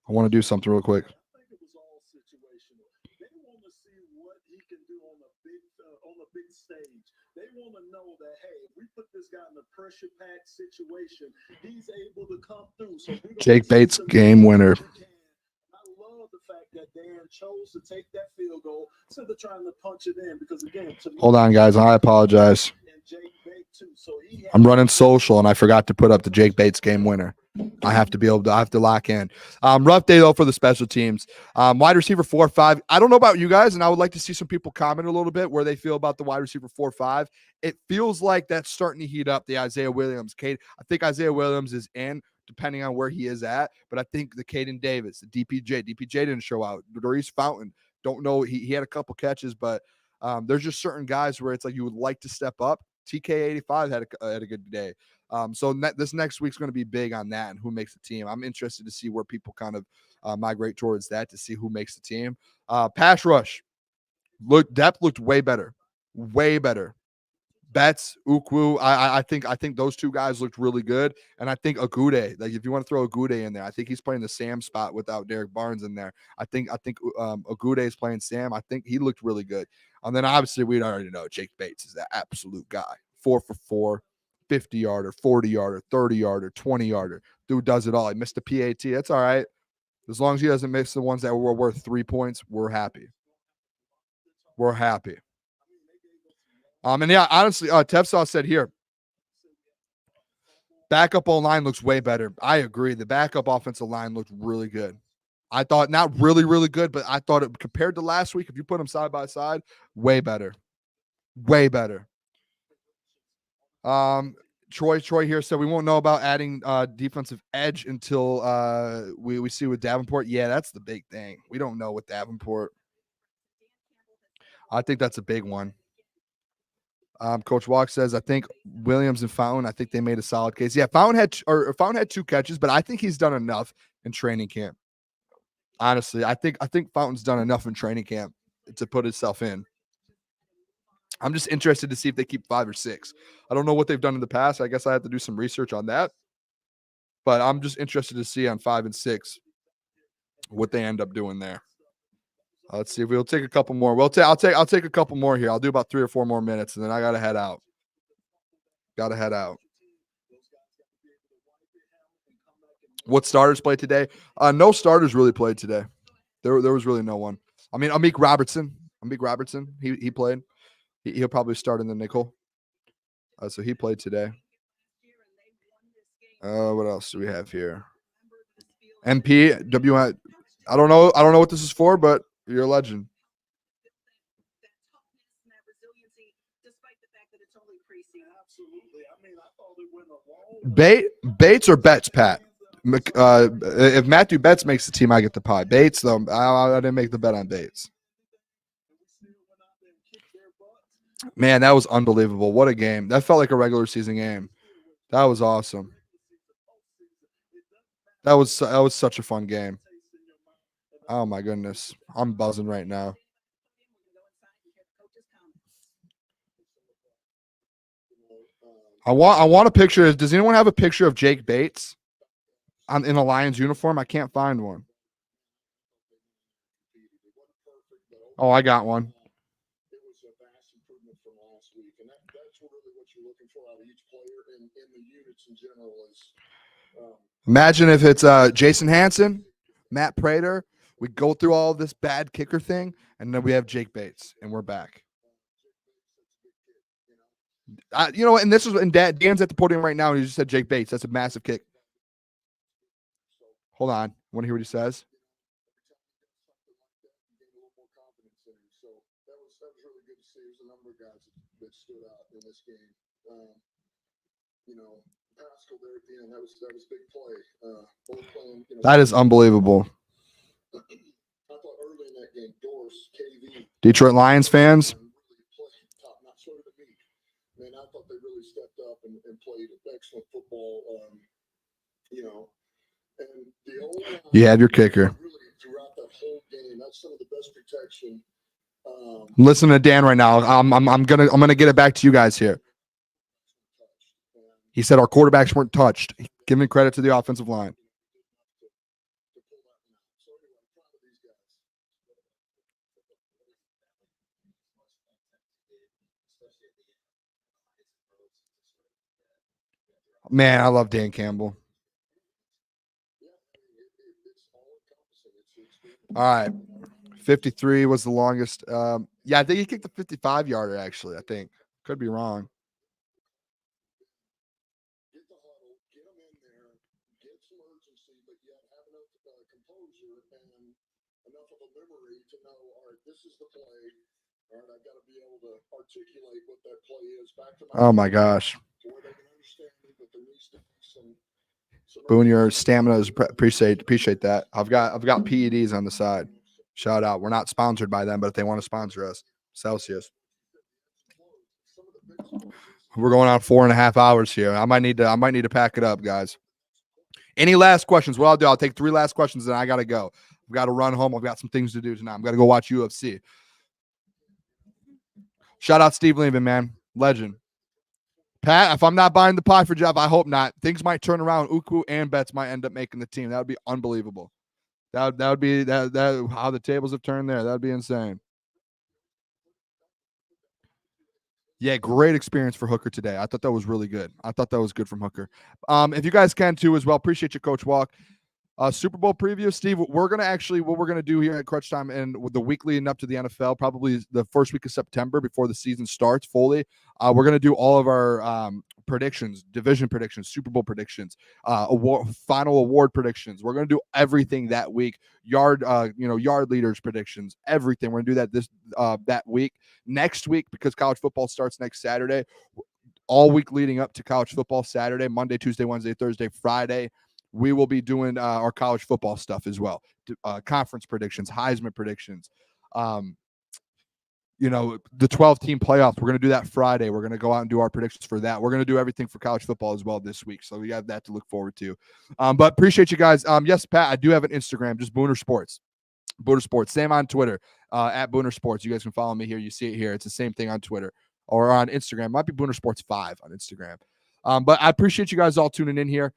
I want to do something real quick. to see what he can do on the big stage. They want to know that, hey, if we put this guy in a pressure-packed situation, he's able to come through. So Jake Bates, game winner. I love the fact that Dan chose to take that field goal instead of trying to punch it in because, again, Hold on, guys. I apologize. and Jake Bates too. So I'm running social, and I forgot to put up the Jake Bates game winner. I have to lock in. Rough day, though, for the special teams. Wide receiver 4-5. I don't know about you guys, and I would like to see some people comment a little bit where they feel about the wide receiver 4-5. It feels like that's starting to heat up the Isaiah Williams. I think Isaiah Williams is in, depending on where he is at. But I think the Caden Davis, the DPJ didn't show out. Doris Fountain, don't know. He had a couple catches, but there's just certain guys where it's like you would like to step up. TK85 had a good day. So this next week's going to be big on that and who makes the team. I'm interested to see where people kind of migrate towards that to see who makes the team. Pass rush. Depth looked way better. Betts, Ukwu, I think those two guys looked really good. And I think Agude, like if you want to throw Agude in there, I think he's playing the Sam spot without Derek Barnes in there. I think Agude is playing Sam. I think he looked really good. And then obviously we already know Jake Bates is that absolute guy. 4 for 4, 50-yarder, 40-yarder, 30-yarder, 20-yarder. Dude does it all. He missed a PAT. That's all right. As long as he doesn't miss the ones that were worth 3 points, we're happy. And yeah, honestly, Tevsaw said here, backup line looks way better. I agree. The backup offensive line looked really good. I thought not really, really good, but I thought it compared to last week, if you put them side by side, way better. Troy here said we won't know about adding defensive edge until we see with Davenport. Yeah, that's the big thing. We don't know with Davenport. I think that's a big one. Coach Walk says, I think Williams and Fountain, I think they made a solid case. Yeah, Fountain had 2 catches, but I think he's done enough in training camp. Honestly, I think Fountain's done enough in training camp to put himself in. I'm just interested to see if they keep 5 or 6. I don't know what they've done in the past. I guess I have to do some research on that. But I'm just interested to see on 5 and 6 what they end up doing there. Let's see if we'll take a couple more. I'll take a couple more here. I'll do about 3 or 4 more minutes, and then I gotta head out. What starters played today? No starters really played today. There was really no one. I mean, Amik Robertson. He played. He'll probably start in the nickel. So he played today. What else do we have here? MP WI. I don't know what this is for, but you're a legend. Bates or Betts, Pat? If Matthew Betts makes the team, I get the pie. Bates, though, I didn't make the bet on Bates. Man, that was unbelievable. What a game. That felt like a regular season game. That was awesome. That was such a fun game. Oh, my goodness. I'm buzzing right now. I want a picture. Does anyone have a picture of Jake Bates in a Lions uniform? I can't find one. Oh, I got one. Imagine if it's Jason Hansen, Matt Prater. We go through all this bad kicker thing, and then we have Jake Bates, and we're back. And this is and Dan's at the podium right now, and he just said Jake Bates. That's a massive kick. Hold on. Want to hear what he says? That is unbelievable. Detroit Lions fans. Man, I thought they really stepped up and played excellent football. You have your kicker. Really, throughout that whole game, that's some of the best protection. Listen to Dan right now. I'm gonna get it back to you guys here. He said our quarterbacks weren't touched. Giving credit to the offensive line. Man, I love Dan Campbell. All right. 53 was the longest. Yeah, I think he kicked the 55-yarder, actually. I think. Could be wrong. Get the huddle, get them in there, get some urgency, but yet have enough composure and enough of a memory to know, all right, this is the play. All right, I've got to be able to articulate what that play is back to Oh my gosh. to where they can understand me, but there needs to be some Boone, your stamina is appreciate that. I've got PEDs on the side. Shout out. We're not sponsored by them, but if they want to sponsor us, Celsius. We're going on 4.5 hours here. I might need to pack it up, guys. Any last questions? What I'll do, I'll take 3 last questions and I gotta go. I've got to run home. I've got some things to do tonight. I'm gonna go watch UFC. Shout out Steve Lehman, man. Legend. Pat, if I'm not buying the pie for Jeff, I hope not. Things might turn around. Uku and Betts might end up making the team. That would be unbelievable. That would be that how the tables have turned there. That would be insane. Yeah, great experience for Hooker today. I thought that was really good. I thought that was good from Hooker. If you guys can too as well, appreciate you, Coach Walk. Super Bowl preview, Steve. What we're gonna do here at Crutch Time and with the week leading up to the NFL, probably the first week of September before the season starts fully. We're gonna do all of our predictions, division predictions, Super Bowl predictions, final award predictions. We're gonna do everything that week. Yard leaders predictions, everything. We're gonna do that that week. Next week, because college football starts next Saturday, all week leading up to college football Saturday, Monday, Tuesday, Wednesday, Thursday, Friday. We will be doing our college football stuff as well. Conference predictions, Heisman predictions. The 12-team playoffs. We're going to do that Friday. We're going to go out and do our predictions for that. We're going to do everything for college football as well this week. So we have that to look forward to. But appreciate you guys. Yes, Pat, I do have an Instagram, just Booner Sports. Booner Sports. Same on Twitter, at Booner Sports. You guys can follow me here. You see it here. It's the same thing on Twitter or on Instagram. Might be Booner Sports 5 on Instagram. But I appreciate you guys all tuning in here.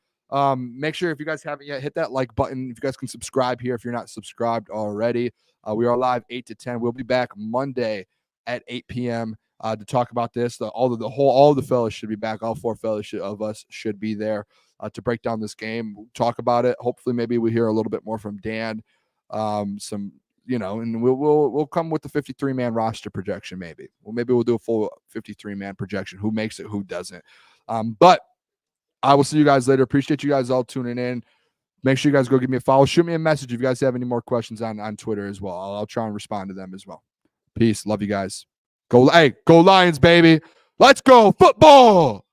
Make sure if you guys haven't yet, hit that like button. If you guys can subscribe here if you're not subscribed already. We are live 8 to 10. We'll be back Monday at 8 p.m. To talk about this. All the fellas should be back. All 4 fellas of us should be there to break down this game. We'll talk about it. Hopefully, maybe we hear a little bit more from Dan. And we'll come with the 53-man roster projection. Maybe we'll do a full 53-man projection. Who makes it? Who doesn't? But I will see you guys later. Appreciate you guys all tuning in. Make sure you guys go give me a follow. Shoot me a message if you guys have any more questions on Twitter as well. I'll try and respond to them as well. Peace. Love you guys. Go Lions, baby. Let's go football.